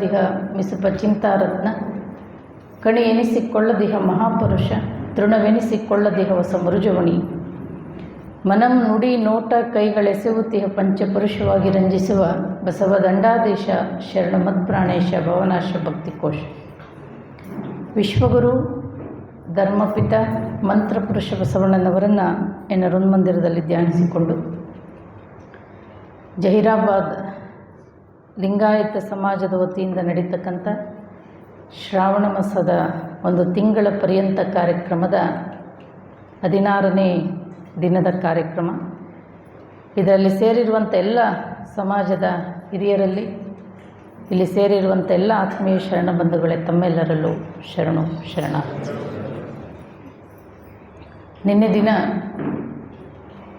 ದಿಹ ಮಿಸುಪ ಚಿಂತಾರತ್ನ ಕಣಿ ಎನಿಸಿಕೊಳ್ಳದಿಹ ಮಹಾಪುರುಷ ತೃಣವೆನಿಸಿಕೊಳ್ಳದಿಹ ಹೊಸ ಮರುಜವಣಿ ಮನಂ ನುಡಿ ನೋಟ ಕೈಗಳೆಸೆವುತಿಹ ಪಂಚಪುರುಷವಾಗಿ ರಂಜಿಸುವ ಬಸವ ದಂಡಾದೇಶ ಶರಣ ಮತ್ಪ್ರಾಣೇಶ ಭವನಾಶ ಭಕ್ತಿಕೋಶ. ವಿಶ್ವಗುರು ಧರ್ಮಪಿತ ಮಂತ್ರಪುರುಷ ಬಸವಣ್ಣನವರನ್ನು ಎನ್ನ ಋನ್ಮಂದಿರದಲ್ಲಿ ಧ್ಯಾನಿಸಿಕೊಂಡು ಜಹೀರಾಬಾದ್ ಲಿಂಗಾಯತ ಸಮಾಜದ ವತಿಯಿಂದ ನಡೀತಕ್ಕಂಥ ಶ್ರಾವಣ ಮಾಸದ ಒಂದು ತಿಂಗಳ ಪರ್ಯಂತ ಕಾರ್ಯಕ್ರಮದ 16ನೇ ದಿನದ ಕಾರ್ಯಕ್ರಮ. ಇದರಲ್ಲಿ ಸೇರಿರುವಂಥ ಎಲ್ಲ ಸಮಾಜದ ಹಿರಿಯರಲ್ಲಿ, ಇಲ್ಲಿ ಸೇರಿರುವಂಥ ಎಲ್ಲ ಆತ್ಮೀಯ ಶರಣ ಬಂಧುಗಳೇ, ತಮ್ಮೆಲ್ಲರಲ್ಲೂ ಶರಣು ಶರಣಾರ್ಥಿ. ನಿನ್ನೆ ದಿನ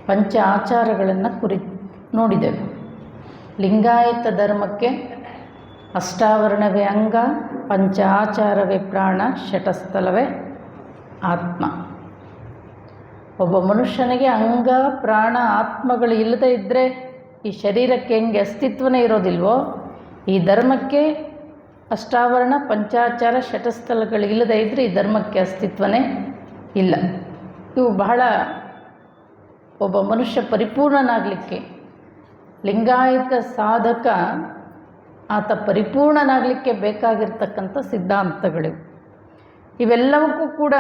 ಪಂಚ ಆಚಾರಗಳನ್ನು ನೋಡಿದೆವು. ಲಿಂಗಾಯತ ಧರ್ಮಕ್ಕೆ ಅಷ್ಟಾವರಣವೇ ಅಂಗ, ಪಂಚ ಆಚಾರವೇ ಪ್ರಾಣ, ಶಟಸ್ಥಲವೇ ಆತ್ಮ. ಒಬ್ಬ ಮನುಷ್ಯನಿಗೆ ಅಂಗ ಪ್ರಾಣ ಆತ್ಮಗಳು ಇಲ್ಲದೇ ಇದ್ದರೆ ಈ ಶರೀರಕ್ಕೆ ಹೆಂಗೆ ಅಸ್ತಿತ್ವನೇ ಇರೋದಿಲ್ವೋ, ಈ ಧರ್ಮಕ್ಕೆ ಅಷ್ಟಾವರಣ ಪಂಚಾಚಾರ ಶಟಸ್ಥಲಗಳು ಇಲ್ಲದೇ ಇದ್ದರೆ ಈ ಧರ್ಮಕ್ಕೆ ಅಸ್ತಿತ್ವನೇ ಇಲ್ಲ. ಇವು ಬಹಳ ಒಬ್ಬ ಮನುಷ್ಯ ಪರಿಪೂರ್ಣನಾಗಲಿಕ್ಕೆ, ಲಿಂಗಾಯತ ಸಾಧಕ ಆತ ಪರಿಪೂರ್ಣನಾಗಲಿಕ್ಕೆ ಬೇಕಾಗಿರ್ತಕ್ಕಂಥ ಸಿದ್ಧಾಂತಗಳಿವು. ಇವೆಲ್ಲವಕ್ಕೂ ಕೂಡ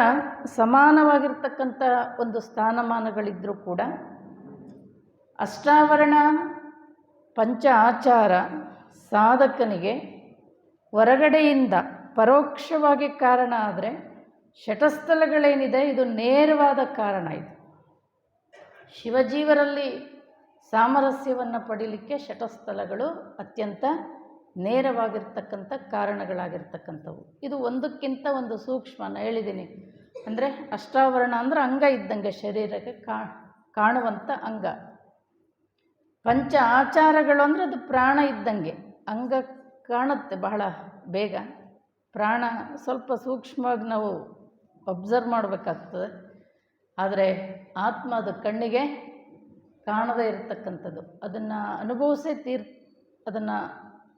ಸಮಾನವಾಗಿರ್ತಕ್ಕಂಥ ಒಂದು ಸ್ಥಾನಮಾನಗಳಿದ್ದರೂ ಕೂಡ ಅಷ್ಟಾವರಣ ಪಂಚ ಆಚಾರ ಸಾಧಕನಿಗೆ ಹೊರಗಡೆಯಿಂದ ಪರೋಕ್ಷವಾಗಿ ಕಾರಣ ಆದರೆ, ಶಟಸ್ಥಲಗಳೇನಿದೆ ಇದು ನೇರವಾದ ಕಾರಣ. ಇದು ಶಿವಜೀವರಲ್ಲಿ ಸಾಮರಸ್ಯವನ್ನು ಪಡೀಲಿಕ್ಕೆ ಶಟಸ್ಥಲಗಳು ಅತ್ಯಂತ ನೇರವಾಗಿರ್ತಕ್ಕಂಥ ಕಾರಣಗಳಾಗಿರ್ತಕ್ಕಂಥವು. ಇದು ಒಂದಕ್ಕಿಂತ ಒಂದು ಸೂಕ್ಷ್ಮ. ನಾನು ಹೇಳಿದ್ದೀನಿ ಅಂದರೆ ಅಷ್ಟಾವರಣ ಅಂದರೆ ಅಂಗ ಇದ್ದಂಗೆ, ಶರೀರಕ್ಕೆ ಕಾಣುವಂಥ ಅಂಗ. ಪಂಚ ಆಚಾರಗಳು ಅಂದರೆ ಅದು ಪ್ರಾಣ ಇದ್ದಂಗೆ. ಅಂಗ ಕಾಣುತ್ತೆ ಬಹಳ ಬೇಗ, ಪ್ರಾಣ ಸ್ವಲ್ಪ ಸೂಕ್ಷ್ಮವಾಗಿ ನಾವು ಅಬ್ಸರ್ವ್ ಮಾಡಬೇಕಾಗ್ತದೆ. ಆದರೆ ಆತ್ಮ ಅದು ಕಣ್ಣಿಗೆ ಕಾಣದೇ ಇರತಕ್ಕಂಥದ್ದು, ಅದನ್ನು ಅನುಭವಿಸೇ ಅದನ್ನು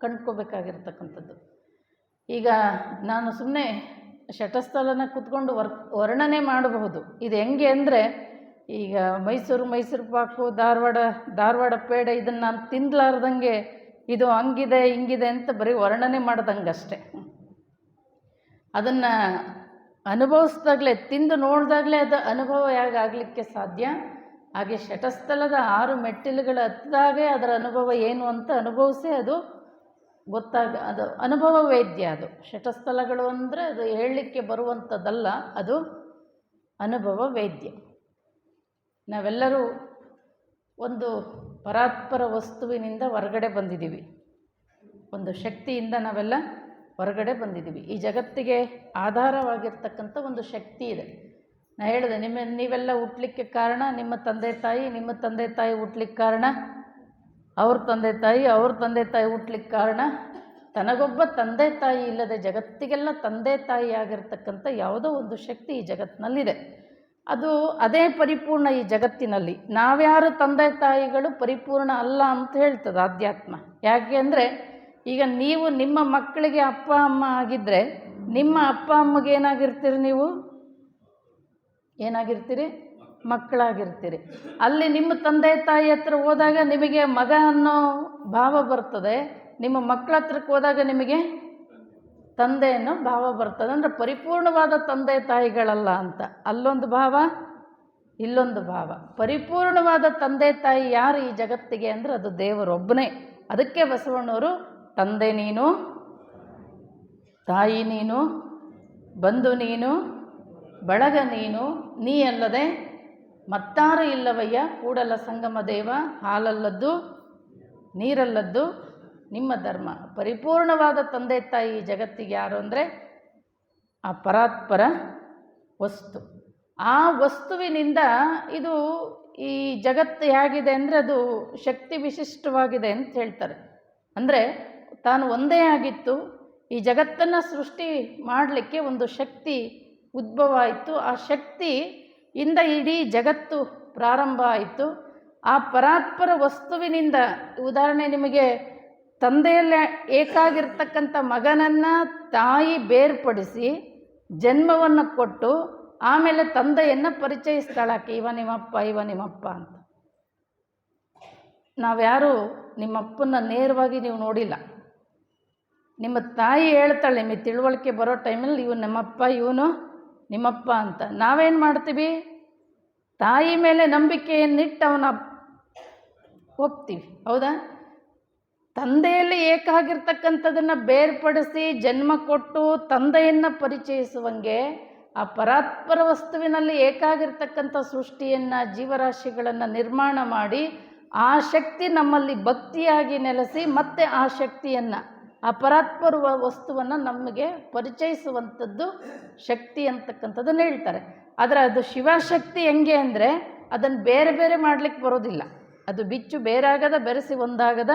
ಕಂಡ್ಕೋಬೇಕಾಗಿರ್ತಕ್ಕಂಥದ್ದು. ಈಗ ನಾನು ಸುಮ್ಮನೆ ಶಟಸ್ಥಲನ ಕೂತ್ಕೊಂಡು ವರ್ಣನೆ ಮಾಡಬಹುದು. ಇದು ಹೆಂಗೆ ಅಂದರೆ, ಈಗ ಮೈಸೂರು ಪಾಕು, ಧಾರವಾಡ ಪೇಡೆ ಇದನ್ನು ನಾನು ತಿಂದಲಾರ್ದಂಗೆ ಇದು ಹಂಗಿದೆ ಹಿಂಗಿದೆ ಅಂತ ಬರೀ ವರ್ಣನೆ ಮಾಡ್ದಂಗಷ್ಟೆ. ಅದನ್ನು ಅನುಭವಿಸ್ದಾಗಲೇ, ತಿಂದು ನೋಡಿದಾಗಲೇ ಅದು ಅನುಭವ ಆಗಲಿಕ್ಕೆ ಸಾಧ್ಯ. ಹಾಗೆ ಶಟಸ್ಥಲದ 6 ಮೆಟ್ಟಿಲುಗಳು ಹತ್ತಿದಾಗೆ ಅದರ ಅನುಭವ ಏನು ಅಂತ ಅನುಭವಿಸೇ ಅದು ಅದು ಅನುಭವ ವೇದ್ಯ. ಅದು ಶಟಸ್ಥಲಗಳು ಅಂದರೆ ಅದು ಹೇಳಲಿಕ್ಕೆ ಬರುವಂಥದ್ದಲ್ಲ, ಅದು ಅನುಭವ ವೇದ್ಯ. ನಾವೆಲ್ಲರೂ ಒಂದು ಪರಾತ್ಪರ ವಸ್ತುವಿನಿಂದ ಹೊರಗಡೆ ಬಂದಿದ್ದೀವಿ, ಒಂದು ಶಕ್ತಿಯಿಂದ ನಾವೆಲ್ಲ ಹೊರಗಡೆ ಬಂದಿದ್ದೀವಿ. ಈ ಜಗತ್ತಿಗೆ ಆಧಾರವಾಗಿರ್ತಕ್ಕಂಥ ಒಂದು ಶಕ್ತಿ ಇದೆ. ನಾ ಹೇಳಿದೆ, ನೀವೆಲ್ಲ ಹುಟ್ಟಲಿಕ್ಕೆ ಕಾರಣ ನಿಮ್ಮ ತಂದೆ ತಾಯಿ, ನಿಮ್ಮ ತಂದೆ ತಾಯಿ ಹುಟ್ಟಲಿಕ್ಕೆ ಕಾರಣ ಅವ್ರ ತಂದೆ ತಾಯಿ ಹುಟ್ಟಲಿಕ್ಕೆ ಕಾರಣ. ತನಗೊಬ್ಬ ತಂದೆ ತಾಯಿ ಇಲ್ಲದೆ ಜಗತ್ತಿಗೆಲ್ಲ ತಂದೆ ತಾಯಿ ಆಗಿರ್ತಕ್ಕಂಥ ಯಾವುದೋ ಒಂದು ಶಕ್ತಿ ಈ ಜಗತ್ತಿನಲ್ಲಿದೆ. ಅದೇ ಪರಿಪೂರ್ಣ ಈ ಜಗತ್ತಿನಲ್ಲಿ. ನಾವ್ಯಾರು ತಂದೆ ತಾಯಿಗಳು ಪರಿಪೂರ್ಣ ಅಲ್ಲ ಅಂತ ಹೇಳ್ತದೆ ಆಧ್ಯಾತ್ಮ. ಯಾಕೆ ಅಂದರೆ, ಈಗ ನೀವು ನಿಮ್ಮ ಮಕ್ಕಳಿಗೆ ಅಪ್ಪ ಅಮ್ಮ ಆಗಿದ್ದರೆ, ನಿಮ್ಮ ಅಪ್ಪ ಅಮ್ಮಗೆ ಏನಾಗಿರ್ತೀರಿ? ನೀವು ಏನಾಗಿರ್ತೀರಿ? ಮಕ್ಕಳಾಗಿರ್ತೀರಿ. ಅಲ್ಲಿ ನಿಮ್ಮ ತಂದೆ ತಾಯಿ ಹತ್ರ ಹೋದಾಗ ನಿಮಗೆ ಮಗ ಅನ್ನೋ ಭಾವ ಬರ್ತದೆ, ನಿಮ್ಮ ಮಕ್ಕಳ ಹತ್ರಕ್ಕೆ ಹೋದಾಗ ನಿಮಗೆ ತಂದೆ ಅನ್ನೋ ಭಾವ ಬರ್ತದೆ. ಅಂದರೆ ಪರಿಪೂರ್ಣವಾದ ತಂದೆ ತಾಯಿಗಳಲ್ಲ ಅಂತ. ಅಲ್ಲೊಂದು ಭಾವ, ಇಲ್ಲೊಂದು ಭಾವ. ಪರಿಪೂರ್ಣವಾದ ತಂದೆ ತಾಯಿ ಯಾರು ಈ ಜಗತ್ತಿಗೆ ಅಂದರೆ ಅದು ದೇವರೊಬ್ಬನೇ. ಅದಕ್ಕೆ ಬಸವಣ್ಣವರು ತಂದೆ ನೀನು, ತಾಯಿ ನೀನು, ಬಂಧು ನೀನು, ಬಳಗ ನೀನು, ನೀ ಅಲ್ಲದೆ ಮತ್ತಾರು ಇಲ್ಲವಯ್ಯ, ಕೂಡಲ ಸಂಗಮ ದೇವ, ಹಾಲಲ್ಲದ್ದು ನೀರಲ್ಲದ್ದು ನಿಮ್ಮ ಧರ್ಮ. ಪರಿಪೂರ್ಣವಾದ ತಂದೆ ತಾಯಿ ಜಗತ್ತಿಗೆ ಯಾರು ಅಂದರೆ ಆ ಪರಾತ್ಪರ ವಸ್ತು. ಆ ವಸ್ತುವಿನಿಂದ ಇದು ಈ ಜಗತ್ತು ಹೇಗಿದೆ ಅಂದರೆ ಅದು ಶಕ್ತಿ ವಿಶಿಷ್ಟವಾಗಿದೆ ಅಂತ ಹೇಳ್ತಾರೆ. ಅಂದರೆ ತಾನು ಒಂದೇ ಆಗಿತ್ತು, ಈ ಜಗತ್ತನ್ನು ಸೃಷ್ಟಿ ಮಾಡಲಿಕ್ಕೆ ಒಂದು ಶಕ್ತಿ ಉದ್ಭವ ಆಯಿತು. ಆ ಶಕ್ತಿಯಿಂದ ಇಡೀ ಜಗತ್ತು ಪ್ರಾರಂಭ ಆಯಿತು. ಆ ಪರಾತ್ಪರ ವಸ್ತುವಿನಿಂದ, ಉದಾಹರಣೆ ನಿಮಗೆ ತಂದೆಯಲ್ಲಿ ಏಕಾಗಿರ್ತಕ್ಕಂಥ ಮಗನನ್ನು ತಾಯಿ ಬೇರ್ಪಡಿಸಿ ಜನ್ಮವನ್ನು ಕೊಟ್ಟು ಆಮೇಲೆ ತಂದೆಯನ್ನು ಪರಿಚಯಿಸ್ತಾಳಾಕೆ, ಇವ ನಿಮ್ಮಪ್ಪ ಅಂತ. ನಾವ್ಯಾರು ನಿಮ್ಮಪ್ಪನ ನೇರವಾಗಿ ನೀವು ನೋಡಿಲ್ಲ. ನಿಮ್ಮ ತಾಯಿ ಹೇಳ್ತಾಳೆ, ನಿಮಗೆ ತಿಳುವಳಿಕೆ ಬರೋ ಟೈಮಲ್ಲಿ ಇವನು ನಮ್ಮಪ್ಪ, ಇವನು ನಿಮ್ಮಪ್ಪ ಅಂತ. ನಾವೇನು ಮಾಡ್ತೀವಿ? ತಾಯಿ ಮೇಲೆ ನಂಬಿಕೆಯನ್ನಿಟ್ಟು ಅವನ ಒಪ್ತೀವಿ, ಹೌದಾ? ತಂದೆಯಲ್ಲಿ ಏಕಾಗಿರ್ತಕ್ಕಂಥದ್ದನ್ನು ಬೇರ್ಪಡಿಸಿ ಜನ್ಮ ಕೊಟ್ಟು ತಂದೆಯನ್ನು ಪರಿಚಯಿಸುವಂಗೆ ಆ ಪರಾತ್ಪರ ವಸ್ತುವಿನಲ್ಲಿ ಏಕಾಗಿರ್ತಕ್ಕಂಥ ಸೃಷ್ಟಿಯನ್ನು, ಜೀವರಾಶಿಗಳನ್ನು ನಿರ್ಮಾಣ ಮಾಡಿ ಆ ಶಕ್ತಿ ನಮ್ಮಲ್ಲಿ ಭಕ್ತಿಯಾಗಿ ನೆಲೆಸಿ ಮತ್ತೆ ಆ ಶಕ್ತಿಯನ್ನು, ಆ ಪರಾತ್ಪರ ವಸ್ತುವನ್ನು ನಮಗೆ ಪರಿಚಯಿಸುವಂಥದ್ದು ಶಕ್ತಿ ಅಂತಕ್ಕಂಥದ್ದನ್ನು ಹೇಳ್ತಾರೆ. ಆದರೆ ಅದು ಶಿವಶಕ್ತಿ ಹೆಂಗೆ ಅಂದರೆ ಅದನ್ನು ಬೇರೆ ಬೇರೆ ಮಾಡಲಿಕ್ಕೆ ಬರೋದಿಲ್ಲ. ಅದು ಬಿಚ್ಚು ಬೇರಾಗದ, ಬೆರೆಸಿ ಒಂದಾಗದ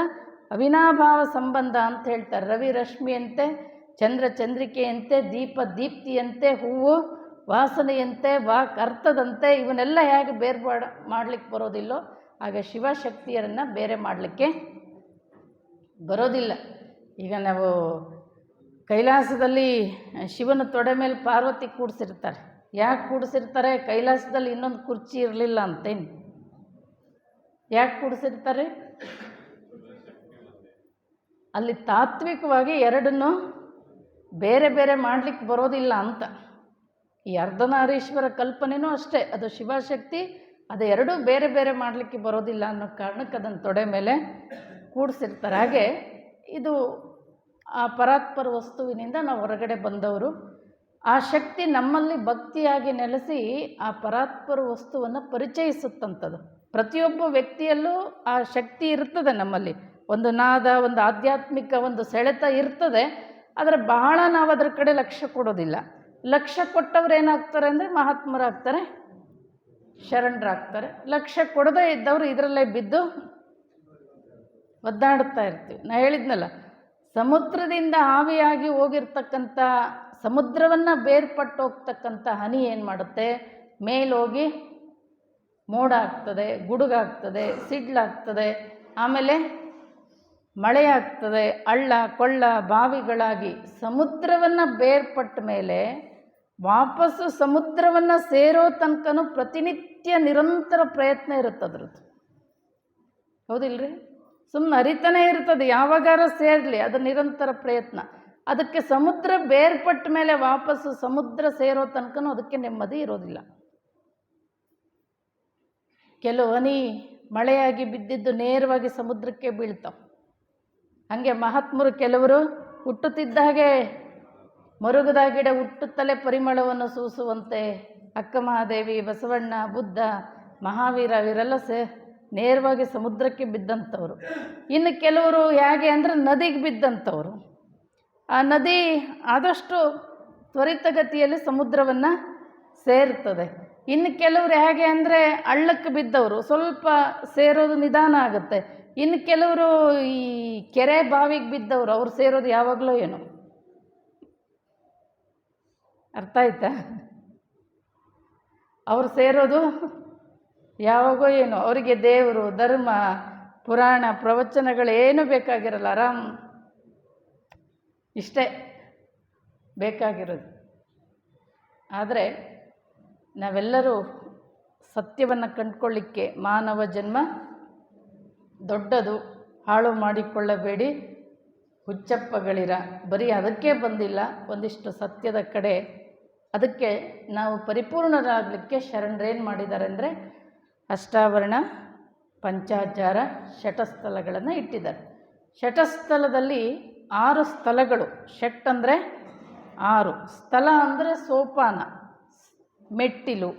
ಅವಿನಾಭಾವ ಸಂಬಂಧ ಅಂತ ಹೇಳ್ತಾರೆ. ರವಿ ರಶ್ಮಿಯಂತೆ, ಚಂದ್ರ ಚಂದ್ರಿಕೆಯಂತೆ, ದೀಪ ದೀಪ್ತಿಯಂತೆ, ಹೂವು ವಾಸನೆಯಂತೆ, ವಾಕ್ ಅರ್ಥದಂತೆ, ಇವನ್ನೆಲ್ಲ ಹೇಗೆ ಬೇರೆ ಮಾಡಲಿಕ್ಕೆ ಬರೋದಿಲ್ಲೋ ಹಾಗೆ ಶಿವಶಕ್ತಿಯರನ್ನು ಬೇರೆ ಮಾಡಲಿಕ್ಕೆ ಬರೋದಿಲ್ಲ. ಈಗ ನಾವು ಕೈಲಾಸದಲ್ಲಿ ಶಿವನ ತೊಡೆ ಮೇಲೆ ಪಾರ್ವತಿ ಕೂಡಿಸಿರ್ತಾರೆ. ಯಾಕೆ ಕೂಡಿಸಿರ್ತಾರೆ? ಕೈಲಾಸದಲ್ಲಿ ಇನ್ನೊಂದು ಕುರ್ಚಿ ಇರಲಿಲ್ಲ ಅಂತೇನು? ಯಾಕೆ ಕೂಡಿಸಿರ್ತಾರೆ? ಅಲ್ಲಿ ತಾತ್ವಿಕವಾಗಿ ಎರಡನ್ನೂ ಬೇರೆ ಬೇರೆ ಮಾಡಲಿಕ್ಕೆ ಬರೋದಿಲ್ಲ ಅಂತ. ಈ ಅರ್ಧನಾರೀಶ್ವರ ಕಲ್ಪನೆಯೂ ಅಷ್ಟೇ, ಅದು ಶಿವಶಕ್ತಿ, ಅದು ಎರಡೂ ಬೇರೆ ಬೇರೆ ಮಾಡಲಿಕ್ಕೆ ಬರೋದಿಲ್ಲ ಅನ್ನೋ ಕಾರಣಕ್ಕೆ ಅದನ್ನು ತೊಡೆ ಮೇಲೆ ಕೂಡಿಸಿರ್ತಾರೆ. ಹಾಗೆ ಇದು ಆ ಪರಾತ್ಪರ ವಸ್ತುವಿನಿಂದ ನಾವು ಹೊರಗಡೆ ಬಂದವರು. ಆ ಶಕ್ತಿ ನಮ್ಮಲ್ಲಿ ಭಕ್ತಿಯಾಗಿ ನೆಲೆಸಿ ಆ ಪರಾತ್ಪರ ವಸ್ತುವನ್ನು ಪರಿಚಯಿಸುತ್ತಂಥದ್ದು. ಪ್ರತಿಯೊಬ್ಬ ವ್ಯಕ್ತಿಯಲ್ಲೂ ಆ ಶಕ್ತಿ ಇರ್ತದೆ ನಮ್ಮಲ್ಲಿ. ಒಂದು ನಾದ, ಒಂದು ಆಧ್ಯಾತ್ಮಿಕ ಒಂದು ಸೆಳೆತ ಇರ್ತದೆ. ಆದರೆ ಬಹಳ ನಾವು ಅದರ ಕಡೆ ಲಕ್ಷ್ಯ ಕೊಡೋದಿಲ್ಲ. ಲಕ್ಷ್ಯ ಕೊಟ್ಟವ್ರು ಏನಾಗ್ತಾರೆ ಅಂದರೆ ಮಹಾತ್ಮರಾಗ್ತಾರೆ, ಶರಣರಾಗ್ತಾರೆ. ಲಕ್ಷ್ಯ ಕೊಡದೇ ಇದ್ದವರು ಇದರಲ್ಲೇ ಬಿದ್ದು ಒದ್ದಾಡ್ತಾ ಇರ್ತೀವಿ. ನಾ ಹೇಳಿದ್ನಲ್ಲ, ಸಮುದ್ರದಿಂದ ಆವಿಯಾಗಿ ಹೋಗಿರ್ತಕ್ಕಂಥ, ಸಮುದ್ರವನ್ನು ಬೇರ್ಪಟ್ಟು ಹೋಗ್ತಕ್ಕಂಥ ಹನಿ ಏನು ಮಾಡುತ್ತೆ? ಮೇಲೋಗಿ ಮೋಡ ಆಗ್ತದೆ, ಗುಡುಗಾಗ್ತದೆ, ಸಿಡ್ಲಾಗ್ತದೆ, ಆಮೇಲೆ ಮಳೆ ಆಗ್ತದೆ, ಹಳ್ಳ ಕೊಳ್ಳ ಬಾವಿಗಳಾಗಿ ಸಮುದ್ರವನ್ನು ಬೇರ್ಪಟ್ಟ ಮೇಲೆ ವಾಪಸ್ಸು ಸಮುದ್ರವನ್ನು ಸೇರೋ ತನಕನೂ ಪ್ರತಿನಿತ್ಯ ನಿರಂತರ ಪ್ರಯತ್ನ ಇರುತ್ತೆ ಅದ್ರದ್ದು, ಹೌದಿಲ್ರಿ? ಸುಮ್ಮನೆ ಅರಿತಾನೆ ಇರ್ತದೆ, ಯಾವಾಗಾರ ಸೇರಲಿ, ಅದು ನಿರಂತರ ಪ್ರಯತ್ನ. ಅದಕ್ಕೆ ಸಮುದ್ರ ಬೇರ್ಪಟ್ಟ ಮೇಲೆ ವಾಪಸ್ಸು ಸಮುದ್ರ ಸೇರೋ ತನಕನೂ ಅದಕ್ಕೆ ನೆಮ್ಮದಿ ಇರೋದಿಲ್ಲ. ಕೆಲವು ಹನಿ ಮಳೆಯಾಗಿ ಬಿದ್ದಿದ್ದು ನೇರವಾಗಿ ಸಮುದ್ರಕ್ಕೆ ಬೀಳ್ತಾವೆ. ಹಾಗೆ ಮಹಾತ್ಮರು ಕೆಲವರು ಹುಟ್ಟುತ್ತಿದ್ದ ಹಾಗೆ ಮರುಗದ ಗಿಡ ಹುಟ್ಟುತ್ತಲೇ ಪರಿಮಳವನ್ನು ಸೂಸುವಂತೆ ಅಕ್ಕ ಮಹಾದೇವಿ, ಬಸವಣ್ಣ, ಬುದ್ಧ, ಮಹಾವೀರ ಇವರೆಲ್ಲ ನೇರವಾಗಿ ಸಮುದ್ರಕ್ಕೆ ಬಿದ್ದಂಥವ್ರು. ಇನ್ನು ಕೆಲವರು ಹೇಗೆ ಅಂದರೆ ನದಿಗೆ ಬಿದ್ದಂಥವ್ರು. ಆ ನದಿ ಆದಷ್ಟು ತ್ವರಿತಗತಿಯಲ್ಲಿ ಸಮುದ್ರವನ್ನು ಸೇರ್ತದೆ. ಇನ್ನು ಕೆಲವರು ಹೇಗೆ ಅಂದರೆ ಹಳ್ಳಕ್ಕೆ ಬಿದ್ದವರು, ಸ್ವಲ್ಪ ಸೇರೋದು ನಿಧಾನ ಆಗುತ್ತೆ. ಇನ್ನು ಕೆಲವರು ಈ ಕೆರೆ ಬಾವಿಗೆ ಬಿದ್ದವರು, ಅವ್ರು ಸೇರೋದು ಯಾವಾಗಲೂ ಏನೋ. ಅರ್ಥ ಆಯ್ತಾ? ಅವ್ರು ಸೇರೋದು ಯಾವಾಗೋ ಏನೋ. ಅವರಿಗೆ ದೇವರು, ಧರ್ಮ, ಪುರಾಣ, ಪ್ರವಚನಗಳೇನು ಬೇಕಾಗಿರಲ್ಲ, ಆರಾಮ್ ಇಷ್ಟೇ ಬೇಕಾಗಿರೋದು. ಆದರೆ ನಾವೆಲ್ಲರೂ ಸತ್ಯವನ್ನು ಕಂಡುಕೊಳ್ಳಿಕ್ಕೆ, ಮಾನವ ಜನ್ಮ ದೊಡ್ಡದು, ಹಾಳು ಮಾಡಿಕೊಳ್ಳಬೇಡಿ, ಹುಚ್ಚಪ್ಪಗಳಿರ, ಬರೀ ಅದಕ್ಕೆ ಬಂದಿಲ್ಲ, ಒಂದಿಷ್ಟು ಸತ್ಯದ ಕಡೆ. ಅದಕ್ಕೆ ನಾವು ಪರಿಪೂರ್ಣರಾಗಲಿಕ್ಕೆ ಶರಣರೇನು ಮಾಡಿದ್ದಾರೆ ಅಂದರೆ ಅಷ್ಟಾವರಣ, ಪಂಚಾಚಾರ, ಶಟಸ್ಥಲಗಳನ್ನು ಇಟ್ಟಿದ್ದಾರೆ. ಶಟಸ್ಥಲದಲ್ಲಿ 6 ಸ್ಥಳಗಳು. ಶಟ್ ಅಂದರೆ 6, ಸ್ಥಳ ಅಂದರೆ ಸೋಪಾನ, ಮೆಟ್ಟಿಲು.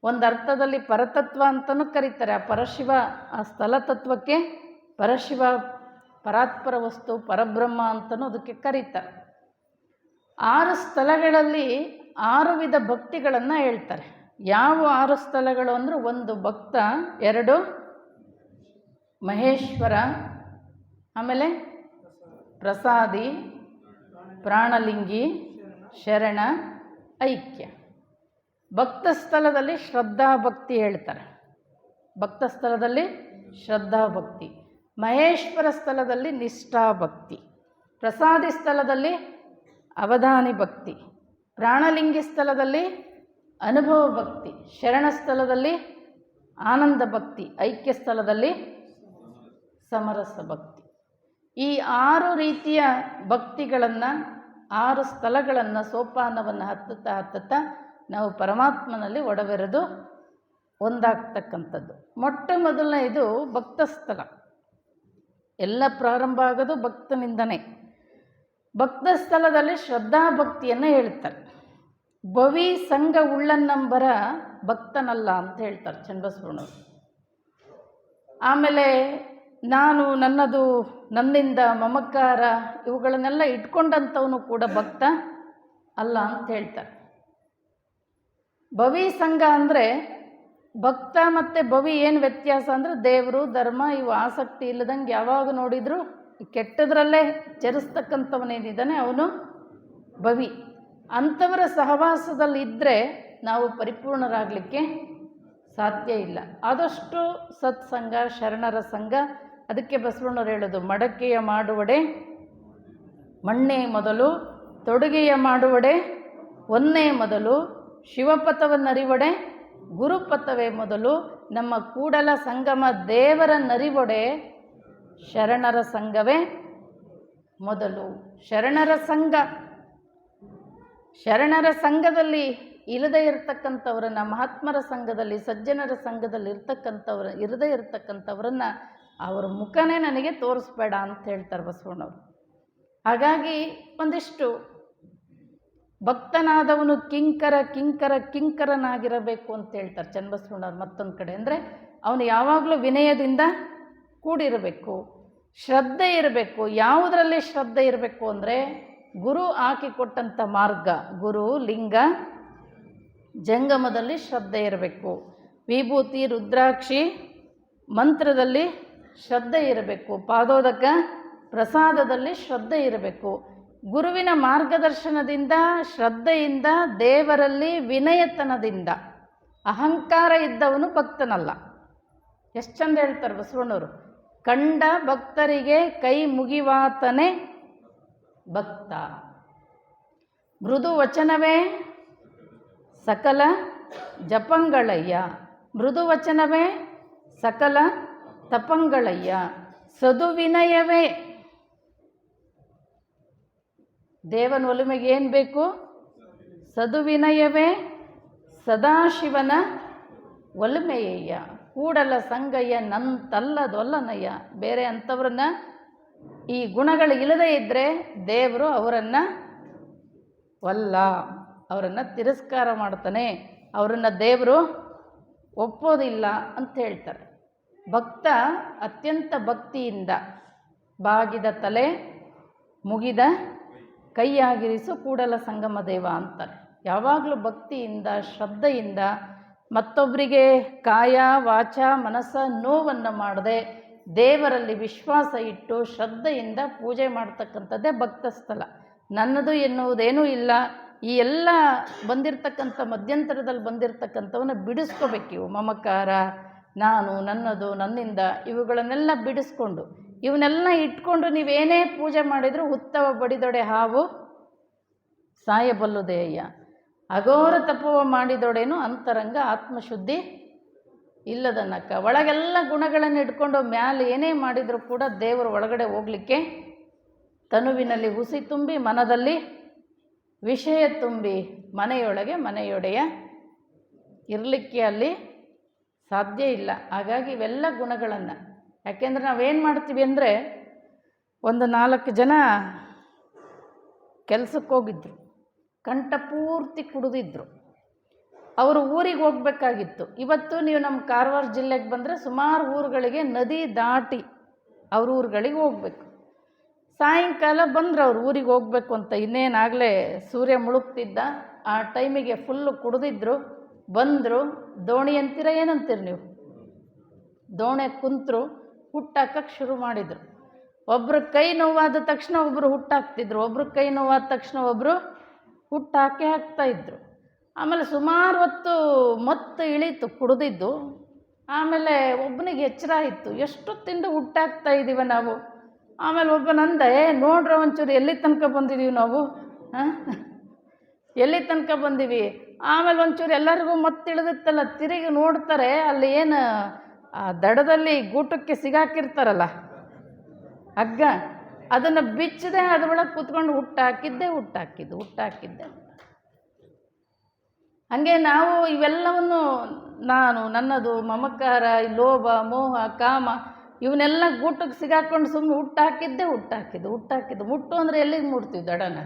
ಒಂದು ಅರ್ಥದಲ್ಲಿ ಪರತತ್ವ ಅಂತಲೂ ಕರೀತಾರೆ. ಆ ಪರಶಿವ, ಆ ಸ್ಥಳ ತತ್ವಕ್ಕೆ ಪರಶಿವ, ಪರಾತ್ಪರ ವಸ್ತು, ಪರಬ್ರಹ್ಮ ಅಂತಲೂ ಅದಕ್ಕೆ ಕರೀತಾರೆ. 6 ಸ್ಥಳಗಳಲ್ಲಿ 6 ವಿಧ ಭಕ್ತಿಗಳನ್ನು ಹೇಳ್ತಾರೆ. ಯಾವ 6 ಸ್ಥಳಗಳು ಅಂದರೆ 1 ಭಕ್ತ, 2 ಮಹೇಶ್ವರ, ಆಮೇಲೆ ಪ್ರಸಾದಿ, ಪ್ರಾಣಲಿಂಗಿ, ಶರಣ, ಐಕ್ಯ. ಭಕ್ತ ಸ್ಥಳದಲ್ಲಿ ಶ್ರದ್ಧಾ ಭಕ್ತಿ ಹೇಳ್ತಾರೆ. ಭಕ್ತ ಸ್ಥಳದಲ್ಲಿ ಶ್ರದ್ಧಾ ಭಕ್ತಿ. ಮಹೇಶ್ವರ ಸ್ಥಳದಲ್ಲಿ ನಿಷ್ಠಾಭಕ್ತಿ, ಪ್ರಸಾದಿ ಸ್ಥಳದಲ್ಲಿ ಅವಧಾನಿ ಭಕ್ತಿ, ಪ್ರಾಣಲಿಂಗಿ ಸ್ಥಳದಲ್ಲಿ ಅನುಭವ ಭಕ್ತಿ, ಶರಣ ಸ್ಥಳದಲ್ಲಿ ಆನಂದ ಭಕ್ತಿ, ಐಕ್ಯ ಸ್ಥಳದಲ್ಲಿ ಸಮರಸ ಭಕ್ತಿ. ಈ 6 ರೀತಿಯ ಭಕ್ತಿಗಳನ್ನು, 6 ಸ್ಥಳಗಳನ್ನು, ಸೋಪಾನವನ್ನು ಹತ್ತುತ್ತಾ ನಾವು ಪರಮಾತ್ಮನಲ್ಲಿ ಒಡಬೆರೆದು ಒಂದಾಗ್ತಕ್ಕಂಥದ್ದು. ಮೊಟ್ಟ ಮೊದಲನೇ ಇದು ಭಕ್ತ ಸ್ಥಳ. ಎಲ್ಲ ಪ್ರಾರಂಭ ಆಗೋದು ಭಕ್ತನಿಂದನೇ. ಭಕ್ತ ಸ್ಥಳದಲ್ಲಿ ಶ್ರದ್ಧಾಭಕ್ತಿಯನ್ನು ಹೇಳ್ತಾರೆ. ಭವಿ ಸಂಘ ಉಳ್ಳನ್ನಂಬರ ಭಕ್ತನಲ್ಲ ಅಂತ ಹೇಳ್ತಾರೆ ಚನ್ನಬಸವಣ್ಣವರು. ಆಮೇಲೆ ನಾನು, ನನ್ನದು, ನನ್ನಿಂದ, ಮಮಕಾರ ಇವುಗಳನ್ನೆಲ್ಲ ಇಟ್ಕೊಂಡಂಥವನು ಕೂಡ ಭಕ್ತ ಅಲ್ಲ ಅಂತ ಹೇಳ್ತಾರೆ. ಭವಿ ಸಂಘ ಅಂದರೆ, ಭಕ್ತ ಮತ್ತು ಭವಿ ಏನು ವ್ಯತ್ಯಾಸ ಅಂದರೆ, ದೇವರು ಧರ್ಮ ಇವು ಆಸಕ್ತಿ ಇಲ್ಲದಂಗೆ ಯಾವಾಗ ನೋಡಿದರೂ ಕೆಟ್ಟದ್ರಲ್ಲೇ ಚರಿಸ್ತಕ್ಕಂಥವನೇನಿದ್ದಾನೆ ಅವನು ಭವಿ. ಅಂಥವರ ಸಹವಾಸದಲ್ಲಿ ಇದ್ದರೆ ನಾವು ಪರಿಪೂರ್ಣರಾಗಲಿಕ್ಕೆ ಸಾಧ್ಯ ಇಲ್ಲ. ಆದಷ್ಟು ಸತ್ಸಂಗ, ಶರಣರ ಸಂಘ. ಅದಕ್ಕೆ ಬಸವಣ್ಣವ್ರು ಹೇಳೋದು, ಮಡಕೆಯ ಮಾಡುವಡೆ ಮಣ್ಣೇ ಮೊದಲು, ತೊಡುಗೆಯ ಮಾಡುವಡೆ ಒಂದೇ ಮೊದಲು, ಶಿವಪಥವನ್ನರಿವಡೆ ಗುರುಪಥವೇ ಮೊದಲು, ನಮ್ಮ ಕೂಡಲ ಸಂಗಮ ದೇವರ ನರಿವೊಡೆ ಶರಣರ ಸಂಘವೇ ಮೊದಲು. ಶರಣರ ಸಂಘ, ಶರಣರ ಸಂಘದಲ್ಲಿ ಇಲ್ಲದೇ ಇರತಕ್ಕಂಥವ್ರನ್ನ, ಮಹಾತ್ಮರ ಸಂಘದಲ್ಲಿ, ಸಜ್ಜನರ ಸಂಘದಲ್ಲಿ ಇರದೇ ಇರತಕ್ಕಂಥವ್ರನ್ನ ಅವರ ಮುಖನೇ ನನಗೆ ತೋರಿಸ್ಬೇಡ ಅಂತ ಹೇಳ್ತಾರೆ ಬಸವಣ್ಣವರು. ಹಾಗಾಗಿ ಒಂದಿಷ್ಟು ಭಕ್ತನಾದವನು ಕಿಂಕರನಾಗಿರಬೇಕು ಅಂತ ಹೇಳ್ತಾರೆ ಚನ್ನಬಸವಣ್ಣವ್ರು. ಮತ್ತೊಂದು ಕಡೆ ಅಂದರೆ ಅವನು ಯಾವಾಗಲೂ ವಿನಯದಿಂದ ಕೂಡಿರಬೇಕು, ಶ್ರದ್ಧೆ ಇರಬೇಕು. ಯಾವುದರಲ್ಲಿ ಶ್ರದ್ಧೆ ಇರಬೇಕು ಅಂದರೆ, ಗುರು ಹಾಕಿಕೊಟ್ಟಂಥ ಮಾರ್ಗ, ಗುರು ಲಿಂಗ ಜಂಗಮದಲ್ಲಿ ಶ್ರದ್ಧೆ ಇರಬೇಕು. ವಿಭೂತಿ ರುದ್ರಾಕ್ಷಿ ಮಂತ್ರದಲ್ಲಿ ಶ್ರದ್ಧೆ ಇರಬೇಕು. ಪಾದೋದಕ ಪ್ರಸಾದದಲ್ಲಿ ಶ್ರದ್ಧೆ ಇರಬೇಕು. ಗುರುವಿನ ಮಾರ್ಗದರ್ಶನದಿಂದ, ಶ್ರದ್ಧೆಯಿಂದ, ದೇವರಲ್ಲಿ ವಿನಯತನದಿಂದ. ಅಹಂಕಾರ ಇದ್ದವನು ಭಕ್ತನಲ್ಲ. ಎಷ್ಟು ಚಂದ ಹೇಳ್ತಾರೆ ಬಸವಣ್ಣವರು, ಕಂಡ ಭಕ್ತರಿಗೆ ಕೈ ಮುಗಿವಾತನೇ ಭಕ್ತ. ಮೃದು ವಚನವೇ ಸಕಲ ಜಪಂಗಳಯ್ಯ, ಮೃದು ವಚನವೇ ಸಕಲ ತಪಂಗಳಯ್ಯ, ಸದುವಿನಯವೇ. ದೇವನ ಒಲುಮೆಗೆ ಏನು ಬೇಕು? ಸದುವಿನಯವೇ ಸದಾಶಿವನ ಒಲುಮೆಯಯ್ಯ, ಕೂಡಲ ಸಂಗಯ್ಯ ನಂತಲ್ಲದೊಲ್ಲನಯ್ಯ. ಬೇರೆ ಅಂಥವ್ರನ್ನ ಈ ಗುಣಗಳು ಇಲ್ಲದೇ ಇದ್ದರೆ ದೇವರು ಅವರನ್ನು ಅವರನ್ನು ತಿರಸ್ಕಾರ ಮಾಡ್ತಾನೆ, ಅವರನ್ನು ದೇವರು ಒಪ್ಪೋದಿಲ್ಲ ಅಂತ ಹೇಳ್ತಾರೆ. ಭಕ್ತ ಅತ್ಯಂತ ಭಕ್ತಿಯಿಂದ ಬಾಗಿದ ತಲೆ ಮುಗಿದ ಕೈಯಾಗಿರಿಸು ಕೂಡಲ ಸಂಗಮ ದೇವ ಅಂತಾರೆ. ಯಾವಾಗಲೂ ಭಕ್ತಿಯಿಂದ, ಶ್ರದ್ಧೆಯಿಂದ, ಮತ್ತೊಬ್ಬರಿಗೆ ಕಾಯ ವಾಚ ಮನಸ್ಸ ನೋವನ್ನು ಮಾಡದೆ ದೇವರಲ್ಲಿ ವಿಶ್ವಾಸ ಇಟ್ಟು ಶ್ರದ್ಧೆಯಿಂದ ಪೂಜೆ ಮಾಡ್ತಕ್ಕಂಥದ್ದೇ ಭಕ್ತ ಸ್ಥಳ. ನನ್ನದು ಎನ್ನುವುದೇನೂ ಇಲ್ಲ. ಈ ಎಲ್ಲ ಬಂದಿರತಕ್ಕಂಥ ಮಧ್ಯಂತರದಲ್ಲಿ ಬಂದಿರತಕ್ಕಂಥವನ್ನ ಬಿಡಿಸ್ಕೋಬೇಕು. ಇವು ಮಮಕಾರ, ನಾನು, ನನ್ನದು, ನನ್ನಿಂದ ಇವುಗಳನ್ನೆಲ್ಲ ಬಿಡಿಸ್ಕೊಂಡು, ಇವನ್ನೆಲ್ಲ ಇಟ್ಕೊಂಡು ನೀವೇನೇ ಪೂಜೆ ಮಾಡಿದರೂ ಉತ್ತಮ ಬಡಿದೊಡೆ ಹಾವು ಸಾಯಬಲ್ಲುದೇಯ್ಯ. ಅಘೋರ ತಪವ ಮಾಡಿದೊಡೇನು ಅಂತರಂಗ ಆತ್ಮಶುದ್ಧಿ ಇಲ್ಲದನ್ನಕ್ಕ. ಒಳಗೆಲ್ಲ ಗುಣಗಳನ್ನು ಇಟ್ಕೊಂಡು ಮ್ಯಾಲೆ ಏನೇ ಮಾಡಿದರೂ ಕೂಡ ದೇವರು ಒಳಗಡೆ ಹೋಗಲಿಕ್ಕೆ, ತನುವಿನಲ್ಲಿ ಹುಸಿ ತುಂಬಿ ಮನದಲ್ಲಿ ವಿಷಯ ತುಂಬಿ ಮನೆಯೊಳಗೆ ಮನೆಯೊಡೆಯ ಇರಲಿಕ್ಕೆ ಅಲ್ಲಿ ಸಾಧ್ಯ ಇಲ್ಲ. ಹಾಗಾಗಿ ಇವೆಲ್ಲ ಗುಣಗಳನ್ನು, ಯಾಕೆಂದರೆ ನಾವೇನು ಮಾಡ್ತೀವಿ ಅಂದರೆ, ಒಂದು 4 ಜನ ಕೆಲಸಕ್ಕೆ ಹೋಗಿದ್ರು, ಕಂಠ ಪೂರ್ತಿ ಕುಡಿದಿದ್ರು. ಅವರು ಊರಿಗೆ ಹೋಗಬೇಕಾಗಿತ್ತು. ಇವತ್ತು ನೀವು ನಮ್ಮ ಕಾರವಾರ ಜಿಲ್ಲೆಗೆ ಬಂದರೆ ಸುಮಾರು ಊರುಗಳಿಗೆ ನದಿ ದಾಟಿ ಅವ್ರ ಊರುಗಳಿಗೆ ಹೋಗಬೇಕು. ಸಾಯಂಕಾಲ ಬಂದರು ಅವ್ರು ಊರಿಗೆ ಹೋಗಬೇಕು ಅಂತ. ಇನ್ನೇನಾಗಲೇ ಸೂರ್ಯ ಮುಳುಗ್ತಿದ್ದ. ಆ ಟೈಮಿಗೆ ಫುಲ್ಲು ಕುಡಿದಿದ್ರು. ಬಂದರು. ದೋಣಿ ಅಂತೀರ, ಏನಂತೀರಿ ನೀವು? ದೋಣೆ ಕುಂತರು, ಹುಟ್ಟಾಕಕ್ಕೆ ಶುರು ಮಾಡಿದರು. ಒಬ್ಬರು ಕೈ ನೋವಾದ ತಕ್ಷಣ ಒಬ್ಬರು ಹುಟ್ಟಾಕ್ತಿದ್ರು, ಒಬ್ಬರು ಕೈ ನೋವಾದ ತಕ್ಷಣ ಒಬ್ಬರು ಹುಟ್ಟಾಕೆ ಹಾಕ್ತಾಯಿದ್ರು. ಆಮೇಲೆ ಸುಮಾರು ಹೊತ್ತು ಮತ್ತೆ ಇಳೀತು ಕುಡಿದಿದ್ದು. ಆಮೇಲೆ ಒಬ್ಬನಿಗೆ ಎಚ್ಚರ ಆಯಿತು, ಎಷ್ಟು ತಿಂದು ಹುಟ್ಟಾಕ್ತಾ ಇದ್ದೀವ ನಾವು. ಆಮೇಲೆ ಒಬ್ಬನಂದ, ನೋಡ್ರ ಒಂಚೂರು ಎಲ್ಲಿ ತನಕ ಬಂದಿದ್ದೀವಿ ನಾವು, ಎಲ್ಲಿ ತನಕ ಬಂದೀವಿ. ಆಮೇಲೆ ಒಂಚೂರು ಎಲ್ಲರಿಗೂ ತಿಳಿದಿತ್ತಲ್ಲ, ತಿರುಗಿ ನೋಡ್ತಾರೆ, ಅಲ್ಲಿ ಏನು ಆ ದಡದಲ್ಲಿ ಗೂಟಕ್ಕೆ ಸಿಗಾಕಿರ್ತಾರಲ್ಲ ಹಗ್ಗ, ಅದನ್ನು ಬಿಚ್ಚದೆ ಅದರೊಳಗೆ ಕೂತ್ಕೊಂಡು ಹುಟ್ಟಾಕಿದ್ದೆ. ಹಾಗೆ ನಾವು ಇವೆಲ್ಲವನ್ನು ನಾನು, ನನ್ನದು, ಮಮಕಾರ, ಲೋಭ, ಮೋಹ, ಕಾಮ ಇವನ್ನೆಲ್ಲ ಗೂಟಕ್ಕೆ ಸಿಗಾಕೊಂಡು ಸುಮ್ಮನೆ ಹುಟ್ಟಾಕಿದ್ದು. ಮುಟ್ಟು ಅಂದರೆ ಎಲ್ಲಿಗೆ ಮುಟ್ತೀವಿ ದಡನ?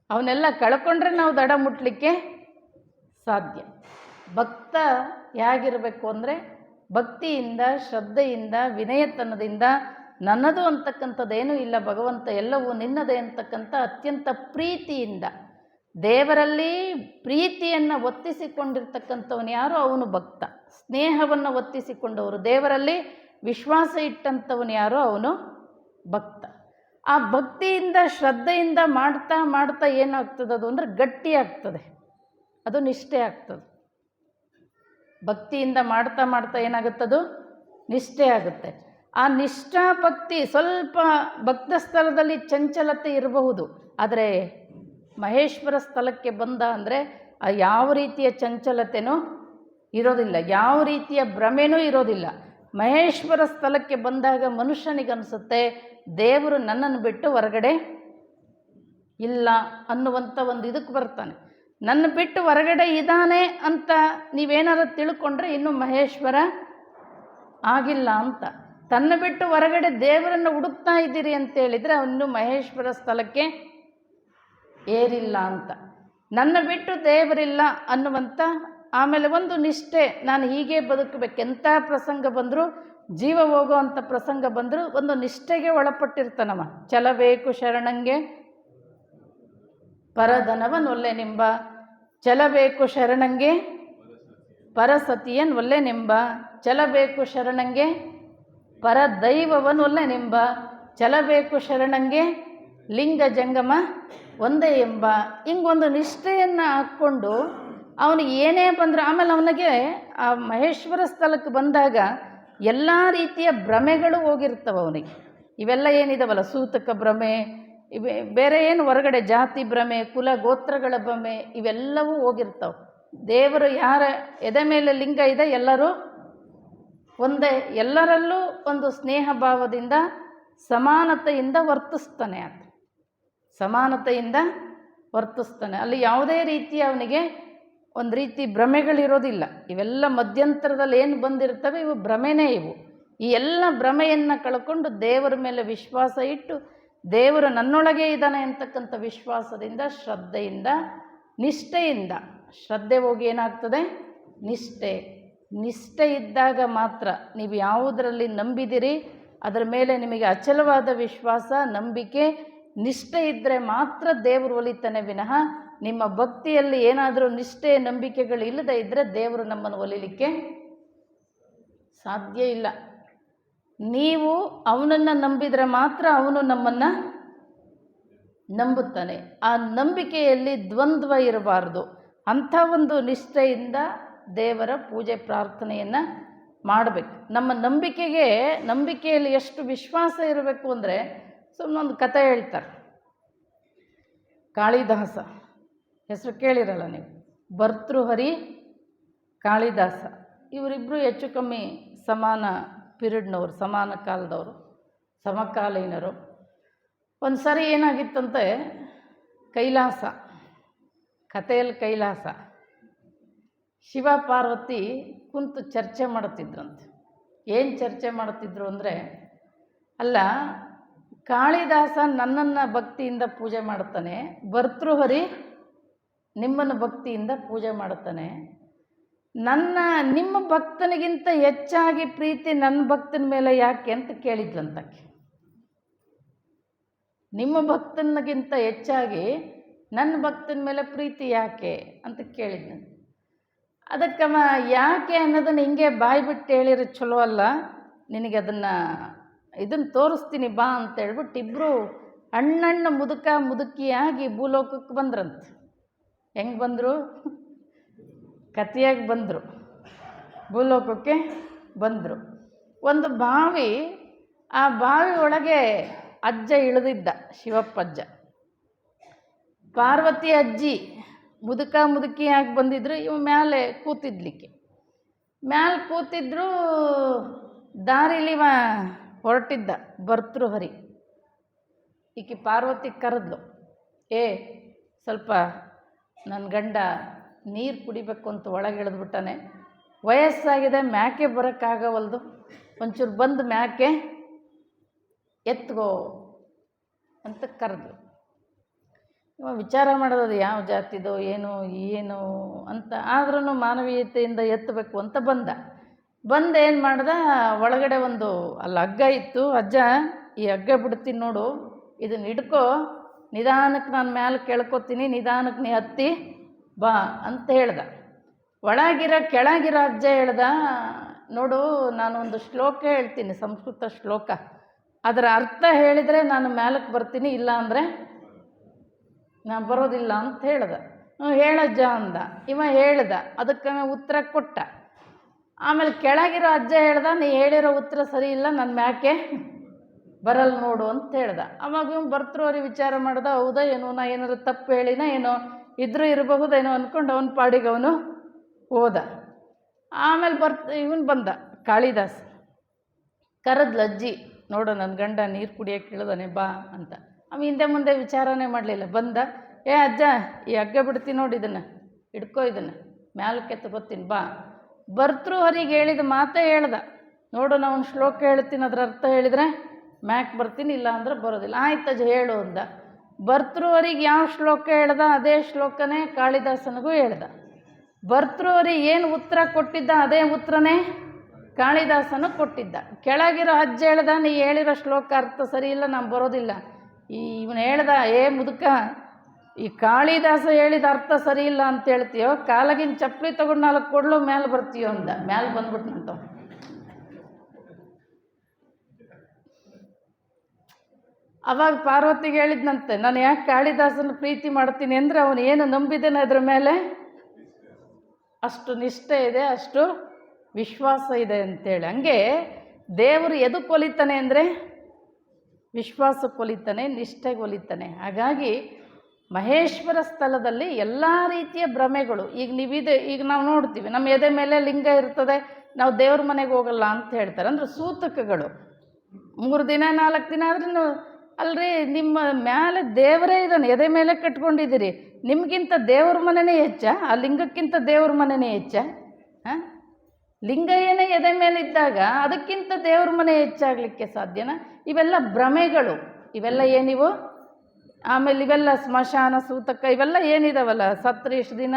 ಅವನ್ನೆಲ್ಲ ಕಳ್ಕೊಂಡ್ರೆ ನಾವು ದಡ ಮುಟ್ಟಲಿಕ್ಕೆ ಸಾಧ್ಯ. ಭಕ್ತ ಹೇಗಿರಬೇಕು ಅಂದರೆ ಭಕ್ತಿಯಿಂದ, ಶ್ರದ್ಧೆಯಿಂದ, ವಿನಯತನದಿಂದ, ನನ್ನದು ಅಂತಕ್ಕಂಥದ್ದೇನೂ ಇಲ್ಲ ಭಗವಂತ, ಎಲ್ಲವೂ ನಿನ್ನದೇ ಅಂತಕ್ಕಂಥ ಅತ್ಯಂತ ಪ್ರೀತಿಯಿಂದ, ದೇವರಲ್ಲಿ ಪ್ರೀತಿಯನ್ನು ಒತ್ತಿಸಿಕೊಂಡಿರ್ತಕ್ಕಂಥವನು ಯಾರು, ಅವನು ಭಕ್ತ. ಸ್ನೇಹವನ್ನು ಒತ್ತಿಸಿಕೊಂಡವರು, ದೇವರಲ್ಲಿ ವಿಶ್ವಾಸ ಇಟ್ಟಂಥವನು ಯಾರೋ ಅವನು ಭಕ್ತ. ಆ ಭಕ್ತಿಯಿಂದ, ಶ್ರದ್ಧೆಯಿಂದ ಮಾಡ್ತಾ ಏನಾಗ್ತದೆ ಅದು ಅಂದರೆ ಗಟ್ಟಿ ಆಗ್ತದೆ, ಅದು ನಿಷ್ಠೆ ಆಗ್ತದೆ. ಭಕ್ತಿಯಿಂದ ಮಾಡ್ತಾ ಏನಾಗುತ್ತದು, ನಿಷ್ಠೆ ಆಗುತ್ತೆ. ಆ ನಿಷ್ಠಾ ಭಕ್ತಿ ಸ್ವಲ್ಪ ಭಕ್ತ ಸ್ಥಳದಲ್ಲಿ ಚಂಚಲತೆ ಇರಬಹುದು, ಆದರೆ ಮಹೇಶ್ವರ ಸ್ಥಳಕ್ಕೆ ಬಂದ ಅಂದರೆ ಆ ಯಾವ ರೀತಿಯ ಚಂಚಲತೆನೂ ಇರೋದಿಲ್ಲ, ಯಾವ ರೀತಿಯ ಭ್ರಮೆನೂ ಇರೋದಿಲ್ಲ. ಮಹೇಶ್ವರ ಸ್ಥಳಕ್ಕೆ ಬಂದಾಗ ಮನುಷ್ಯನಿಗನ್ಸುತ್ತೆ ದೇವರು ನನ್ನನ್ನು ಬಿಟ್ಟು ಹೊರಗಡೆ ಇಲ್ಲ ಅನ್ನುವಂಥ ಒಂದು ಇದಕ್ಕೆ ಬರ್ತಾನೆ. ನನ್ನ ಬಿಟ್ಟು ಹೊರಗಡೆ ಇದ್ದಾನೆ ಅಂತ ನೀವೇನಾದ್ರು ತಿಳ್ಕೊಂಡ್ರೆ ಇನ್ನೂ ಮಹೇಶ್ವರ ಆಗಿಲ್ಲ ಅಂತ. ತನ್ನ ಬಿಟ್ಟು ಹೊರಗಡೆ ದೇವರನ್ನು ಹುಡುಕ್ತಾ ಇದ್ದೀರಿ ಅಂತೇಳಿದರೆ ಅವನು ಮಹೇಶ್ವರ ಸ್ಥಳಕ್ಕೆ ಏರಿಲ್ಲ ಅಂತ. ನನ್ನ ಬಿಟ್ಟು ದೇವರಿಲ್ಲ ಅನ್ನುವಂಥ, ಆಮೇಲೆ ಒಂದು ನಿಷ್ಠೆ, ನಾನು ಹೀಗೆ ಬದುಕಬೇಕು, ಎಂಥ ಪ್ರಸಂಗ ಬಂದರೂ, ಜೀವ ಹೋಗುವಂಥ ಪ್ರಸಂಗ ಬಂದರೂ ಒಂದು ನಿಷ್ಠೆಗೆ ಒಳಪಟ್ಟಿರ್ತಾನವ. ಚಲಬೇಕು ಶರಣಂಗೆ ಪರಧನವನ್ ಒಲ್ಲೆ ನಿಂಬ, ಚಲಬೇಕು ಶರಣಂಗೆ ಪರಸತಿಯನ್ ಒಲ್ಲೆ ನಿಂಬ, ಚಲಬೇಕು ಶರಣಂಗೆ ಪರದೈವವನ್ ಒಲ್ಲೆ ನಿಂಬ, ಚಲಬೇಕು ಶರಣಂಗೆ ಲಿಂಗ ಜಂಗಮ ಒಂದೇ ಎಂಬ. ಹಿಂಗೊಂದು ನಿಷ್ಠೆಯನ್ನು ಹಾಕ್ಕೊಂಡು ಅವನಿಗೆ ಏನೇ ಬಂದರೂ, ಆಮೇಲೆ ಅವನಿಗೆ ಆ ಮಹೇಶ್ವರ ಸ್ಥಳಕ್ಕೆ ಬಂದಾಗ ಎಲ್ಲ ರೀತಿಯ ಭ್ರಮೆಗಳು ಹೋಗಿರ್ತವೆ ಅವನಿಗೆ. ಇವೆಲ್ಲ ಏನಿದಾವಲ್ಲ, ಸೂತಕ ಭ್ರಮೆ, ಬೇರೆ ಏನು ಹೊರಗಡೆ ಜಾತಿ ಭ್ರಮೆ, ಕುಲ ಗೋತ್ರಗಳ ಭ್ರಮೆ, ಇವೆಲ್ಲವೂ ಹೋಗಿರ್ತವೆ. ದೇವರು ಯಾರ ಎದೆ ಮೇಲೆ ಲಿಂಗ ಇದೆ ಎಲ್ಲರೂ ಒಂದೇ, ಎಲ್ಲರಲ್ಲೂ ಒಂದು ಸ್ನೇಹ ಭಾವದಿಂದ ಸಮಾನತೆಯಿಂದ ವರ್ತಿಸ್ತಾನೆ. ಆತ ಸಮಾನತೆಯಿಂದ ವರ್ತಿಸ್ತಾನೆ. ಅಲ್ಲಿ ಯಾವುದೇ ರೀತಿಯ ಅವನಿಗೆ ಒಂದು ರೀತಿ ಭ್ರಮೆಗಳಿರೋದಿಲ್ಲ. ಇವೆಲ್ಲ ಮಧ್ಯಂತರದಲ್ಲಿ ಏನು ಬಂದಿರ್ತವೆ ಇವು ಭ್ರಮೆನೇ. ಈ ಎಲ್ಲ ಭ್ರಮೆಯನ್ನು ಕಳ್ಕೊಂಡು ದೇವರ ಮೇಲೆ ವಿಶ್ವಾಸ ಇಟ್ಟು, ದೇವರು ನನ್ನೊಳಗೆ ಇದ್ದಾನೆ ಅಂತಕ್ಕಂಥ ವಿಶ್ವಾಸದಿಂದ, ಶ್ರದ್ಧೆಯಿಂದ, ನಿಷ್ಠೆಯಿಂದ, ಶ್ರದ್ಧೆ ಹೋಗಿ ಏನಾಗ್ತದೆ, ನಿಷ್ಠೆ ಇದ್ದಾಗ ಮಾತ್ರ ನೀವು ಯಾವುದರಲ್ಲಿ ನಂಬಿದಿರಿ ಅದರ ಮೇಲೆ ನಿಮಗೆ ಅಚಲವಾದ ವಿಶ್ವಾಸ, ನಂಬಿಕೆ, ನಿಷ್ಠೆ ಇದ್ದರೆ ಮಾತ್ರ ದೇವರು ಒಲಿತಾನೆ ವಿನಃ ನಿಮ್ಮ ಭಕ್ತಿಯಲ್ಲಿ ಏನಾದರೂ ನಿಷ್ಠೆ, ನಂಬಿಕೆಗಳು ಇಲ್ಲದೆ ಇದ್ದರೆ ದೇವರು ನಮ್ಮನ್ನು ಒಲಿಲಿಕ್ಕೆ ಸಾಧ್ಯ ಇಲ್ಲ. ನೀವು ಅವನನ್ನು ನಂಬಿದರೆ ಮಾತ್ರ ಅವನು ನಮ್ಮನ್ನು ನಂಬುತ್ತಾನೆ. ಆ ನಂಬಿಕೆಯಲ್ಲಿ ದ್ವಂದ್ವ ಇರಬಾರ್ದು. ಅಂಥ ಒಂದು ನಿಷ್ಠೆಯಿಂದ ದೇವರ ಪೂಜೆ ಪ್ರಾರ್ಥನೆಯನ್ನು ಮಾಡಬೇಕು. ನಮ್ಮ ನಂಬಿಕೆಯಲ್ಲಿ ಎಷ್ಟು ವಿಶ್ವಾಸ ಇರಬೇಕು ಅಂದರೆ, ಸುಮ್ಮನೊಂದು ಕಥೆ ಹೇಳ್ತಾರೆ. ಕಾಳಿದಾಸ ಹೆಸರು ಕೇಳಿರಲ್ಲ ನೀವು, ಭರ್ತೃಹರಿ ಕಾಳಿದಾಸ. ಇವರಿಬ್ಬರು ಹೆಚ್ಚು ಕಮ್ಮಿ ಸಮಾನ ಪೀರಿಯಡ್ನವರು, ಸಮಾನ ಕಾಲದವರು, ಸಮಕಾಲೀನರು. ಒಂದು ಸರಿ ಏನಾಗಿತ್ತಂತೆ, ಕೈಲಾಸ, ಕಥೆಯಲ್ಲಿ ಕೈಲಾಸ, ಶಿವ ಪಾರ್ವತಿ ಕುಂತು ಚರ್ಚೆ ಮಾಡ್ತಿದ್ರಂತೆ. ಏನು ಚರ್ಚೆ ಮಾಡ್ತಿದ್ರು ಅಂದರೆ, ಅಲ್ಲ ಕಾಳಿದಾಸ ನನ್ನನ್ನು ಭಕ್ತಿಯಿಂದ ಪೂಜೆ ಮಾಡ್ತಾನೆ, ಭರ್ತೃಹರಿ ನಿಮ್ಮನ್ನು ಭಕ್ತಿಯಿಂದ ಪೂಜೆ ಮಾಡ್ತಾನೆ, ನಿಮ್ಮ ಭಕ್ತನಿಗಿಂತ ಹೆಚ್ಚಾಗಿ ಪ್ರೀತಿ ನನ್ನ ಭಕ್ತನ ಮೇಲೆ ಯಾಕೆ ಅಂತ ಕೇಳಿದ್ಲಂತಕ್ಕೆ. ನಿಮ್ಮ ಭಕ್ತನಿಗಿಂತ ಹೆಚ್ಚಾಗಿ ನನ್ನ ಭಕ್ತನ ಮೇಲೆ ಪ್ರೀತಿ ಯಾಕೆ ಅಂತ ಕೇಳಿದ್ನಂತೆ. ಅದಕ್ಕವ ಯಾಕೆ ಅನ್ನೋದನ್ನು ಹಿಂಗೆ ಬಾಯಿ ಬಿಟ್ಟು ಹೇಳಿರೋ ಚಲೋ ಅಲ್ಲ, ನಿನಗೆ ಇದನ್ನು ತೋರಿಸ್ತೀನಿ ಬಾ ಅಂತ ಹೇಳ್ಬಿಟ್ಟು ಇಬ್ಬರು ಅಣ್ಣಣ್ಣ ಮುದುಕಿಯಾಗಿ ಭೂಲೋಕಕ್ಕೆ ಬಂದ್ರಂತೆ. ಹೆಂಗೆ ಬಂದರು? ಕಥೆಯಾಗಿ ಬಂದರು. ಭೂಲೋಕಕ್ಕೆ ಬಂದರು. ಒಂದು ಬಾವಿ, ಆ ಬಾವಿ ಒಳಗೆ ಅಜ್ಜ ಇಳಿದಿದ್ದ, ಶಿವಪ್ಪಜ್ಜ. ಪಾರ್ವತಿ ಅಜ್ಜಿ ಮುದುಕಿಯಾಗಿ ಬಂದಿದ್ರು, ಇವು ಮೇಲೆ ಕೂತಿದ್ಲಿಕ್ಕೆ. ಮ್ಯಾಲೆ ಕೂತಿದ್ರು, ದಾರಿಲಿ ಹೊರಟಿದ್ದ ಭರ್ತೃಹರಿ. ಈಕೆ ಪಾರ್ವತಿ ಕರೆದ್ಲು, ಸ್ವಲ್ಪ ನನ್ನ ಗಂಡ ನೀರು ಕುಡಿಬೇಕು ಅಂತ ಒಳಗೆ ಇಳಿದ್ಬಿಟ್ಟಾನೆ, ವಯಸ್ಸಾಗಿದೆ, ಮ್ಯಾಕೆ ಬರೋಕ್ಕಾಗವಲ್ದು, ಒಂಚೂರು ಬಂದು ಮ್ಯಾಕೆ ಎತ್ಗೋ ಅಂತ ಕರೆದ್ಲು. ಇವ ವಿಚಾರ ಮಾಡೋದು ಯಾವ ಜಾತಿದೋ ಏನು ಅಂತ, ಆದ್ರೂ ಮಾನವೀಯತೆಯಿಂದ ಎತ್ತಬೇಕು ಅಂತ ಬಂದು ಏನು ಮಾಡ್ದ, ಒಳಗಡೆ ಒಂದು ಅಲ್ಲಿ ಹಗ್ಗ ಇತ್ತು. ಅಜ್ಜ, ಈ ಹಗ್ಗ ಬಿಡ್ತೀನಿ ನೋಡು, ಇದನ್ನ ಹಿಡ್ಕೋ, ನಿಧಾನಕ್ಕೆ ನಾನು ಮ್ಯಾಲೆ ಕೇಳ್ಕೊತೀನಿ, ನಿಧಾನಕ್ಕೆ ನೀ ಹತ್ತಿ ಬಾ ಅಂತ ಹೇಳ್ದ. ಕೆಳಗಿರೋ ಅಜ್ಜ ಹೇಳ್ದ, ನೋಡು, ನಾನು ಒಂದು ಶ್ಲೋಕ ಹೇಳ್ತೀನಿ, ಸಂಸ್ಕೃತ ಶ್ಲೋಕ, ಅದರ ಅರ್ಥ ಹೇಳಿದರೆ ನಾನು ಮ್ಯಾಲಕ್ಕೆ ಬರ್ತೀನಿ, ಇಲ್ಲ ಅಂದರೆ ನಾನು ಬರೋದಿಲ್ಲ ಅಂತ ಹೇಳ್ದ. ಹೇಳಜ್ಜ ಅಂದ. ಇವ ಹೇಳ್ದ, ಅದಕ್ಕೆ ಉತ್ತರ ಕೊಟ್ಟ. ಆಮೇಲೆ ಕೆಳಗಿರೋ ಅಜ್ಜ ಹೇಳ್ದ, ನೀ ಹೇಳಿರೋ ಉತ್ತರ ಸರಿ ಇಲ್ಲ, ನನ್ನ ಮ್ಯಾಕೆ ಬರಲ್ಲ ನೋಡು ಅಂತ ಹೇಳ್ದ. ಅವಾಗ ಇವ್ ಭರ್ತೃಹರಿ ವಿಚಾರ ಮಾಡ್ದ, ಹೌದಾ ಏನೋ, ನಾ ಏನಾರು ತಪ್ಪು ಹೇಳಿನ ಏನೋ, ಇದ್ರೂ ಇರಬಹುದೇನೋ ಅಂದ್ಕೊಂಡು ಅವನ ಪಾಡಿಗೆ ಅವನು ಹೋದ. ಆಮೇಲೆ ಇವನು ಬಂದ, ಕಾಳಿದಾಸ. ಕರೆದ್ಲು ಅಜ್ಜಿ, ನೋಡು ನನ್ನ ಗಂಡ ನೀರು ಕುಡಿಯೋಕೆ ಇಳಿದಾನೆ, ಬಾ ಅಂತ. ಅವ ಹಿಂದೆ ಮುಂದೆ ವಿಚಾರನೇ ಮಾಡಲಿಲ್ಲ, ಬಂದ, ಅಜ್ಜ, ಈ ಹಗ್ಗ ಬಿಡ್ತೀನಿ ನೋಡಿ, ಇದನ್ನು ಹಿಡ್ಕೋ, ಇದನ್ನು ಮ್ಯಾಲಕ್ಕೆ ತಗೋತೀನಿ ಬಾ. ಭರ್ತೃಹರಿಗೆ ಹೇಳಿದ ಮಾತೇ ಹೇಳ್ದ, ನೋಡು, ನಾವು ಒಂದು ಶ್ಲೋಕ ಹೇಳ್ತೀನಿ, ಅದರ ಅರ್ಥ ಹೇಳಿದರೆ ಮ್ಯಾಕ್ ಬರ್ತೀನಿ, ಇಲ್ಲ ಅಂದ್ರೆ ಬರೋದಿಲ್ಲ. ಆಯ್ತಜ್ಜ ಹೇಳು ಅಂದ. ಭರ್ತೃಹರಿಗೆ ಯಾವ ಶ್ಲೋಕ ಹೇಳ್ದ ಅದೇ ಶ್ಲೋಕನೇ ಕಾಳಿದಾಸನಿಗೂ ಹೇಳ್ದ. ಭರ್ತೃಹರಿ ಏನು ಉತ್ತರ ಕೊಟ್ಟಿದ್ದ ಅದೇ ಉತ್ತರನೇ ಕಾಳಿದಾಸನು ಕೊಟ್ಟಿದ್ದ. ಕೆಳಗಿರೋ ಅಜ್ಜ ಹೇಳ್ದ, ನೀ ಹೇಳಿರೋ ಶ್ಲೋಕ ಅರ್ಥ ಸರಿ ಇಲ್ಲ, ನಾನು ಬರೋದಿಲ್ಲ. ಇವನು ಹೇಳ್ದ, ಮುದುಕ, ಈ ಕಾಳಿದಾಸ ಹೇಳಿದ ಅರ್ಥ ಸರಿ ಇಲ್ಲ ಅಂತ ಹೇಳ್ತೀಯೋ, ಕಾಲಗಿನ ಚಪ್ಪಲಿ ತಗೊಂಡು 4 ಕೊಡ್ಲು ಮೇಲೆ ಬರ್ತೀಯೋ ಅಂದ. ಮೇಲೆ ಬಂದ್ಬಿಟ್ನಂತ. ಅವಾಗ ಪಾರ್ವತಿಗೆ ಹೇಳಿದ್ನಂತೆ, ನಾನು ಯಾಕೆ ಕಾಳಿದಾಸನ ಪ್ರೀತಿ ಮಾಡ್ತೀನಿ ಅಂದರೆ, ಅವನು ಏನು ನಂಬಿದ್ದೇನೆ ಅದ್ರ ಮೇಲೆ ಅಷ್ಟು ನಿಷ್ಠೆ ಇದೆ, ಅಷ್ಟು ವಿಶ್ವಾಸ ಇದೆ ಅಂತೇಳಿ. ಹಂಗೆ ದೇವರು ಎದಕ್ಕೆ ಒಲಿತಾನೆ ಅಂದರೆ ವಿಶ್ವಾಸಕ್ಕೆ ಒಲಿತಾನೆ, ನಿಷ್ಠೆಗೆ ಒಲಿತಾನೆ. ಹಾಗಾಗಿ ಮಹೇಶ್ವರ ಸ್ಥಳದಲ್ಲಿ ಎಲ್ಲ ರೀತಿಯ ಭ್ರಮೆಗಳು, ಈಗ ನಾವು ನೋಡ್ತೀವಿ, ನಮ್ಮ ಎದೆ ಮೇಲೆ ಲಿಂಗ ಇರ್ತದೆ, ನಾವು ದೇವ್ರ ಮನೆಗೆ ಹೋಗಲ್ಲ ಅಂತ ಹೇಳ್ತಾರೆ. ಅಂದರೆ ಸೂತಕಗಳು. 3 ದಿನ 4 ದಿನ ಆದ್ರೂ ಅಲ್ರಿ, ನಿಮ್ಮ ಮೇಲೆ ದೇವರೇ ಇದ್ದಾನೆ, ಎದೆ ಮೇಲೆ ಕಟ್ಕೊಂಡಿದ್ದೀರಿ, ನಿಮಗಿಂತ ದೇವ್ರ ಮನೆಯೇ ಹೆಚ್ಚ? ಆ ಲಿಂಗಕ್ಕಿಂತ ದೇವ್ರ ಮನೆಯೇ ಹೆಚ್ಚ? ಲಿಂಗ ಏನೇ ಎದೆ ಮೇಲಿದ್ದಾಗ ಅದಕ್ಕಿಂತ ದೇವ್ರ ಮನೆ ಹೆಚ್ಚಾಗಲಿಕ್ಕೆ ಸಾಧ್ಯನಾ? ಇವೆಲ್ಲ ಭ್ರಮೆಗಳು. ಇವೆಲ್ಲ ಏನಿವು? ಆಮೇಲೆ ಇವೆಲ್ಲ ಸ್ಮಶಾನ ಸೂತಕ, ಇವೆಲ್ಲ ಏನಿದಾವಲ್ಲ, ಸತ್ರ ಇಷ್ಟು ದಿನ,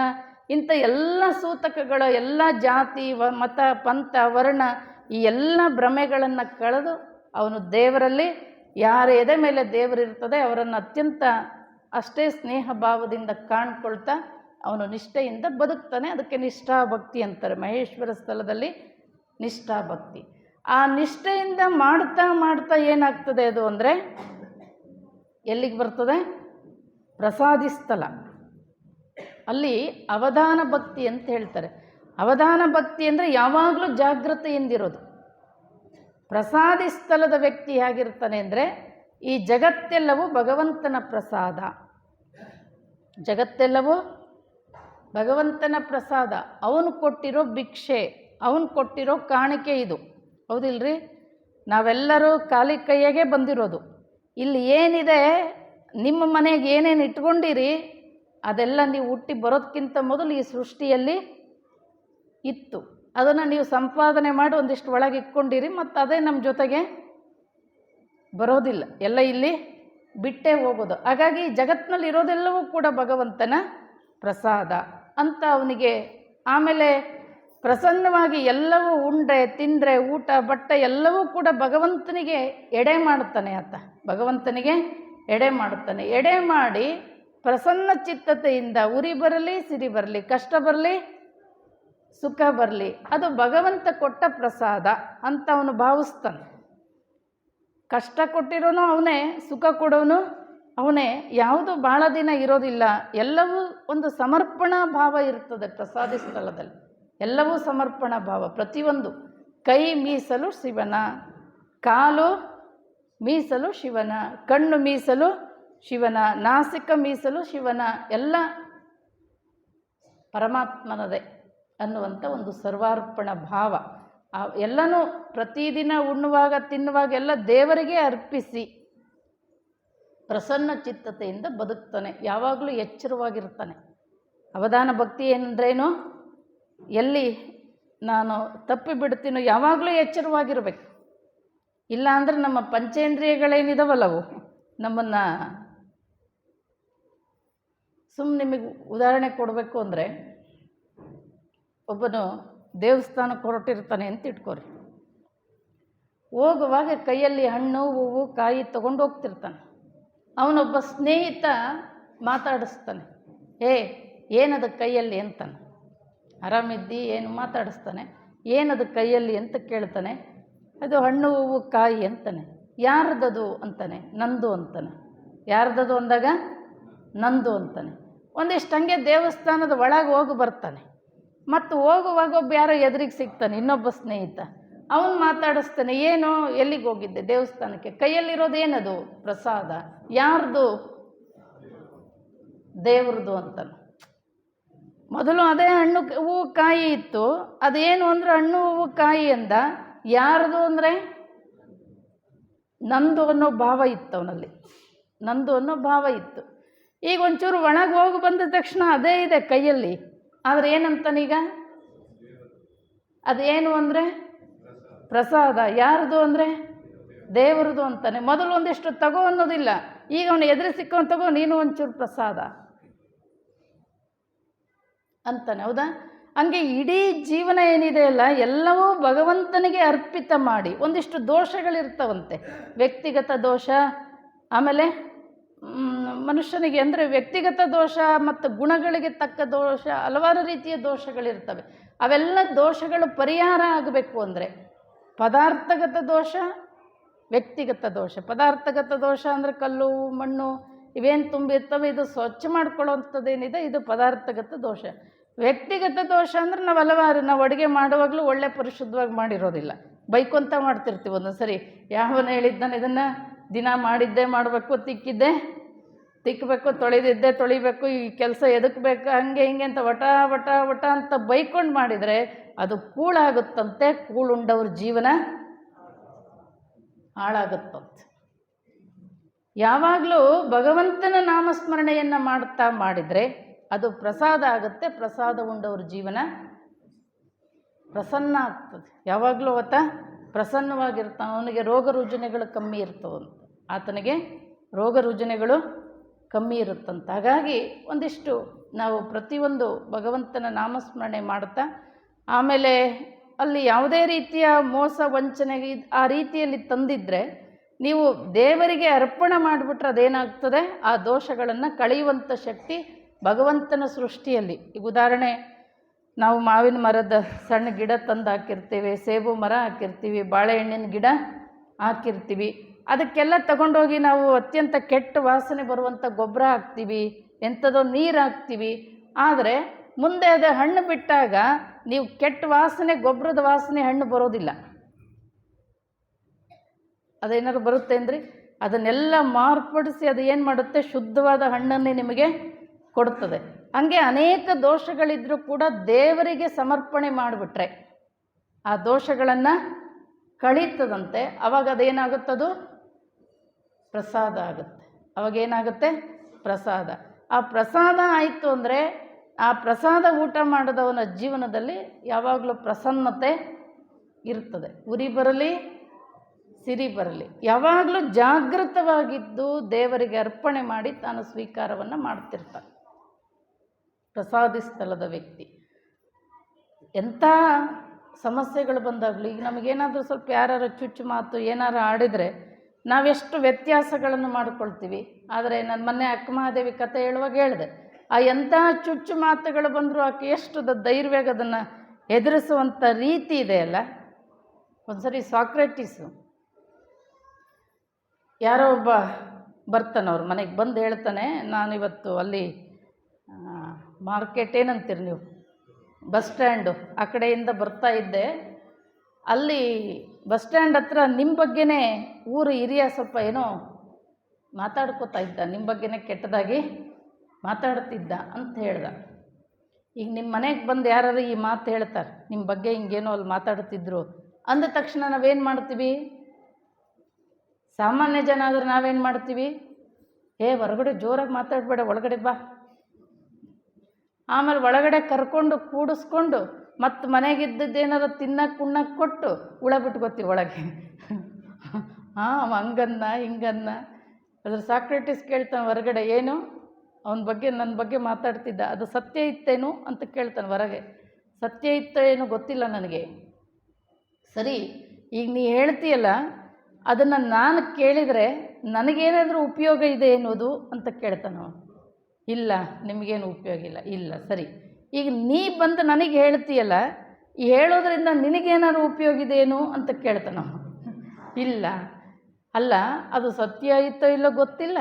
ಇಂಥ ಎಲ್ಲ ಸೂತಕಗಳು, ಎಲ್ಲ ಜಾತಿ ಮತ ಪಂಥ ವರ್ಣ, ಈ ಎಲ್ಲ ಭ್ರಮೆಗಳನ್ನು ಕಳೆದು ಅವನು ದೇವರಲ್ಲಿ, ಯಾರ ಎದೆ ಮೇಲೆ ದೇವರಿರ್ತದೆ ಅವರನ್ನು ಅತ್ಯಂತ ಅಷ್ಟೇ ಸ್ನೇಹ ಭಾವದಿಂದ ಕಾಣ್ಕೊಳ್ತಾ ಅವನು ನಿಷ್ಠೆಯಿಂದ ಬದುಕ್ತಾನೆ. ಅದಕ್ಕೆ ನಿಷ್ಠಾಭಕ್ತಿ ಅಂತಾರೆ. ಮಹೇಶ್ವರ ಸ್ಥಳದಲ್ಲಿ ನಿಷ್ಠಾಭಕ್ತಿ. ಆ ನಿಷ್ಠೆಯಿಂದ ಮಾಡ್ತಾ ಮಾಡ್ತಾ ಏನಾಗ್ತದೆ ಅದು ಅಂದರೆ ಎಲ್ಲಿಗೆ ಬರ್ತದೆ? ಪ್ರಸಾದಿ ಸ್ಥಳ. ಅಲ್ಲಿ ಅವಧಾನ ಭಕ್ತಿ ಅಂತ ಹೇಳ್ತಾರೆ. ಅವಧಾನ ಭಕ್ತಿ ಅಂದರೆ ಯಾವಾಗಲೂ ಜಾಗೃತೆಯಿಂದಿರೋದು. ಪ್ರಸಾದಿ ಸ್ಥಳದ ವ್ಯಕ್ತಿ ಹೇಗಿರ್ತಾನೆ ಅಂದರೆ, ಈ ಜಗತ್ತೆಲ್ಲವೂ ಭಗವಂತನ ಪ್ರಸಾದ, ಜಗತ್ತೆಲ್ಲವೂ ಭಗವಂತನ ಪ್ರಸಾದ. ಅವನು ಕೊಟ್ಟಿರೋ ಭಿಕ್ಷೆ, ಅವನು ಕೊಟ್ಟಿರೋ ಕಾಣಿಕೆ ಇದು. ಹೌದಿಲ್ರಿ? ನಾವೆಲ್ಲರೂ ಖಾಲಿ ಕೈಯಾಗೆ ಬಂದಿರೋದು. ಇಲ್ಲಿ ಏನಿದೆ, ನಿಮ್ಮ ಮನೆಗೆ ಏನೇನು ಇಟ್ಕೊಂಡಿರಿ ಅದೆಲ್ಲ ನೀವು ಹುಟ್ಟಿ ಬರೋದಕ್ಕಿಂತ ಮೊದಲು ಈ ಸೃಷ್ಟಿಯಲ್ಲಿ ಇತ್ತು. ಅದನ್ನು ನೀವು ಸಂಪಾದನೆ ಮಾಡಿ ಒಂದಿಷ್ಟು ಒಳಗೆ ಇಟ್ಕೊಂಡಿರಿ, ಮತ್ತು ಅದೇ ನಮ್ಮ ಜೊತೆಗೆ ಬರೋದಿಲ್ಲ, ಎಲ್ಲ ಇಲ್ಲಿ ಬಿಟ್ಟೇ ಹೋಗೋದು. ಹಾಗಾಗಿ ಜಗತ್ತಿನಲ್ಲಿ ಇರೋದೆಲ್ಲವೂ ಕೂಡ ಭಗವಂತನ ಪ್ರಸಾದ ಅಂತ ಅವನಿಗೆ. ಆಮೇಲೆ ಪ್ರಸನ್ನವಾಗಿ ಎಲ್ಲವೂ ಉಂಡೆ ತಿಂದರೆ ಊಟ ಬಟ್ಟೆ ಎಲ್ಲವೂ ಕೂಡ ಭಗವಂತನಿಗೆ ಎಡೆ ಮಾಡುತ್ತಾನೆ. ಆತ ಭಗವಂತನಿಗೆ ಎಡೆ ಮಾಡುತ್ತಾನೆ. ಎಡೆ ಮಾಡಿ ಪ್ರಸನ್ನ ಚಿತ್ತತೆಯಿಂದ ಉರಿ ಬರಲಿ ಸಿರಿ ಬರಲಿ, ಕಷ್ಟ ಬರಲಿ ಸುಖ ಬರಲಿ, ಅದು ಭಗವಂತ ಕೊಟ್ಟ ಪ್ರಸಾದ ಅಂತ ಅವನು ಭಾವಿಸ್ತಾನೆ. ಕಷ್ಟ ಕೊಟ್ಟಿರೋನು ಅವನೇ, ಸುಖ ಕೊಡೋನು ಅವನೇ. ಯಾವುದು ಭಾಳ ದಿನ ಇರೋದಿಲ್ಲ, ಎಲ್ಲವೂ ಒಂದು ಸಮರ್ಪಣಾ ಭಾವ ಇರ್ತದೆ ಪ್ರಸಾದಿ ಸ್ಥಳದಲ್ಲಿ. ಎಲ್ಲವೂ ಸಮರ್ಪಣಾ ಭಾವ. ಪ್ರತಿಯೊಂದು ಕೈ ಮೀಸಲು ಶಿವನ, ಕಾಲು ಮೀಸಲು ಶಿವನ, ಕಣ್ಣು ಮೀಸಲು ಶಿವನ, ನಾಸಿಕ ಮೀಸಲು ಶಿವನ, ಎಲ್ಲ ಪರಮಾತ್ಮನದೇ ಅನ್ನುವಂಥ ಒಂದು ಸರ್ವಾರ್ಪಣ ಭಾವ. ಎಲ್ಲನೂ ಪ್ರತಿದಿನ ಉಣ್ಣುವಾಗ ತಿನ್ನುವಾಗ ಎಲ್ಲ ದೇವರಿಗೆ ಅರ್ಪಿಸಿ ಪ್ರಸನ್ನ ಚಿತ್ತತೆಯಿಂದ ಬದುಕ್ತಾನೆ. ಯಾವಾಗಲೂ ಎಚ್ಚರವಾಗಿರ್ತಾನೆ. ಅವಧಾನ ಭಕ್ತಿ ಏನಂದ್ರೇನು, ಎಲ್ಲಿ ನಾನು ತಪ್ಪಿ ಬಿಡ್ತೀನೋ ಯಾವಾಗಲೂ ಎಚ್ಚರವಾಗಿರಬೇಕು. ಇಲ್ಲ ಅಂದರೆ ನಮ್ಮ ಪಂಚೇಂದ್ರಿಯಗಳೇನಿದಾವಲ್ಲವು ನಮ್ಮನ್ನು ನಿಮಗೆ ಉದಾಹರಣೆ ಕೊಡಬೇಕು ಅಂದರೆ, ಒಬ್ಬನು ದೇವಸ್ಥಾನಕ್ಕೆ ಹೊರಟಿರ್ತಾನೆ ಅಂತ ಇಟ್ಕೋರಿ. ಹೋಗುವಾಗ ಕೈಯಲ್ಲಿ ಹಣ್ಣು ಹೂವು ಕಾಯಿ ತೊಗೊಂಡು ಹೋಗ್ತಿರ್ತಾನೆ. ಅವನೊಬ್ಬ ಸ್ನೇಹಿತ ಮಾತಾಡಿಸ್ತಾನೆ, ಏನದು ಕೈಯಲ್ಲಿ ಅಂತಾನೆ. ಆರಾಮಿದ್ದಿ ಏನು ಮಾತಾಡಿಸ್ತಾನೆ. ಏನದು ಕೈಯಲ್ಲಿ ಅಂತ ಕೇಳ್ತಾನೆ. ಅದು ಹಣ್ಣು ಹೂವು ಕಾಯಿ ಅಂತಾನೆ. ಯಾರ್ದದು ಅಂತಾನೆ. ನಂದು ಅಂತಾನೆ. ಯಾರ್ದದು ಅಂದಾಗ ನಂದು ಅಂತಾನೆ. ಒಂದಿಷ್ಟು ಹಂಗೆ ದೇವಸ್ಥಾನದ ಒಳಗೆ ಹೋಗಿ ಬರ್ತಾನೆ. ಮತ್ತು ಹೋಗುವಾಗ ಒಬ್ಬ ಯಾರೋ ಎದುರಿಗೆ ಸಿಗ್ತಾನೆ, ಇನ್ನೊಬ್ಬ ಸ್ನೇಹಿತ. ಅವನು ಮಾತಾಡಿಸ್ತಾನೆ, ಏನು ಎಲ್ಲಿಗೆ ಹೋಗಿದ್ದೆ? ದೇವಸ್ಥಾನಕ್ಕೆ. ಕೈಯಲ್ಲಿರೋದು ಏನದು? ಪ್ರಸಾದ. ಯಾರ್ದು? ದೇವ್ರದ್ದು ಅಂತಾನೆ. ಮೊದಲು ಅದೇ ಹಣ್ಣು ಹೂವು ಕಾಯಿ ಇತ್ತು, ಅದೇನು ಅಂದರೆ ಹಣ್ಣು ಹೂವು ಕಾಯಿ ಅಂದ. ಯಾರ್ದು ಅಂದರೆ ನಂದು ಅನ್ನೋ ಭಾವ ಇತ್ತು ಅವನಲ್ಲಿ. ನಂದು ಅನ್ನೋ ಭಾವ ಇತ್ತು. ಈಗ ಒಂಚೂರು ಒಳಗೆ ಹೋಗಿ ಬಂದ ತಕ್ಷಣ ಅದೇ ಇದೆ ಕೈಯಲ್ಲಿ. ಆದರೆ ಏನಂತಾನೀಗ? ಅದೇನು ಅಂದರೆ ಪ್ರಸಾದ. ಯಾರ್ದು ಅಂದರೆ ದೇವ್ರದ್ದು ಅಂತಾನೆ. ಮೊದಲು ಒಂದಿಷ್ಟು ತಗೋ ಅನ್ನೋದಿಲ್ಲ. ಈಗ ಅವನು ಎದುರು ಸಿಕ್ಕವನು, ತಗೋ ನೀನು ಒಂಚೂರು ಪ್ರಸಾದ ಅಂತಾನೆ. ಹೌದಾ? ಹಂಗೆ ಇಡೀ ಜೀವನ ಏನಿದೆ ಅಲ್ಲ, ಎಲ್ಲವೂ ಭಗವಂತನಿಗೆ ಅರ್ಪಿತ ಮಾಡಿ. ಒಂದಿಷ್ಟು ದೋಷಗಳಿರ್ತಾವಂತೆ, ವ್ಯಕ್ತಿಗತ ದೋಷ, ಆಮೇಲೆ ಮನುಷ್ಯನಿಗೆ ಅಂದರೆ ವ್ಯಕ್ತಿಗತ ದೋಷ ಮತ್ತು ಗುಣಗಳಿಗೆ ತಕ್ಕ ದೋಷ, ಹಲವಾರು ರೀತಿಯ ದೋಷಗಳಿರ್ತವೆ. ಅವೆಲ್ಲ ದೋಷಗಳು ಪರಿಹಾರ ಆಗಬೇಕು ಅಂದರೆ ಪದಾರ್ಥಗತ ದೋಷ, ವ್ಯಕ್ತಿಗತ ದೋಷ. ಪದಾರ್ಥಗತ ದೋಷ ಅಂದರೆ ಕಲ್ಲು ಮಣ್ಣು ಇವೇನು ತುಂಬಿರ್ತವೆ, ಇದು ಸ್ವಚ್ಛ ಮಾಡ್ಕೊಳ್ಳೋವಂಥದ್ದೇನಿದೆ, ಇದು ಪದಾರ್ಥಗತ ದೋಷ. ವ್ಯಕ್ತಿಗತ ದೋಷ ಅಂದರೆ ನಾವು ಅಡುಗೆ ಮಾಡುವಾಗಲೂ ಒಳ್ಳೆ ಪರಿಶುದ್ಧವಾಗಿ ಮಾಡಿರೋದಿಲ್ಲ, ಬೈಕೊಂತ ಮಾಡ್ತಿರ್ತೀವಿ. ಒಂದೊಂದು ಸರಿ ಯಾವನು ಹೇಳಿದ್ದಾನೆ ಇದನ್ನು ದಿನ ಮಾಡಿದ್ದೇ ಮಾಡಬೇಕು, ತಿಕ್ಕಬೇಕು, ತೊಳೆದಿದ್ದೇ ತೊಳಿಬೇಕು, ಈ ಕೆಲಸ ಎದಕ್ಕೆ ಬೇಕು, ಹಂಗೆ ಹಿಂಗೆ ಅಂತ ವಟ ವಟ ವಟ ಅಂತ ಬೈಕೊಂಡು ಮಾಡಿದರೆ ಅದು ಕೂಳಾಗುತ್ತಂತೆ. ಕೂಳುಂಡವ್ರ ಜೀವನ ಹಾಳಾಗುತ್ತಂತೆ. ಯಾವಾಗಲೂ ಭಗವಂತನ ನಾಮಸ್ಮರಣೆಯನ್ನು ಮಾಡ್ತಾ ಮಾಡಿದರೆ ಅದು ಪ್ರಸಾದ ಆಗುತ್ತೆ. ಪ್ರಸಾದ ಉಂಡವ್ರ ಜೀವನ ಪ್ರಸನ್ನ ಆಗ್ತದೆ. ಯಾವಾಗಲೂ ಆತ ಪ್ರಸನ್ನವಾಗಿರ್ತಾನೆ. ಅವನಿಗೆ ರೋಗ ರುಜಿನಗಳು ಕಮ್ಮಿ ಇರ್ತವಂತ. ಆತನಿಗೆ ರೋಗ ರುಜಿನಗಳು ಕಮ್ಮಿ ಇರುತ್ತಂತ. ಹಾಗಾಗಿ ಒಂದಿಷ್ಟು ನಾವು ಪ್ರತಿಯೊಂದು ಭಗವಂತನ ನಾಮಸ್ಮರಣೆ ಮಾಡ್ತಾ, ಆಮೇಲೆ ಅಲ್ಲಿ ಯಾವುದೇ ರೀತಿಯ ಮೋಸ ವಂಚನೆಗೆ ಆ ರೀತಿಯಲ್ಲಿ ತಂದಿದ್ದರೆ ನೀವು ದೇವರಿಗೆ ಅರ್ಪಣೆ ಮಾಡಿಬಿಟ್ರೆ ಅದೇನಾಗ್ತದೆ, ಆ ದೋಷಗಳನ್ನು ಕಳೆಯುವಂಥ ಶಕ್ತಿ ಭಗವಂತನ ಸೃಷ್ಟಿಯಲ್ಲಿ. ಈಗ ಉದಾಹರಣೆ, ನಾವು ಮಾವಿನ ಮರದ ಸಣ್ಣ ಗಿಡ ತಂದು ಹಾಕಿರ್ತೀವಿ, ಸೇಬು ಮರ ಹಾಕಿರ್ತೀವಿ, ಬಾಳೆಹಣ್ಣಿನ ಗಿಡ ಹಾಕಿರ್ತೀವಿ. ಅದಕ್ಕೆಲ್ಲ ತಗೊಂಡೋಗಿ ನಾವು ಅತ್ಯಂತ ಕೆಟ್ಟ ವಾಸನೆ ಬರುವಂಥ ಗೊಬ್ಬರ ಹಾಕ್ತೀವಿ, ಎಂಥದೋ ನೀರು ಹಾಕ್ತೀವಿ. ಆದರೆ ಮುಂದೆ ಅದು ಹಣ್ಣು ಬಿಟ್ಟಾಗ ನೀವು ಕೆಟ್ಟ ವಾಸನೆ, ಗೊಬ್ಬರದ ವಾಸನೆ ಹಣ್ಣು ಬರೋದಿಲ್ಲ. ಅದೇನಾದ್ರು ಬರುತ್ತೆ ಅಂದರೆ ಅದನ್ನೆಲ್ಲ ಮಾರ್ಪಡಿಸಿ ಅದು ಏನು ಮಾಡುತ್ತೆ, ಶುದ್ಧವಾದ ಹಣ್ಣನ್ನೇ ನಿಮಗೆ ಕೊಡುತ್ತದೆ. ಹಂಗೆ ಅನೇಕ ದೋಷಗಳಿದ್ದರೂ ಕೂಡ ದೇವರಿಗೆ ಸಮರ್ಪಣೆ ಮಾಡಿಬಿಟ್ರೆ ಆ ದೋಷಗಳನ್ನು ಕಳೀತದಂತೆ. ಅವಾಗ ಅದೇನಾಗುತ್ತದು ಪ್ರಸಾದ ಆಗುತ್ತೆ. ಅವಾಗೇನಾಗುತ್ತೆ ಪ್ರಸಾದ. ಆ ಪ್ರಸಾದ ಆಯಿತು ಅಂದರೆ ಆ ಪ್ರಸಾದ ಊಟ ಮಾಡಿದವನ ಜೀವನದಲ್ಲಿ ಯಾವಾಗಲೂ ಪ್ರಸನ್ನತೆ ಇರ್ತದೆ. ಉರಿ ಬರಲಿ ಸಿರಿ ಬರಲಿ, ಯಾವಾಗಲೂ ಜಾಗೃತವಾಗಿದ್ದು ದೇವರಿಗೆ ಅರ್ಪಣೆ ಮಾಡಿ ತಾನು ಸ್ವೀಕಾರವನ್ನು ಮಾಡ್ತಿರ್ತಾನೆ ಪ್ರಸಾದಿ ಸ್ಥಳದ ವ್ಯಕ್ತಿ. ಎಂಥ ಸಮಸ್ಯೆಗಳು ಬಂದಾಗಲೂ, ಈಗ ನಮಗೇನಾದರೂ ಸ್ವಲ್ಪ ಯಾರು ಚುಚ್ಚು ಮಾತು ಏನಾರು ಆಡಿದರೆ ನಾವೆಷ್ಟು ವ್ಯತ್ಯಾಸಗಳನ್ನು ಮಾಡ್ಕೊಳ್ತೀವಿ. ಆದರೆ ನಾನು ಮೊನ್ನೆ ಅಕ್ಕಮಹಾದೇವಿ ಕಥೆ ಹೇಳುವಾಗ ಹೇಳಿದೆ, ಆ ಎಂಥ ಚುಚ್ಚು ಮಾತುಗಳು ಬಂದರೂ ಆಕೆ ಎಷ್ಟು ಧೈರ್ಯವಾಗಿ ಅದನ್ನು ಎದುರಿಸುವಂಥ ರೀತಿ ಇದೆಯಲ್ಲ. ಒಂದು ಸರಿ ಸಾಕ್ರೆಟಿಸು ಯಾರೋ ಒಬ್ಬ ಬರ್ತಾನೆ, ಅವ್ರ ಮನೆಗೆ ಬಂದು ಹೇಳ್ತಾನೆ, ನಾನಿವತ್ತು ಅಲ್ಲಿ ಮಾರ್ಕೆಟ್ ಏನಂತೀರಿ ನೀವು, ಬಸ್ ಸ್ಟ್ಯಾಂಡು ಆ ಕಡೆಯಿಂದ ಬರ್ತಾ ಇದ್ದೆ. ಅಲ್ಲಿ ಬಸ್ ಸ್ಟ್ಯಾಂಡ್ ಹತ್ರ ನಿಮ್ಮ ಬಗ್ಗೆನೇ ಊರು ಹಿರಿಯ ಸ್ವಲ್ಪ ಏನೋ ಮಾತಾಡ್ಕೋತಾ ಇದ್ದ, ನಿಮ್ಮ ಬಗ್ಗೆನೇ ಕೆಟ್ಟದಾಗಿ ಮಾತಾಡ್ತಿದ್ದ ಅಂತ ಹೇಳ್ದ. ಈಗ ನಿಮ್ಮ ಮನೆಗೆ ಬಂದು ಯಾರು ಈ ಮಾತು ಹೇಳ್ತಾರೆ, ನಿಮ್ಮ ಬಗ್ಗೆ ಹಿಂಗೇನೋ ಅಲ್ಲಿ ಮಾತಾಡ್ತಿದ್ರು ಅಂದ ತಕ್ಷಣ ನಾವೇನು ಮಾಡ್ತೀವಿ? ಸಾಮಾನ್ಯ ಜನ ಆದರೆ ನಾವೇನು ಮಾಡ್ತೀವಿ? ಹೊರಗಡೆ ಜೋರಾಗಿ ಮಾತಾಡಬೇಡ, ಒಳಗಡೆ ಬಾ. ಆಮೇಲೆ ಒಳಗಡೆ ಕರ್ಕೊಂಡು ಕೂಡಿಸ್ಕೊಂಡು ಮತ್ತು ಮನೆಗಿದ್ದದ್ದೇನಾರು ತಿನ್ನಕ್ಕೆ ಉಣ್ಣಕ್ಕೆ ಕೊಟ್ಟು ಹುಳ ಬಿಟ್ಕೋತೀವಿ ಒಳಗೆ. ಹಂಗನ್ನ ಹಿಂಗನ್ನ. ಅದ್ರ ಸಾಕ್ರೆಟಿಸ್ ಕೇಳ್ತಾನೆ ಹೊರಗಡೆ, ಏನು ಅವನ ಬಗ್ಗೆ ನನ್ನ ಬಗ್ಗೆ ಮಾತಾಡ್ತಿದ್ದ, ಅದು ಸತ್ಯ ಇತ್ತೇನು ಅಂತ ಕೇಳ್ತಾನೆ ಹೊರಗೆ. ಸತ್ಯ ಇತ್ತ ಏನೋ ಗೊತ್ತಿಲ್ಲ ನನಗೆ. ಸರಿ, ಈಗ ನೀ ಹೇಳ್ತೀಯಲ್ಲ, ಅದನ್ನು ನಾನು ಕೇಳಿದರೆ ನನಗೇನಾದರೂ ಉಪಯೋಗ ಇದೆ ಎನ್ನುವುದು ಅಂತ ಕೇಳ್ತಾನೆ ಅವನು. ಇಲ್ಲ, ನಿಮಗೇನು ಉಪಯೋಗ ಇಲ್ಲ. ಇಲ್ಲ, ಸರಿ, ಈಗ ನೀ ಬಂದು ನನಗೆ ಹೇಳ್ತೀಯಲ್ಲ, ಈ ಹೇಳೋದ್ರಿಂದ ನಿನಗೇನಾದ್ರು ಉಪಯೋಗ ಇದೆಯೇನು ಅಂತ ಕೇಳ್ತಾನೆ ಅವನು. ಇಲ್ಲ, ಅಲ್ಲ, ಅದು ಸತ್ಯ ಇತ್ತೋ ಇಲ್ಲೋ ಗೊತ್ತಿಲ್ಲ,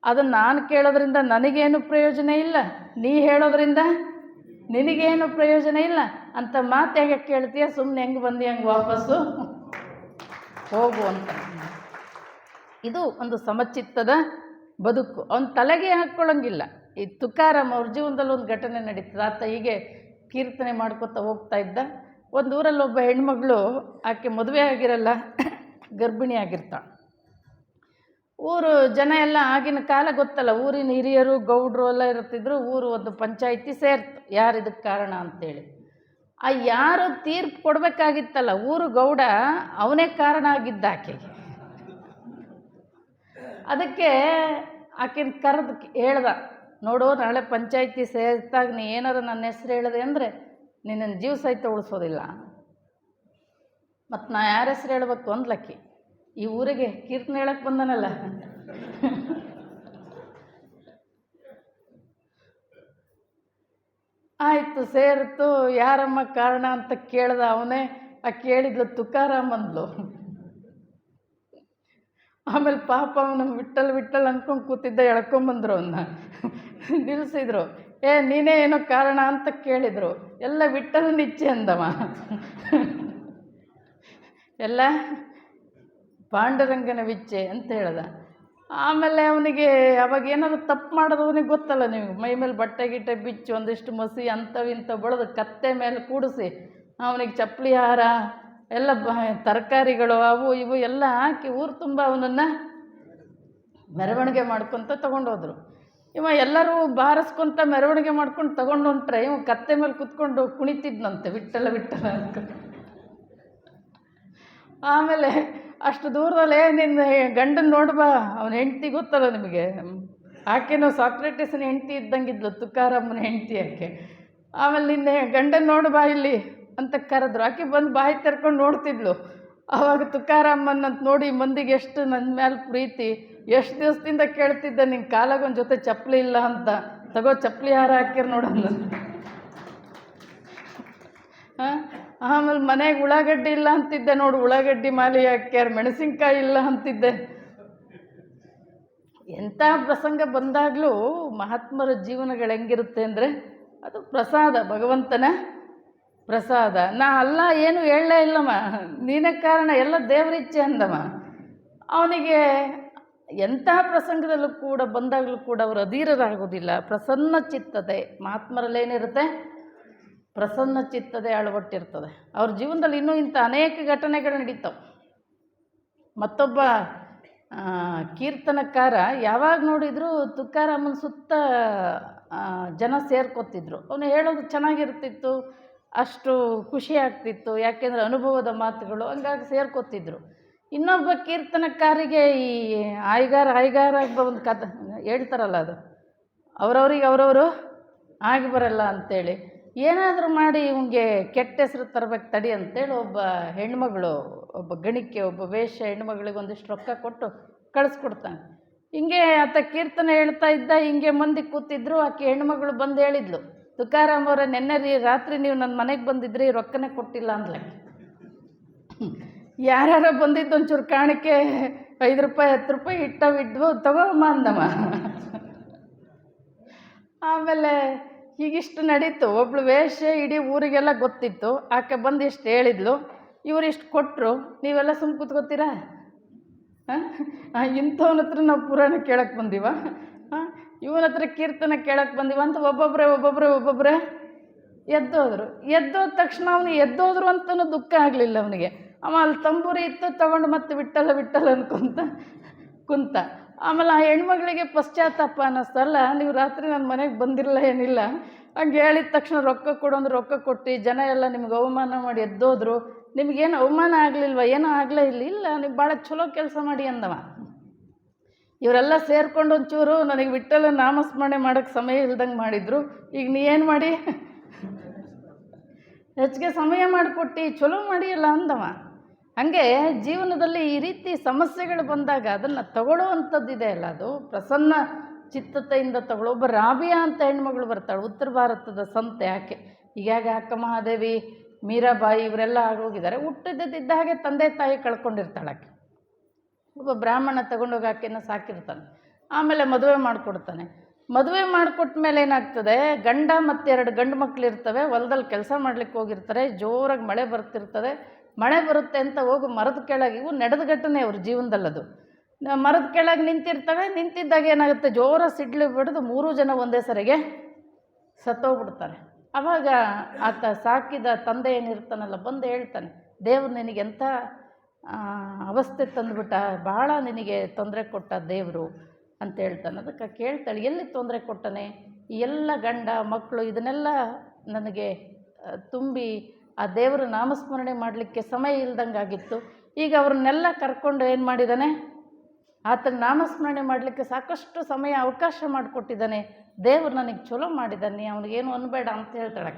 ಅದನ್ನು ನಾನು ಕೇಳೋದ್ರಿಂದ ನನಗೇನು ಪ್ರಯೋಜನ ಇಲ್ಲ, ನೀ ಹೇಳೋದ್ರಿಂದ ನಿನಗೇನು ಪ್ರಯೋಜನ ಇಲ್ಲ ಅಂತ ಮಾತು ಹೇಗೆ ಕೇಳ್ತೀಯ? ಸುಮ್ಮನೆ ಹೆಂಗೆ ಬಂದು ಹಂಗೆ ವಾಪಸ್ಸು ಹೋಗು ಅಂತ. ಇದು ಒಂದು ಸಮಚಿತ್ತದ ಬದುಕು. ಅವನ ತಲೆಗೆ ಹಾಕ್ಕೊಳ್ಳೋಂಗಿಲ್ಲ. ಈ ತುಕಾರಾಮ್ ಅವ್ರ ಜೀವನದಲ್ಲಿ ಒಂದು ಘಟನೆ ನಡೀತದೆ. ಆತ ಹೀಗೆ ಕೀರ್ತನೆ ಮಾಡ್ಕೊತಾ ಹೋಗ್ತಾ ಇದ್ದ. ಒಂದು ಊರಲ್ಲಿ ಒಬ್ಬ ಹೆಣ್ಮಗಳು, ಆಕೆ ಮದುವೆ ಆಗಿರಲ್ಲ, ಗರ್ಭಿಣಿ ಆಗಿರ್ತಾಳೆ. ಊರು ಜನ ಎಲ್ಲ, ಆಗಿನ ಕಾಲ ಗೊತ್ತಲ್ಲ, ಊರಿನ ಹಿರಿಯರು ಗೌಡ್ರು ಎಲ್ಲ ಇರ್ತಿದ್ರು. ಊರು ಒಂದು ಪಂಚಾಯಿತಿ ಸೇರ್ತು, ಯಾರು ಇದಕ್ಕೆ ಕಾರಣ ಅಂತೇಳಿ. ಆ ಯಾರು ತೀರ್ಪು ಕೊಡಬೇಕಾಗಿತ್ತಲ್ಲ, ಊರು ಗೌಡ, ಅವನೇ ಕಾರಣ ಆಗಿದ್ದ ಆಕೆಗೆ. ಅದಕ್ಕೆ ಆಕೆನ ಕರೆದು ಹೇಳ್ದ, ನೋಡು, ನಾಳೆ ಪಂಚಾಯಿತಿ ಸೇರಿದಾಗ ನೀ ಏನಾರು ನನ್ನ ಹೆಸ್ರು ಹೇಳಿದೆ ಅಂದರೆ ನಿನ್ನನ್ನು ಜೀವ ಸಹಿತ ಉಳಿಸೋದಿಲ್ಲ. ಮತ್ತು ನಾ ಯಾರ ಹೆಸ್ರು ಹೇಳ್ಬೇಕು ಅಂದ್ಲಕ್ಕಿ. ಈ ಊರಿಗೆ ಕೀರ್ತನೆ ಹೇಳಕ್ಕೆ ಬಂದನಲ್ಲ. ಆಯಿತು, ಸೇರಿತು. ಯಾರಮ್ಮ ಕಾರಣ ಅಂತ ಕೇಳ್ದ ಅವನೇ. ಆ ಕೇಳಿದ್ಲು ತುಕಾರಾಮ್ ಅಂದ್ಲು. ಆಮೇಲೆ ಪಾಪ ಅವನು ವಿಠಲ್ ವಿಠಲ್ ಅಂದ್ಕೊಂಡು ಕೂತಿದ್ದ. ಎಳ್ಕೊಂಬಂದ್ರು ಅವನ್ನ, ನಿಲ್ಲಿಸಿದ್ರು. ನೀನೇ ಏನೋ ಕಾರಣ ಅಂತ ಕೇಳಿದರು. ಎಲ್ಲ ವಿಠಲನ ಇಚ್ಛೆ ಅಂದವ. ಎಲ್ಲ ಪಾಂಡುರಂಗನ ವಿಚ್ಛೆ ಅಂತ ಹೇಳ್ದ. ಆಮೇಲೆ ಅವನಿಗೆ ಅವಾಗ ಏನಾದ್ರು ತಪ್ಪು ಮಾಡೋದು ಅವನಿಗೆ ಗೊತ್ತಲ್ಲ, ನೀವು ಮೈ ಮೇಲೆ ಬಟ್ಟೆ ಗಿಟ್ಟೆ ಬಿಚ್ಚಿ ಒಂದಿಷ್ಟು ಮಸಿ ಅಂಥವಿಂಥ ಬಳಿದು ಕತ್ತೆ ಮೇಲೆ ಕೂಡಿಸಿ ಅವನಿಗೆ ಚಪ್ಪಲಿ ಹಾರ ಎಲ್ಲ ತರಕಾರಿಗಳು ಅವು ಇವು ಎಲ್ಲ ಹಾಕಿ ಊರು ತುಂಬ ಅವನನ್ನು ಮೆರವಣಿಗೆ ಮಾಡ್ಕೊತ ತೊಗೊಂಡೋದ್ರು. ಇವ ಎಲ್ಲರೂ ಬಾರಿಸ್ಕೊತ ಮೆರವಣಿಗೆ ಮಾಡ್ಕೊಂಡು ತೊಗೊಂಡು ಹೊಂಟ್ರೆ ಇವ ಕತ್ತೆ ಮೇಲೆ ಕುತ್ಕೊಂಡು ಕುಣಿತಿದ್ನಂತೆ, ವಿಠಲ ವಿಠಲ ಅಂತ. ಆಮೇಲೆ ಅಷ್ಟು ದೂರದಲ್ಲೇ ನಿನ್ನ ಗಂಡನ ನೋಡ್ಬಾ, ಅವನ ಹೆಂಡ್ತಿ ಗೊತ್ತಲ್ಲ ನಿಮಗೆ, ಆಕೆನೋ ಸಾಕ್ರೆಟಿಸ್ನ ಹೆಂಡ್ತಿ ಇದ್ದಂಗಿದ್ಲು, ತುಕಾರಾಮನ ಹೆಂಡ್ತಿ ಆಕೆ. ಆಮೇಲೆ ನಿನ್ನೆ ಗಂಡನ ನೋಡ್ಬಾ ಇಲ್ಲಿ ಅಂತ ಕರೆದ್ರು. ಆಕೆ ಬಂದು ಬಾಯಿ ತೆರ್ಕೊಂಡು ನೋಡ್ತಿದ್ಲು. ಆವಾಗ ತುಕಾರಾಮನ್ನಂತ ನೋಡಿ ಮಂದಿಗೆ ಎಷ್ಟು ನನ್ನ ಮೇಲೆ ಪ್ರೀತಿ, ಎಷ್ಟು ದಿವಸದಿಂದ ಕೇಳ್ತಿದ್ದೆ, ನಿನ್ನ ಕಾಲಾಗೊಂದು ಜೊತೆ ಚಪ್ಪಲಿ ಇಲ್ಲ ಅಂತ, ತಗೋ ಚಪ್ಪಲಿ ಹಾರ ಹಾಕಿರ್ ನೋಡೋಣ. ಆಮೇಲೆ ಮನೆಗೆ ಉಳ್ಳಾಗಡ್ಡಿ ಇಲ್ಲ ಅಂತಿದ್ದೆ, ನೋಡು ಉಳ್ಳಾಗಡ್ಡಿ ಮಾಲಿ ಹಾಕ್ಯಾರ, ಮೆಣಸಿನ್ಕಾಯಿ ಇಲ್ಲ ಅಂತಿದ್ದೆ. ಎಂಥ ಪ್ರಸಂಗ ಬಂದಾಗಲೂ ಮಹಾತ್ಮರ ಜೀವನಗಳು ಹೆಂಗಿರುತ್ತೆ ಅಂದರೆ ಅದು ಪ್ರಸಾದ, ಭಗವಂತನ ಪ್ರಸಾದ. ನಾ ಅಲ್ಲ ಏನು ಹೇಳಲೇ ಇಲ್ಲಮ್ಮ, ನೀನೇ ಕಾರಣ, ಎಲ್ಲ ದೇವರಿಚ್ಛೆ ಅಂದಮ್ಮ. ಅವನಿಗೆ ಎಂಥ ಪ್ರಸಂಗದಲ್ಲೂ ಕೂಡ ಬಂದಾಗಲೂ ಕೂಡ ಅವರು ಅಧೀರರಾಗೋದಿಲ್ಲ. ಪ್ರಸನ್ನ ಚಿತ್ತತೆ ಮಹಾತ್ಮರಲ್ಲೇನಿರುತ್ತೆ, ಪ್ರಸನ್ನ ಚಿತ್ತತೆ ಅಳವಟ್ಟಿರ್ತದೆ. ಅವ್ರ ಜೀವನದಲ್ಲಿ ಇನ್ನೂ ಇಂಥ ಅನೇಕ ಘಟನೆಗಳು ನಡೀತಾವೆ. ಮತ್ತೊಬ್ಬ ಕೀರ್ತನಕಾರ ಯಾವಾಗ ನೋಡಿದರೂ ತುಕಾರಾಮನ ಸುತ್ತ ಜನ ಸೇರ್ಕೊತಿದ್ರು. ಅವನು ಹೇಳೋದು ಚೆನ್ನಾಗಿರ್ತಿತ್ತು, ಅಷ್ಟು ಖುಷಿ ಆಗ್ತಿತ್ತು, ಯಾಕೆಂದರೆ ಅನುಭವದ ಮಾತುಗಳು, ಹಂಗಾಗಿ ಸೇರ್ಕೊತಿದ್ರು. ಇನ್ನೊಬ್ಬ ಕೀರ್ತನಕಾರಿಗೆ ಈ ಆಯ್ಗಾರ ಒಂದು ಕಥೆ ಹೇಳ್ತಾರಲ್ಲ, ಅದು ಅವರವರು ಆಗಿ ಬರಲ್ಲ ಅಂಥೇಳಿ ಏನಾದರೂ ಮಾಡಿ ಇವಂಗೆ ಕೆಟ್ಟ ಹೆಸರು ತರಬೇಕು ತಡಿ ಅಂತೇಳಿ ಒಬ್ಬ ಹೆಣ್ಮಗಳು, ಒಬ್ಬ ಗಣಿಕೆ, ಒಬ್ಬ ವೇಷ ಹೆಣ್ಮಗಳಿಗೆ ಒಂದಿಷ್ಟು ರೊಕ್ಕ ಕೊಟ್ಟು ಕಳಿಸ್ಕೊಡ್ತಾನೆ. ಹಿಂಗೆ ಆತ ಕೀರ್ತನೆ ಹೇಳ್ತಾ ಇದ್ದ, ಹಿಂಗೆ ಮಂದಿ ಕೂತಿದ್ರು. ಆಕೆ ಹೆಣ್ಮಗಳು ಬಂದು ಹೇಳಿದ್ಲು, ತುಕಾರಾಮ್ ಅವರ ನೆನ್ನೆ ರಾತ್ರಿ ನೀವು ನನ್ನ ಮನೆಗೆ ಬಂದಿದ್ರಿ, ರೊಕ್ಕನೇ ಕೊಟ್ಟಿಲ್ಲ ಅಂದ್ಲೆ. ಯಾರ್ಯಾರೋ ಬಂದಿದ್ದು ಒಂಚೂರು ಕಾಣಿಕೆ 5 ರೂಪಾಯಿ 10 ರೂಪಾಯಿ ಇಟ್ಟವಿದ್ವು, ತಗೋಮ್ಮ ಅಂದಮ್ಮ. ಆಮೇಲೆ ಹೀಗಿಷ್ಟು ನಡೀತು. ಒಬ್ಳು ವೇಶ್ಯೆ ಇಡೀ ಊರಿಗೆಲ್ಲ ಗೊತ್ತಿತ್ತು. ಆಕೆ ಬಂದು ಇಷ್ಟು ಹೇಳಿದ್ಲು, ಇವರು ಇಷ್ಟು ಕೊಟ್ಟರು, ನೀವೆಲ್ಲ ಸುಮ್ಮ ಕೂತ್ಕೋತೀರಾ? ಇಂಥವನ ಹತ್ರ ನಾವು ಪುರಾಣ ಕೇಳಕ್ಕೆ ಬಂದೀವ, ಇವನ ಹತ್ರ ಕೀರ್ತನೆ ಕೇಳಕ್ಕೆ ಬಂದೀವ ಅಂತ ಒಬ್ಬೊಬ್ಬರೇ ಎದ್ದೋದ್ರು. ಎದ್ದೋದ ತಕ್ಷಣ ಅವನು ಎದ್ದೋದ್ರು ಅಂತಲೂ ದುಃಖ ಆಗಲಿಲ್ಲ ಅವನಿಗೆ. ಅವ ಅಲ್ಲಿ ತಂಬೂರಿ ಇತ್ತು, ತಗೊಂಡು ಮತ್ತೆ ವಿಠ್ಠಲ ಅನ್ಕೊಂತ ಕುಂತ. ಆಮೇಲೆ ಆ ಹೆಣ್ಮಗಳಿಗೆ ಪಶ್ಚಾತ್ತಾಪ ಅನ್ನಿಸ್ತಲ್ಲ, ನೀವು ರಾತ್ರಿ ನನ್ನ ಮನೆಗೆ ಬಂದಿರಲ್ಲ ಏನಿಲ್ಲ, ಹಂಗೆ ಹೇಳಿದ ತಕ್ಷಣ ರೊಕ್ಕ ಕೊಡು ಅಂದ್ರೆ ರೊಕ್ಕ ಕೊಟ್ಟು ಜನ ಎಲ್ಲ ನಿಮ್ಗೆ ಅವಮಾನ ಮಾಡಿ ಎದ್ದೋದ್ರು. ನಿಮಗೇನು ಅವಮಾನ ಆಗಲಿಲ್ವ? ಏನೂ ಆಗಲೇ ಇಲ್ಲ, ನೀವು ಭಾಳ ಚಲೋ ಕೆಲಸ ಮಾಡಿ ಅಂದವ. ಇವರೆಲ್ಲ ಸೇರ್ಕೊಂಡು ಒಂಚೂರು ನನಗೆ ವಿಠ್ಠಲ ನಾಮಸ್ಮರಣೆ ಮಾಡೋಕ್ಕೆ ಸಮಯ ಇಲ್ದಂಗೆ ಮಾಡಿದರು. ಈಗ ನೀ ಏನು ಮಾಡಿ ಹೆಚ್ಚಿಗೆ ಸಮಯ ಮಾಡಿಕೊಟ್ಟು ಚಲೋ ಮಾಡಿಯಲ್ಲ ಅಂದವ. ಹಾಗೆ ಜೀವನದಲ್ಲಿ ಈ ರೀತಿ ಸಮಸ್ಯೆಗಳು ಬಂದಾಗ ಅದನ್ನು ತಗೊಳ್ಳೋವಂಥದ್ದಿದೆ ಅಲ್ಲ, ಅದು ಪ್ರಸನ್ನ ಚಿತ್ತತೆಯಿಂದ ತಗೊಳ್ಳೋ. ಒಬ್ಬ ರಾಬಿಯಾ ಅಂತ ಹೆಣ್ಮಗಳು ಬರ್ತಾಳೆ, ಉತ್ತರ ಭಾರತದ ಸಂತೆ. ಆಕೆ ಹೀಗಾಗಿ ಅಕ್ಕ ಮಹಾದೇವಿ, ಮೀರಾಬಾಯಿ ಇವರೆಲ್ಲ ಆಗೋಗಿದ್ದಾರೆ. ಹುಟ್ಟಿದ್ದಿದ್ದ ಹಾಗೆ ತಂದೆ ತಾಯಿ ಕಳ್ಕೊಂಡಿರ್ತಾಳೆ ಆಕೆ. ಒಬ್ಬ ಬ್ರಾಹ್ಮಣ ತಗೊಂಡೋಗಿ ಆಕೆಯನ್ನು ಸಾಕಿರ್ತಾನೆ. ಆಮೇಲೆ ಮದುವೆ ಮಾಡಿಕೊಡ್ತಾನೆ. ಮದುವೆ ಮಾಡಿಕೊಟ್ಟ ಮೇಲೆ ಏನಾಗ್ತದೆ, ಗಂಡ ಮತ್ತು 2 ಗಂಡು ಮಕ್ಕಳು ಇರ್ತವೆ. ಹೊಲದಲ್ಲಿ ಕೆಲಸ ಮಾಡ್ಲಿಕ್ಕೆ ಹೋಗಿರ್ತಾರೆ. ಜೋರಾಗಿ ಮಳೆ ಬರ್ತಿರ್ತದೆ. ಮಳೆ ಬರುತ್ತೆ ಅಂತ ಹೋಗಿ ಮರದ ಕೆಳಗೆ, ಇವು ನಡೆದ ಘಟನೆ ಅವ್ರ ಜೀವನದಲ್ಲದು. ಮರದ ಕೆಳಗೆ ನಿಂತಿರ್ತವೆ. ನಿಂತಿದ್ದಾಗ ಏನಾಗುತ್ತೆ, ಜೋರ ಸಿಡ್ಲು ಬಿಡೋದು 3 ಜನ ಒಂದೇ ಸರಿಗೆ ಸತ್ತೋಗ್ಬಿಡ್ತಾರೆ. ಆವಾಗ ಆತ ಸಾಕಿದ ತಂದೆ ಏನಿರ್ತಾನಲ್ಲ ಬಂದು ಹೇಳ್ತಾನೆ, ದೇವ್ರು ನಿನಗೆಂಥ ಅವಸ್ಥೆ ತಂದುಬಿಟ್ಟ, ಭಾಳ ನಿನಗೆ ತೊಂದರೆ ಕೊಟ್ಟ ದೇವರು ಅಂತ ಹೇಳ್ತಾನೆ. ಅದಕ್ಕೆ ಕೇಳ್ತಾಳೆ, ಎಲ್ಲಿ ತೊಂದರೆ ಕೊಟ್ಟನೆ? ಈ ಎಲ್ಲ ಗಂಡ ಮಕ್ಕಳು ಇದನ್ನೆಲ್ಲ ನನಗೆ ತುಂಬಿ ಆ ದೇವರ ನಾಮಸ್ಮರಣೆ ಮಾಡಲಿಕ್ಕೆ ಸಮಯ ಇಲ್ದಂಗಾಗಿತ್ತು. ಈಗ ಅವ್ರನ್ನೆಲ್ಲ ಕರ್ಕೊಂಡು ಏನು ಮಾಡಿದ್ದಾನೆ, ಆತನ ನಾಮಸ್ಮರಣೆ ಮಾಡಲಿಕ್ಕೆ ಸಾಕಷ್ಟು ಸಮಯ ಅವಕಾಶ ಮಾಡಿಕೊಟ್ಟಿದ್ದಾನೆ. ದೇವರು ನನಗೆ ಚಲೋ ಮಾಡಿದ್ದಾನೆ, ಅವನಿಗೇನು ಅನ್ಬೇಡ ಅಂತ ಹೇಳ್ತಾಳೆ.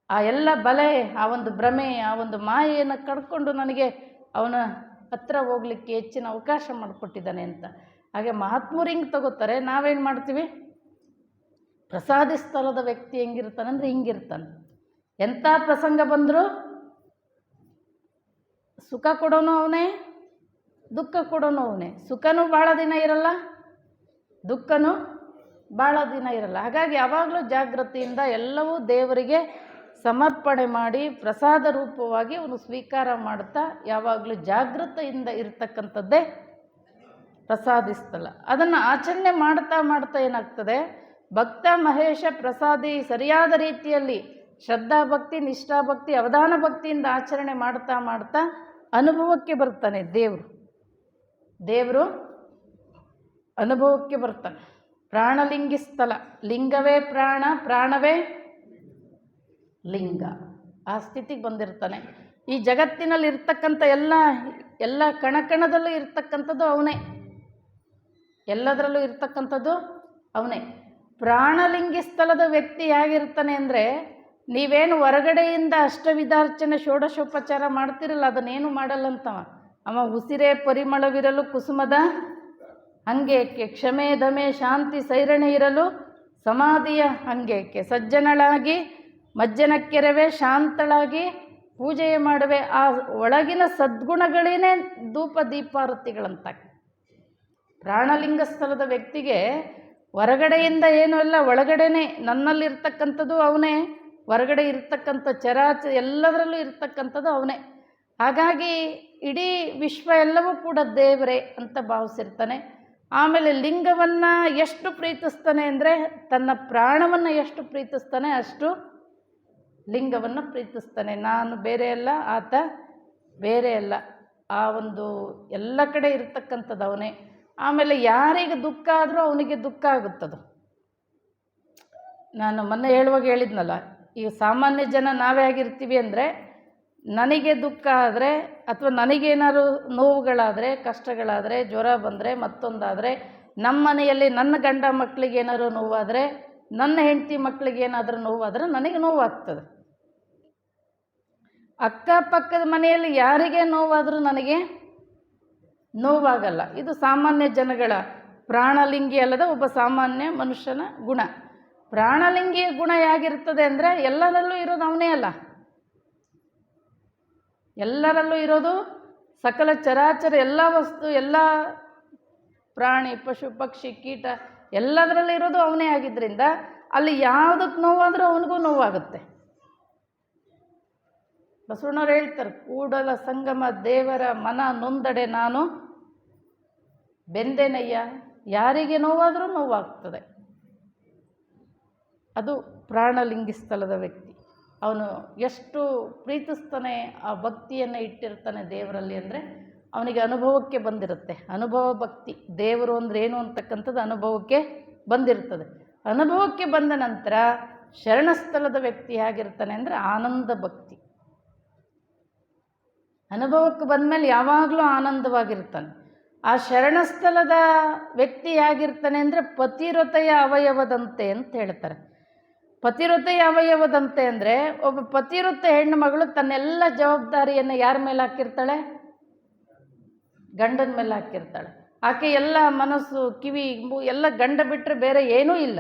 ಆ ಎಲ್ಲ ಬಲೆ, ಆ ಒಂದು ಭ್ರಮೆ, ಆ ಒಂದು ಮಾಯೆಯನ್ನು ಕಡ್ಕೊಂಡು ನನಗೆ ಅವನ ಹತ್ರ ಹೋಗಲಿಕ್ಕೆ ಹೆಚ್ಚಿನ ಅವಕಾಶ ಮಾಡಿಕೊಟ್ಟಿದ್ದಾನೆ ಅಂತ. ಹಾಗೆ ಮಹಾತ್ಮರು ಹಿಂಗೆ ತಗೋತಾರೆ. ನಾವೇನು ಮಾಡ್ತೀವಿ, ಪ್ರಸಾದಿ ಸ್ಥಳದ ವ್ಯಕ್ತಿ ಹೆಂಗಿರ್ತಾನೆ ಅಂದರೆ ಹಿಂಗಿರ್ತಾನೆ. ಎಂಥ ಪ್ರಸಂಗ ಬಂದರೂ ಸುಖ ಕೊಡೋನು ಅವನೇ, ದುಃಖ ಕೊಡೋನು ಅವನೇ. ಸುಖನೂ ಭಾಳ ದಿನ ಇರಲ್ಲ, ದುಃಖನೂ ಭಾಳ ದಿನ ಇರಲ್ಲ. ಹಾಗಾಗಿ ಯಾವಾಗಲೂ ಜಾಗೃತಿಯಿಂದ ಎಲ್ಲವೂ ದೇವರಿಗೆ ಸಮರ್ಪಣೆ ಮಾಡಿ ಪ್ರಸಾದ ರೂಪವಾಗಿ ಅವನು ಸ್ವೀಕಾರ ಮಾಡ್ತಾ ಯಾವಾಗಲೂ ಜಾಗೃತೆಯಿಂದ ಇರ್ತಕ್ಕಂಥದ್ದೇ ಪ್ರಸಾದಿಸ್ತಲ್ಲ. ಅದನ್ನು ಆಚರಣೆ ಮಾಡ್ತಾ ಏನಾಗ್ತದೆ, ಭಕ್ತ ಮಹೇಶ ಪ್ರಸಾದಿ ಸರಿಯಾದ ರೀತಿಯಲ್ಲಿ ಶ್ರದ್ಧಾಭಕ್ತಿ, ನಿಷ್ಠಾಭಕ್ತಿ, ಅವಧಾನ ಭಕ್ತಿಯಿಂದ ಆಚರಣೆ ಮಾಡ್ತಾ ಅನುಭವಕ್ಕೆ ಬರ್ತಾನೆ. ದೇವರು ಅನುಭವಕ್ಕೆ ಬರ್ತಾನೆ. ಪ್ರಾಣಲಿಂಗಿ ಸ್ಥಳ, ಲಿಂಗವೇ ಪ್ರಾಣ, ಪ್ರಾಣವೇ ಲಿಂಗ, ಆ ಸ್ಥಿತಿಗೆ ಬಂದಿರ್ತಾನೆ. ಈ ಜಗತ್ತಿನಲ್ಲಿ ಇರ್ತಕ್ಕಂಥ ಎಲ್ಲ ಕಣಕಣದಲ್ಲೂ ಇರ್ತಕ್ಕಂಥದ್ದು ಅವನೇ, ಎಲ್ಲದರಲ್ಲೂ ಇರ್ತಕ್ಕಂಥದ್ದು ಅವನೇ. ಪ್ರಾಣಲಿಂಗಿ ಸ್ಥಳದ ವ್ಯಕ್ತಿ ಹೇಗಿರ್ತಾನೆ ಅಂದರೆ, ನೀವೇನು ಹೊರಗಡೆಯಿಂದ ಅಷ್ಟವಿಧಾರ್ಚನೆ ಷೋಡಶೋಪಚಾರ ಮಾಡ್ತಿರಲ್ಲ, ಅದನ್ನೇನು ಮಾಡಲ್ಲಂತವ. ಅವ ಉಸಿರೇ ಪರಿಮಳವಿರಲು ಕುಸುಮದ ಹಂಗೇಕೆ, ಕ್ಷಮೆ ದಮೆ ಶಾಂತಿ ಸೈರಣೆ ಇರಲು ಸಮಾಧಿಯ ಹಂಗೇಕೆ, ಸಜ್ಜನಳಾಗಿ ಮಜ್ಜನಕ್ಕೆರವೆ ಶಾಂತಳಾಗಿ ಪೂಜೆಯ ಮಾಡುವೆ. ಆ ಒಳಗಿನ ಸದ್ಗುಣಗಳೇನೇ ಧೂಪ ದೀಪಾರತಿಗಳಂತ. ಪ್ರಾಣಲಿಂಗ ಸ್ಥಳದ ವ್ಯಕ್ತಿಗೆ ಹೊರಗಡೆಯಿಂದ ಏನೂ ಇಲ್ಲ, ಒಳಗಡೆನೇ ನನ್ನಲ್ಲಿರ್ತಕ್ಕಂಥದ್ದು ಅವನೇ, ಹೊರಗಡೆ ಇರ್ತಕ್ಕಂಥ ಎಲ್ಲದರಲ್ಲೂ ಇರ್ತಕ್ಕಂಥದ್ದು ಅವನೇ. ಹಾಗಾಗಿ ಇಡೀ ವಿಶ್ವ ಎಲ್ಲವೂ ಕೂಡ ದೇವರೇ ಅಂತ ಭಾವಿಸಿರ್ತಾನೆ. ಆಮೇಲೆ ಲಿಂಗವನ್ನು ಎಷ್ಟು ಪ್ರೀತಿಸ್ತಾನೆ ಅಂದರೆ, ತನ್ನ ಪ್ರಾಣವನ್ನು ಎಷ್ಟು ಪ್ರೀತಿಸ್ತಾನೆ ಅಷ್ಟು ಲಿಂಗವನ್ನು ಪ್ರೀತಿಸ್ತಾನೆ. ನಾನು ಬೇರೆ ಅಲ್ಲ, ಆತ ಬೇರೆ ಅಲ್ಲ. ಆ ಒಂದು ಎಲ್ಲ ಕಡೆ ಇರ್ತಕ್ಕಂಥದ್ದು ಅವನೇ. ಆಮೇಲೆ ಯಾರಿಗೆ ದುಃಖ ಆದರೂ ಅವನಿಗೆ ದುಃಖ ಆಗುತ್ತದು. ನಾನು ಮೊನ್ನೆ ಹೇಳುವಾಗ ಹೇಳಿದ್ನಲ್ಲ, ಈಗ ಸಾಮಾನ್ಯ ಜನ ನಾವೇ ಆಗಿರ್ತೀವಿ ಅಂದರೆ, ನನಗೆ ದುಃಖ ಆದರೆ ಅಥವಾ ನನಗೇನಾದ್ರು ನೋವುಗಳಾದರೆ, ಕಷ್ಟಗಳಾದರೆ, ಜ್ವರ ಬಂದರೆ, ಮತ್ತೊಂದಾದರೆ, ನಮ್ಮ ಮನೆಯಲ್ಲಿ ನನ್ನ ಗಂಡ ಮಕ್ಕಳಿಗೆ ಏನಾದ್ರು ನೋವಾದರೆ, ನನ್ನ ಹೆಂಡತಿ ಮಕ್ಕಳಿಗೆ ಏನಾದರೂ ನೋವಾದರೆ ನನಗೆ ನೋವಾಗ್ತದೆ. ಅಕ್ಕಪಕ್ಕದ ಮನೆಯಲ್ಲಿ ಯಾರಿಗೆ ನೋವಾದರೂ ನನಗೆ ನೋವಾಗಲ್ಲ. ಇದು ಸಾಮಾನ್ಯ ಜನಗಳ, ಪ್ರಾಣಲಿಂಗಿ ಅಲ್ಲದ ಒಬ್ಬ ಸಾಮಾನ್ಯ ಮನುಷ್ಯನ ಗುಣ. ಪ್ರಾಣಲಿಂಗಿಯ ಗುಣ ಹೇಗಿರ್ತದೆ ಅಂದರೆ, ಎಲ್ಲರಲ್ಲೂ ಇರೋದು ಅವನೇ ಅಲ್ಲ, ಎಲ್ಲರಲ್ಲೂ ಇರೋದು ಸಕಲ ಚರಾಚರ ಎಲ್ಲ ವಸ್ತು, ಎಲ್ಲ ಪ್ರಾಣಿ, ಪಶು, ಪಕ್ಷಿ, ಕೀಟ ಎಲ್ಲದರಲ್ಲಿ ಇರೋದು ಅವನೇ ಆಗಿದ್ದರಿಂದ ಅಲ್ಲಿ ಯಾವುದಕ್ಕೆ ನೋವಾದರೂ ಅವನಿಗೂ ನೋವಾಗುತ್ತೆ. ಬಸವಣ್ಣವ್ರು ಹೇಳ್ತಾರೆ, ಕೂಡಲ ಸಂಗಮ ದೇವರ ಮನ ನೊಂದಡೆ ನಾನು ಬೆಂದೆನಯ್ಯ. ಯಾರಿಗೆ ನೋವಾದರೂ ನೋವಾಗ್ತದೆ. ಅದು ಪ್ರಾಣಲಿಂಗಿ ಸ್ಥಳದ ವ್ಯಕ್ತಿ. ಅವನು ಎಷ್ಟು ಪ್ರೀತಿಸ್ತಾನೆ, ಆ ಭಕ್ತಿಯನ್ನು ಇಟ್ಟಿರ್ತಾನೆ ದೇವರಲ್ಲಿ ಅಂದರೆ ಅವನಿಗೆ ಅನುಭವಕ್ಕೆ ಬಂದಿರುತ್ತೆ. ಅನುಭವ ಭಕ್ತಿ, ದೇವರು ಅಂದರೆ ಏನು ಅಂತಕ್ಕಂಥದ್ದು ಅನುಭವಕ್ಕೆ ಬಂದಿರ್ತದೆ. ಅನುಭವಕ್ಕೆ ಬಂದ ನಂತರ ಶರಣಸ್ಥಳದ ವ್ಯಕ್ತಿ ಹೇಗಿರ್ತಾನೆ ಅಂದರೆ ಆನಂದ ಭಕ್ತಿ. ಅನುಭವಕ್ಕೆ ಬಂದಮೇಲೆ ಯಾವಾಗಲೂ ಆನಂದವಾಗಿರ್ತಾನೆ. ಆ ಶರಣಸ್ಥಳದ ವ್ಯಕ್ತಿ ಹೇಗಿರ್ತಾನೆ ಅಂದರೆ ಪತಿವ್ರತೆಯ ಅವಯವದಂತೆ ಅಂತ ಹೇಳ್ತಾರೆ. ಪತಿವ್ರತೆಯ ಅವಯವದಂತೆ ಅಂದರೆ ಒಬ್ಬ ಪತಿವ್ರತೆ ಹೆಣ್ಣು ಮಗಳು ತನ್ನೆಲ್ಲ ಜವಾಬ್ದಾರಿಯನ್ನು ಯಾರ ಮೇಲೆ ಹಾಕಿರ್ತಾಳೆ? ಗಂಡನ ಮೇಲೆ ಹಾಕಿರ್ತಾಳೆ. ಆಕೆ ಎಲ್ಲ ಮನಸ್ಸು ಕಿವಿ ಎಲ್ಲ ಗಂಡ ಬಿಟ್ಟರೆ ಬೇರೆ ಏನೂ ಇಲ್ಲ.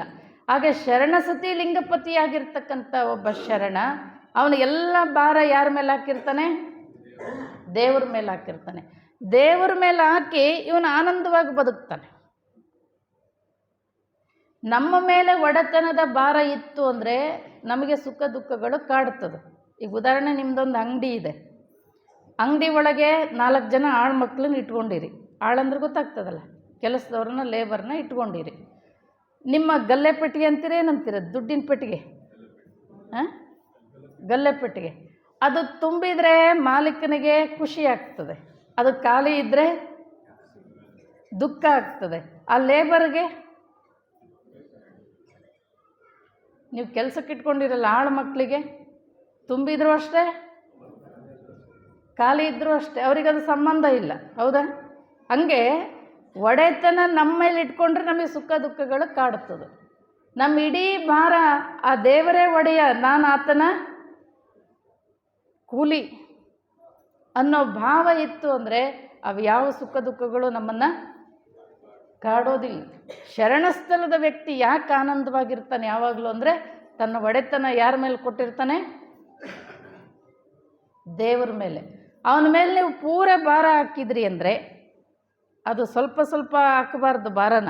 ಹಾಗೆ ಶರಣಸತಿ ಲಿಂಗಪತಿಯಾಗಿರ್ತಕ್ಕಂಥ ಒಬ್ಬ ಶರಣ ಅವನು ಎಲ್ಲ ಭಾರ ಯಾರ ಮೇಲೆ ಹಾಕಿರ್ತಾನೆ? ದೇವ್ರ ಮೇಲೆ ಹಾಕಿರ್ತಾನೆ. ದೇವ್ರ ಮೇಲೆ ಹಾಕಿ ಇವನು ಆನಂದವಾಗಿ ಬದುಕ್ತಾನೆ. ನಮ್ಮ ಮೇಲೆ ಒಡೆತನದ ಭಾರ ಇತ್ತು ಅಂದರೆ ನಮಗೆ ಸುಖ ದುಃಖಗಳು ಕಾಡ್ತದೆ. ಈಗ ಉದಾಹರಣೆ, ನಿಮ್ಮದೊಂದು ಅಂಗಡಿ ಇದೆ. ಅಂಗಡಿ ಒಳಗೆ 4 ಜನ ಆಳು ಮಕ್ಕಳನ್ನ ಇಟ್ಕೊಂಡಿರಿ. ಆಳಂದ್ರೆ ಗೊತ್ತಾಗ್ತದಲ್ಲ, ಕೆಲಸದವ್ರನ್ನ ಲೇಬರ್ನ ಇಟ್ಕೊಂಡಿರಿ. ನಿಮ್ಮ ಗಲ್ಲೆ ಪೆಟ್ಟಿಗೆ ಅಂತೀರ, ಏನಂತೀರ? ದುಡ್ಡಿನ ಪೆಟ್ಟಿಗೆ, ಗಲ್ಲೆ ಪೆಟ್ಟಿಗೆ. ಅದು ತುಂಬಿದರೆ ಮಾಲೀಕನಿಗೆ ಖುಷಿ ಆಗ್ತದೆ, ಅದು ಖಾಲಿ ಇದ್ದರೆ ದುಃಖ ಆಗ್ತದೆ. ಆ ಲೇಬರ್ಗೆ, ನೀವು ಕೆಲಸಕ್ಕೆ ಇಟ್ಕೊಂಡಿರಲ್ಲ ಆಳು ಮಕ್ಕಳಿಗೆ, ತುಂಬಿದ್ರೂ ಅಷ್ಟೇ ಖಾಲಿ ಇದ್ದರೂ ಅಷ್ಟೇ, ಅವ್ರಿಗದು ಸಂಬಂಧ ಇಲ್ಲ. ಹೌದಾ? ಹಂಗೆ ಒಡೆತನ ನಮ್ಮ ಮೇಲೆ ಇಟ್ಕೊಂಡ್ರೆ ನಮಗೆ ಸುಖ ದುಃಖಗಳು ಕಾಡುತ್ತದೆ. ನಮ್ಮ ಇಡೀ ಭಾರ ಆ ದೇವರೇ ಒಡೆಯ, ನಾನು ಆತನ ಕೂಲಿ ಅನ್ನೋ ಭಾವ ಇತ್ತು ಅಂದರೆ ಅವು ಯಾವ ಸುಖ ದುಃಖಗಳು ನಮ್ಮನ್ನು ಕಾಡೋದಿಲ್ಲ. ಶರಣಸ್ಥಳದ ವ್ಯಕ್ತಿ ಯಾಕೆ ಆನಂದವಾಗಿರ್ತಾನೆ ಯಾವಾಗಲೂ ಅಂದರೆ ತನ್ನ ಒಡೆತನ ಯಾರ ಮೇಲೆ ಕೊಟ್ಟಿರ್ತಾನೆ? ದೇವರ ಮೇಲೆ. ಅವನ ಮೇಲೆ ನೀವು ಪೂರ ಭಾರ ಹಾಕಿದ್ರಿ ಅಂದರೆ ಅದು ಸ್ವಲ್ಪ ಸ್ವಲ್ಪ ಹಾಕಬಾರ್ದು ಭಾರನ.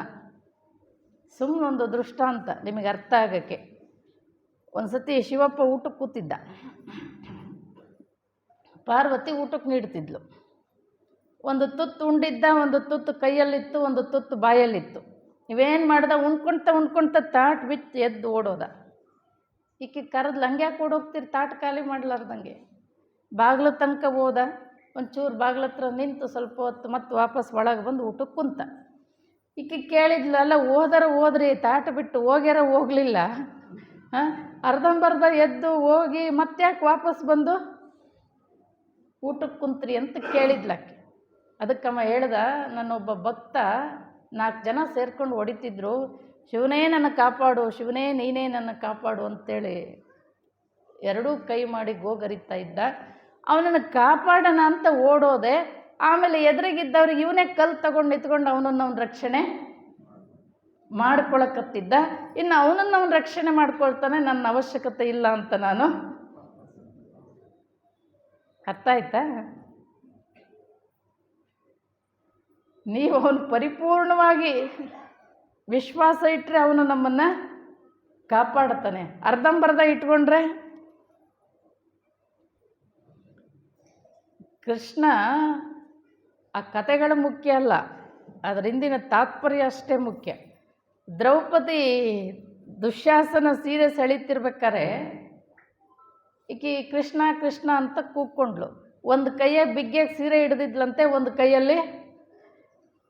ಸುಮ್ಮನೊಂದು ದೃಷ್ಟಾಂತ ನಿಮಗೆ ಅರ್ಥ ಆಗೋಕ್ಕೆ. ಒಂದು ಸತಿ ಶಿವಪ್ಪ ಊಟಕ್ಕೆ ಕೂತಿದ್ದ, ಪಾರ್ವತಿ ಊಟಕ್ಕೆ ನೀಡ್ತಿದ್ಲು. ಒಂದು ತುತ್ತು ಉಂಡಿದ್ದ, ಒಂದು ತುತ್ತು ಕೈಯಲ್ಲಿತ್ತು, ಒಂದು ತುತ್ತು ಬಾಯಲ್ಲಿತ್ತು. ಇವೇನು ಮಾಡ್ದ? ಉಣ್ಕೊಳ್ತಾ ತಾಟ್ ಬಿಟ್ಟು ಎದ್ದು ಓಡೋದ. ಈಕೆ ಕರೆದ್ಲು, ಹಂಗೆ ಯಾಕೆ ಓಡೋಗ್ತೀರಿ? ತಾಟ್ ಖಾಲಿ ಮಾಡ್ಲಾರ್ದಂಗೆ. ಬಾಗಿಲು ತನಕ ಹೋದ, ಒಂಚೂರು ಬಾಗಿಲ ಹತ್ರ ನಿಂತು ಸ್ವಲ್ಪ ಹೊತ್ತು ಮತ್ತೆ ವಾಪಸ್ ಒಳಗೆ ಬಂದು ಊಟಕ್ಕೆ ಕುಂತ. ಈಕೆ ಕೇಳಿದ್ಲು, ಅಲ್ಲ ಹೋದ್ರಿ, ತಾಟ ಬಿಟ್ಟು ಹೋಗ್ಯಾರ ಹೋಗಲಿಲ್ಲ, ಅರ್ಧಂಬರ್ಧ ಎದ್ದು ಹೋಗಿ ಮತ್ತೆ ಯಾಕೆ ವಾಪಸ್ ಬಂದು ಊಟಕ್ಕೆ ಕುಂತ್ರಿ ಅಂತ ಕೇಳಿದ್ಲಾಕೆ. ಅದಕ್ಕಮ್ಮ ಹೇಳ್ದ, ನನ್ನೊಬ್ಬ ಭಕ್ತ 4 ಜನ ಸೇರ್ಕೊಂಡು ಹೊಡಿತಿದ್ರು, ಶಿವನೇ ನನ್ನ ಕಾಪಾಡು, ಶಿವನೇ ನೀನೇ ನನ್ನ ಕಾಪಾಡು ಅಂತೇಳಿ ಎರಡೂ ಕೈ ಮಾಡಿ ಗೋಗರಿತಾ ಇದ್ದ. ಅವನನ್ನು ಕಾಪಾಡೋಣ ಅಂತ ಓಡೋದೆ. ಆಮೇಲೆ ಎದುರಿಗಿದ್ದವ್ರಿಗೆ ಇವನೇ ಕಲ್ಲು ತಗೊಂಡು ನಿಂತ್ಕೊಂಡು ಅವನನ್ನು ರಕ್ಷಣೆ ಮಾಡ್ಕೊಳಕತ್ತಿದ್ದ. ಇನ್ನು ಅವನನ್ನು ರಕ್ಷಣೆ ಮಾಡ್ಕೊಳ್ತಾನೆ, ನನ್ನ ಅವಶ್ಯಕತೆ ಇಲ್ಲ ಅಂತ ನಾನು. ಅರ್ಥ ಆಯ್ತಾ? ನೀವು ಅವನು ಪರಿಪೂರ್ಣವಾಗಿ ವಿಶ್ವಾಸ ಇಟ್ಟರೆ ಅವನು ನಮ್ಮನ್ನು ಕಾಪಾಡ್ತಾನೆ. ಅರ್ಧಂಬರ್ಧ ಇಟ್ಕೊಂಡ್ರೆ ಕೃಷ್ಣ ಆ ಕಥೆಗಳು ಮುಖ್ಯ ಅಲ್ಲ, ಅದರ ಹಿಂದಿನ ತಾತ್ಪರ್ಯ ಅಷ್ಟೇ ಮುಖ್ಯ. ದ್ರೌಪದಿ ದುಶ್ಯಾಸನ ಸೀರೆ ಸೆಳೀತಿರ್ಬೇಕಾರೆ ಈಕಿ ಕೃಷ್ಣ ಕೃಷ್ಣ ಅಂತ ಕೂಗ್ಕೊಂಡ್ಳು. ಒಂದು ಕೈಯ ಬಿಗ್ಗೆಗೆ ಸೀರೆ ಹಿಡಿದಿದ್ಲಂತೆ, ಒಂದು ಕೈಯಲ್ಲಿ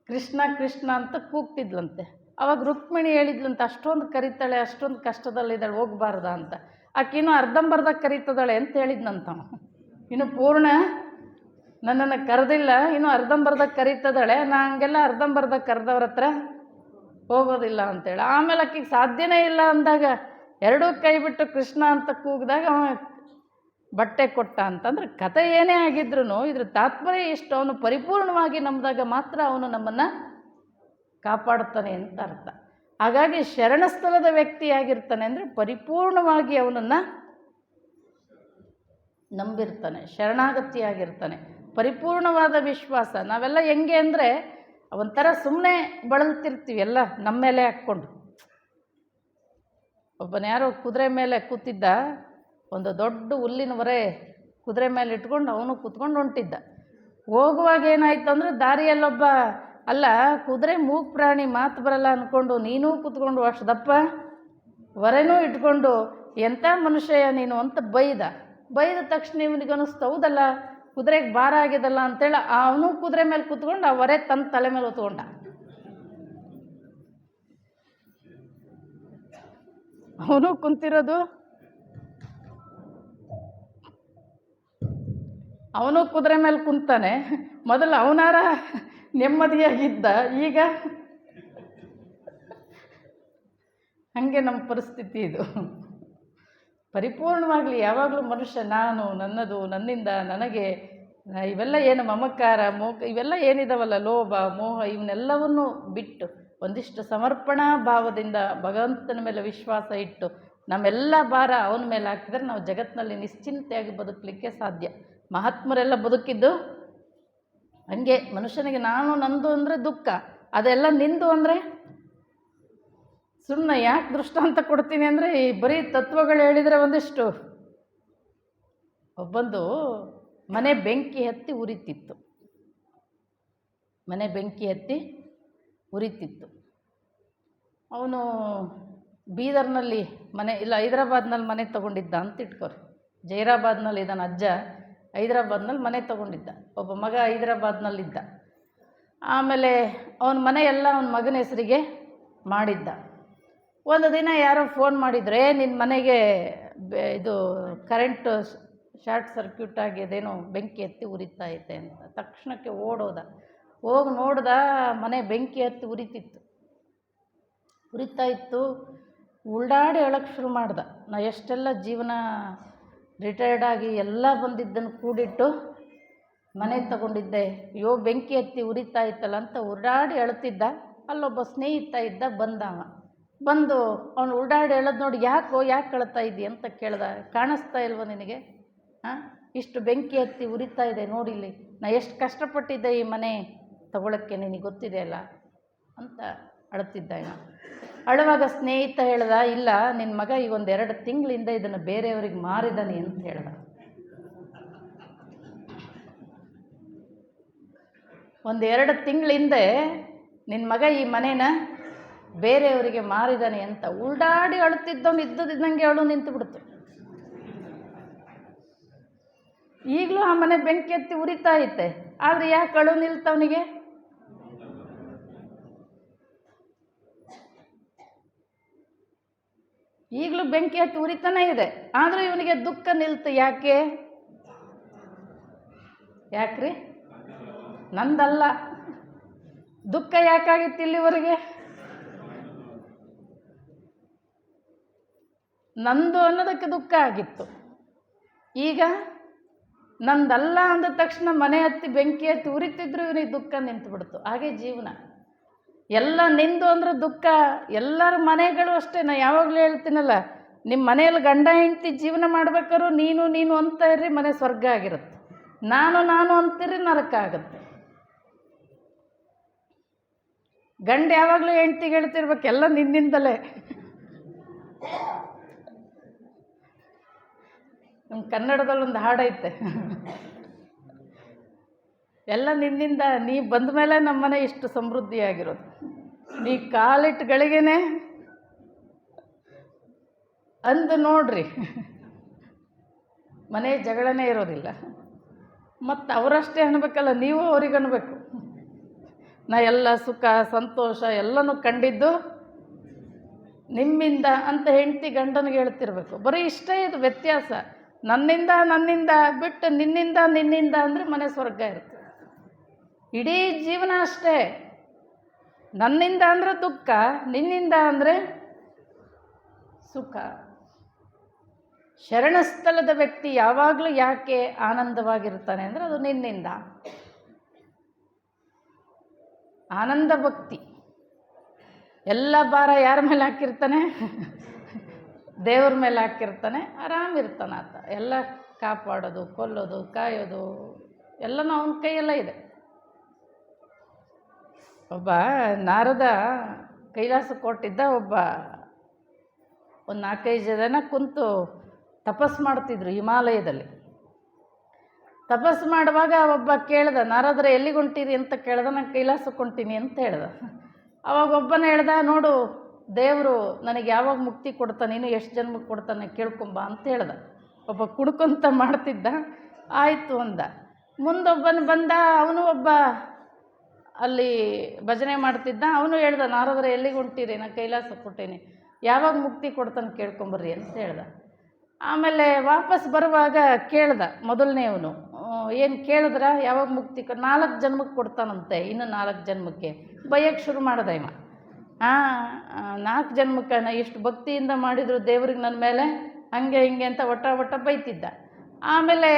ಕೃಷ್ಣ ಕೃಷ್ಣ ಅಂತ ಕೂಗ್ತಿದ್ಲಂತೆ. ಅವಾಗ ರುಕ್ಮಿಣಿ ಹೇಳಿದ್ಲಂತೆ, ಅಷ್ಟೊಂದು ಕರಿತಾಳೆ, ಅಷ್ಟೊಂದು ಕಷ್ಟದಲ್ಲಿದ್ದಾಳೆ, ಹೋಗಬಾರ್ದ ಅಂತ. ಆಕಿನ್ನೂ ಅರ್ಧಂಬರ್ಧ ಕರೀತದಾಳೆ ಅಂತ ಹೇಳಿದ್ನಂತ. ಇನ್ನು ಪೂರ್ಣ ನನ್ನನ್ನು ಕರೆದಿಲ್ಲ, ಇನ್ನು ಅರ್ಧಂಬರ್ಧ ಕರೀತದಾಳೆ, ನಾ ಹಂಗೆಲ್ಲ ಅರ್ಧಂಬರ್ಧ ಕರೆದವ್ರ ಹತ್ರ ಹೋಗೋದಿಲ್ಲ ಅಂತೇಳಿ. ಆಮೇಲೆ ಆಕಿಗೆ ಸಾಧ್ಯನೇ ಇಲ್ಲ ಅಂದಾಗ ಎರಡೂ ಕೈ ಬಿಟ್ಟು ಕೃಷ್ಣ ಅಂತ ಕೂಗಿದಾಗ ಬಟ್ಟೆ ಕೊಟ್ಟ ಅಂತಂದ್ರೆ, ಕಥೆ ಏನೇ ಆಗಿದ್ರು ಇದ್ರ ತಾತ್ಪರ್ಯ ಇಷ್ಟು, ಅವನು ಪರಿಪೂರ್ಣವಾಗಿ ನಂಬಿದಾಗ ಮಾತ್ರ ಅವನು ನಮ್ಮನ್ನು ಕಾಪಾಡ್ತಾನೆ ಅಂತ ಅರ್ಥ. ಹಾಗಾಗಿ ಶರಣಸ್ಥಳದ ವ್ಯಕ್ತಿಯಾಗಿರ್ತಾನೆ ಅಂದರೆ ಪರಿಪೂರ್ಣವಾಗಿ ಅವನನ್ನು ನಂಬಿರ್ತಾನೆ, ಶರಣಾಗತಿಯಾಗಿರ್ತಾನೆ, ಪರಿಪೂರ್ಣವಾದ ವಿಶ್ವಾಸ. ನಾವೆಲ್ಲ ಹೆಂಗೆ ಅಂದರೆ ಒಂಥರ ಸುಮ್ಮನೆ ಬಳಲ್ತಿರ್ತೀವಿ ಎಲ್ಲ ನಮ್ಮ ಮೇಲೆ ಹಾಕ್ಕೊಂಡು. ಒಬ್ಬನ ಯಾರೋ ಕುದುರೆ ಮೇಲೆ ಕೂತಿದ್ದ, ಒಂದು ದೊಡ್ಡ ಹುಲ್ಲಿನ ಹೊರೆ ಕುದುರೆ ಮೇಲೆ ಇಟ್ಕೊಂಡು ಅವನು ಕೂತ್ಕೊಂಡು ಹೊಂಟಿದ್ದ. ಹೋಗುವಾಗ ಏನಾಯ್ತು ಅಂದರೆ ದಾರಿಯಲ್ಲೊಬ್ಬ, ಅಲ್ಲ ಕುದುರೆ ಮೂಕ್ ಪ್ರಾಣಿ ಮಾತು ಬರಲ್ಲ ಅಂದ್ಕೊಂಡು ನೀನೂ ಕೂತ್ಕೊಂಡು ಅಷ್ಟು ದಪ್ಪ ಹೊರೆನೂ ಇಟ್ಕೊಂಡು ಎಂಥ ಮನುಷ್ಯ ನೀನು ಅಂತ ಬೈದ ತಕ್ಷಣ ಇವನಿಗೆ ಅನ್ನಿಸ್ತು, ಹೌದಲ್ಲ ಕುದುರೆಗೆ ಭಾರ ಆಗಿದಲ್ಲ ಅಂತೇಳಿ ಅವನು ಕುದುರೆ ಮೇಲೆ ಕೂತ್ಕೊಂಡು ಆ ಹೊರೆ ತನ್ನ ತಲೆ ಮೇಲೆ ಹೊತ್ಕೊಂಡ. ಅವನು ಕುಂತಿರೋದು, ಅವನು ಕುದುರೆ ಮೇಲೆ ಕುಂತಾನೆ. ಮೊದಲು ಅವನಾರ ನೆಮ್ಮದಿಯಾಗಿದ್ದ, ಈಗ ಹಾಗೆ ನಮ್ಮ ಪರಿಸ್ಥಿತಿ ಇದು. ಪರಿಪೂರ್ಣವಾಗಲಿ ಯಾವಾಗಲೂ ಮನುಷ್ಯ ನಾನು, ನನ್ನದು, ನನ್ನಿಂದ, ನನಗೆ, ಇವೆಲ್ಲ ಏನು ಮಮಕಾರ, ಇವೆಲ್ಲ ಏನಿದಾವಲ್ಲ, ಲೋಭ, ಮೋಹ, ಇವನ್ನೆಲ್ಲವನ್ನು ಬಿಟ್ಟು ಒಂದಿಷ್ಟು ಸಮರ್ಪಣಾ ಭಾವದಿಂದ ಭಗವಂತನ ಮೇಲೆ ವಿಶ್ವಾಸ ಇಟ್ಟು ನಮ್ಮೆಲ್ಲ ಭಾರ ಅವನ ಮೇಲೆ ಹಾಕಿದರೆ ನಾವು ಜಗತ್ತಿನಲ್ಲಿ ನಿಶ್ಚಿಂತೆಯಾಗಿ ಬದುಕಲಿಕ್ಕೆ ಸಾಧ್ಯ. ಮಹಾತ್ಮರೆಲ್ಲ ಬದುಕಿದ್ದು ಹಂಗೆ. ಮನುಷ್ಯನಿಗೆ ನಾನು ನಂದು ಅಂದರೆ ದುಃಖ, ಅದೆಲ್ಲ ನಿಂದು ಅಂದರೆ ಸುಮ್ಮನೆ. ಯಾಕೆ ದೃಷ್ಟಾಂತ ಕೊಡ್ತೀನಿ ಅಂದರೆ ಈ ಬರೀ ತತ್ವಗಳು ಹೇಳಿದರೆ ಒಂದಿಷ್ಟು. ಒಬ್ಬಂದು ಮನೆ ಬೆಂಕಿ ಹತ್ತಿ ಉರಿತಿತ್ತು, ಮನೆ ಬೆಂಕಿ ಹತ್ತಿ ಉರಿತಿತ್ತು. ಅವನು ಬೀದರ್ನಲ್ಲಿ ಮನೆ ಇಲ್ಲ, ಹೈದರಾಬಾದ್ನಲ್ಲಿ ಮನೆ ತೊಗೊಂಡಿದ್ದ ಅಂತ ಇಟ್ಕೋರಿ. ಜೈರಾಬಾದ್ನಲ್ಲಿ ಇದ್ದಾನೆ ಅಜ್ಜ, ಹೈದರಾಬಾದ್ನಲ್ಲಿ ಮನೆ ತೊಗೊಂಡಿದ್ದ. ಒಬ್ಬ ಮಗ ಹೈದರಾಬಾದ್ನಲ್ಲಿದ್ದ. ಆಮೇಲೆ ಅವನ ಮನೆ ಎಲ್ಲ ಅವನ ಮಗನ ಹೆಸರಿಗೆ ಮಾಡಿದ್ದ. ಒಂದು ದಿನ ಯಾರೋ ಫೋನ್ ಮಾಡಿದರೆ, ನಿನ್ನ ಮನೆಗೆ ಇದು ಕರೆಂಟ್ ಶಾರ್ಟ್ ಸರ್ಕ್ಯೂಟ್ ಆಗಿದೇನೋ, ಬೆಂಕಿ ಹತ್ತಿ ಉರಿತಾ ಐತೆ ಅಂತ. ತಕ್ಷಣಕ್ಕೆ ಓಡೋದ, ಹೋಗಿ ನೋಡ್ದ, ಮನೆ ಬೆಂಕಿ ಹತ್ತಿ ಉರಿತಾ ಇತ್ತು. ಉಳ್ಳಾಡಿ ಹೇಳೋಕ್ಕೆ ಶುರು ಮಾಡ್ದ. ನಾ ಎಷ್ಟೆಲ್ಲ ಜೀವನ ರಿಟೈರ್ಡ್ ಆಗಿ ಎಲ್ಲ ಬಂದಿದ್ದನ್ನು ಕೂಡಿಟ್ಟು ಮನೆ ತಗೊಂಡಿದ್ದೆ, ಅಯ್ಯೋ ಬೆಂಕಿ ಹತ್ತಿ ಉರಿತಾ ಇತ್ತಲ್ಲ ಅಂತ ಉಳ್ಳಾಡಿ ಅಳ್ತಿದ್ದ. ಅಲ್ಲೊಬ್ಬ ಸ್ನೇಹಿತ ಇದ್ದ, ಬಂದು ಅವನು ಉಳ್ಳಾಡಿ ಹೇಳೋದು ನೋಡಿ, ಯಾಕೆ ಅಳ್ತಾ ಇದ್ದಿ ಅಂತ ಕೇಳ್ದ. ಕಾಣಿಸ್ತಾ ಇಲ್ವ ನಿನಗೆ? ಇಷ್ಟು ಬೆಂಕಿ ಹತ್ತಿ ಉರಿತಾ ಇದೆ ನೋಡಿಲ್ಲಿ, ನಾ ಎಷ್ಟು ಕಷ್ಟಪಟ್ಟಿದ್ದೆ ಈ ಮನೆ ತಗೊಳ್ಳೋಕ್ಕೆ, ನಿನಗೆ ಗೊತ್ತಿದೆ ಅಲ್ಲ ಅಂತ ಅಳ್ತಿದ್ದ. ಅಳುವಾಗ ಸ್ನೇಹಿತ ಹೇಳ್ದ, ಇಲ್ಲ ನಿನ್ನ ಮಗ ಈಗ 1-2 ತಿಂಗಳಿಂದ ಇದನ್ನು ಬೇರೆಯವ್ರಿಗೆ ಮಾರಿದಾನೆ ಅಂತ ಹೇಳ್ದ. 1-2 ತಿಂಗಳಿಂದ ನಿನ್ನ ಮಗ ಈ ಮನೇನ ಬೇರೆಯವರಿಗೆ ಮಾರಿದಾನೆ ಅಂತ. ಉಳ್ಳಾಡಿ ಅಳುತ್ತಿದ್ದವನು ಇದ್ದದಿದ್ದಂಗೆ ಅಳು ನಿಂತು ಬಿಡ್ತು. ಈಗಲೂ ಆ ಮನೆ ಬೆಂಕಿ ಹತ್ತಿ ಉರಿತಾ ಐತೆ, ಆದರೆ ಯಾಕೆ ಅಳು ನಿಲ್ತವನಿಗೆ? ಈಗಲೂ ಬೆಂಕಿ ಹತ್ತಿ ಉರಿತಾನೇ ಇದೆ, ಆದರೂ ಇವನಿಗೆ ದುಃಖ ನಿಲ್ತು. ಯಾಕ್ರಿ? ನಂದಲ್ಲ. ದುಃಖ ಯಾಕಾಗಿತ್ತು ಇಲ್ಲಿವರೆಗೆ? ನಂದು ಅನ್ನೋದಕ್ಕೆ ದುಃಖ ಆಗಿತ್ತು. ಈಗ ನಂದಲ್ಲ ಅಂದ ತಕ್ಷಣ ಮನೆ ಹತ್ತಿ ಬೆಂಕಿ ಹತ್ತಿ ಉರಿತಿದ್ರು ಇವನಿಗೆ ದುಃಖ ನಿಂತು ಬಿಡ್ತು. ಹಾಗೆ ಜೀವನ ಎಲ್ಲ ನಿಂದು ಅಂದ್ರೆ ದುಃಖ. ಎಲ್ಲರ ಮನೆಗಳು ಅಷ್ಟೇ. ನಾ ಯಾವಾಗಲೂ ಹೇಳ್ತೀನಲ್ಲ, ನಿಮ್ಮ ಮನೆಯಲ್ಲಿ ಗಂಡ ಹೆಂಡತಿ ಜೀವನ ಮಾಡ್ಬೇಕಾದ್ರೂ ನೀನು ಅಂತ ಇರ್ರಿ, ಮನೆ ಸ್ವರ್ಗ ಆಗಿರುತ್ತೆ. ನಾನು ಅಂತಿರ್ರಿ, ನರಕ ಆಗುತ್ತೆ. ಗಂಡ ಯಾವಾಗಲೂ ಹೆಂಡ್ತಿಗೆ ಹೇಳ್ತಿರ್ಬೇಕು, ಎಲ್ಲ ನಿನ್ನಿಂದಲೇ. ನಮ್ಮ ಕನ್ನಡದಲ್ಲಿ ಒಂದು ಹಾಡೈತೆ, ಎಲ್ಲ ನಿನ್ನಿಂದ, ನೀ ಬಂದ ಮೇಲೆ ನಮ್ಮನೆ ಇಷ್ಟು ಸಮೃದ್ಧಿಯಾಗಿರೋದು, ನೀ ಕಾಲಿಟ್ಟು ಗಳಿಗೆನೆ ಅಂದು ನೋಡ್ರಿ, ಮನೆ ಜಗಳನೇ ಇರೋದಿಲ್ಲ. ಮತ್ತು ಅವರಷ್ಟೇ ಅನ್ಬೇಕಲ್ಲ, ನೀವು ಅವ್ರಿಗೆ ಅನ್ಬೇಕು, ನಾ ಎಲ್ಲ ಸುಖ ಸಂತೋಷ ಎಲ್ಲನೂ ಕಂಡಿದ್ದು ನಿಮ್ಮಿಂದ ಅಂತ ಹೆಂಡತಿ ಗಂಡನಿಗೆ ಹೇಳ್ತಿರ್ಬೇಕು. ಬರೀ ಇಷ್ಟೇ ಇದು ವ್ಯತ್ಯಾಸ. ನನ್ನಿಂದ ಬಿಟ್ಟು ನಿನ್ನಿಂದ ಅಂದರೆ ಮನೆ ಸ್ವರ್ಗ ಇರುತ್ತೆ. ಇಡೀ ಜೀವನ ಅಷ್ಟೇ. ನನ್ನಿಂದ ಅಂದರೆ ದುಃಖ, ನಿನ್ನಿಂದ ಅಂದರೆ ಸುಖ. ಶರಣಸ್ಥಳದ ವ್ಯಕ್ತಿ ಯಾವಾಗಲೂ ಯಾಕೆ ಆನಂದವಾಗಿರ್ತಾನೆ ಅಂದರೆ ಅದು ನಿನ್ನಿಂದ. ಆನಂದ ಭಕ್ತಿ. ಎಲ್ಲ ಭಾರ ಯಾರ ಮೇಲೆ ಹಾಕಿರ್ತಾನೆ? ದೇವ್ರ ಮೇಲೆ ಹಾಕಿರ್ತಾನೆ. ಆರಾಮಿರ್ತಾನೆ ಆತ. ಎಲ್ಲ ಕಾಪಾಡೋದು, ಕೊಲ್ಲೋದು, ಕಾಯೋದು ಎಲ್ಲನೂ ಅವನ ಕೈಯೆಲ್ಲ ಇದೆ. ಒಬ್ಬ ನಾರದ ಕೈಲಾಸಕ್ಕೆ ಕೊಟ್ಟಿದ್ದ ಒಂದು 4-5 ಜನ ಕುಂತು ತಪಸ್ಸು ಮಾಡ್ತಿದ್ರು ಹಿಮಾಲಯದಲ್ಲಿ. ತಪಸ್ಸು ಮಾಡುವಾಗ ಒಬ್ಬ ಕೇಳ್ದ, ನಾರದ್ರೆ ಎಲ್ಲಿಗೆ ಹೊಂಟೀರಿ ಅಂತ ಕೇಳ್ದ. ನಾನು ಕೈಲಾಸಕ್ಕೆ ಹೊಂಟೀನಿ ಅಂತ ಹೇಳ್ದ. ಅವಾಗ ಒಬ್ಬನ ಹೇಳ್ದ, ನೋಡು ದೇವರು ನನಗೆ ಯಾವಾಗ ಮುಕ್ತಿ ಕೊಡ್ತಾನೆ, ನೀನು ಎಷ್ಟು ಜನ್ಮಕ್ಕೆ ಕೊಡ್ತಾನೆ ಕೇಳ್ಕೊಂಬ ಅಂತ ಹೇಳ್ದ. ಒಬ್ಬ ಕುಡ್ಕೊಂತ ಮಾಡ್ತಿದ್ದ. ಆಯಿತು ಅಂದ. ಮುಂದೊಬ್ಬನ ಬಂದ, ಅವನು ಒಬ್ಬ ಅಲ್ಲಿ ಭಜನೆ ಮಾಡ್ತಿದ್ದ. ಅವನು ಹೇಳ್ದ, ನಾರದ್ರೆ ಎಲ್ಲಿಗೆ ಹೊಂಟೀರಿ, ನಾನು ಕೈಲಾಸಕ್ಕೆ ಕೊಟ್ಟೇನೆ, ಯಾವಾಗ ಮುಕ್ತಿ ಕೊಡ್ತಾನೆ ಕೇಳ್ಕೊಂಬರ್ರಿ ಅಂತ ಹೇಳ್ದ. ಆಮೇಲೆ ವಾಪಸ್ ಬರುವಾಗ ಕೇಳ್ದ ಮೊದಲನೇವನು, ಏನು ಕೇಳಿದ್ರ, ಯಾವಾಗ ಮುಕ್ತಿ 4 ಜನ್ಮಕ್ಕೆ ಕೊಡ್ತಾನಂತೆ, ಇನ್ನು 4 ಜನ್ಮಕ್ಕೆ ಬೈಯಕ್ಕೆ ಶುರು ಮಾಡ್ದ ಇವ. 4 ಜನ್ಮಕ್ಕೆ ಇಷ್ಟು ಭಕ್ತಿಯಿಂದ ಮಾಡಿದ್ರು ದೇವ್ರಿಗೆ ನನ್ನ ಮೇಲೆ, ಹಂಗೆ ಹಿಂಗೆ ಅಂತ ಒಟ್ಟ ಬೈತಿದ್ದ. ಆಮೇಲೆ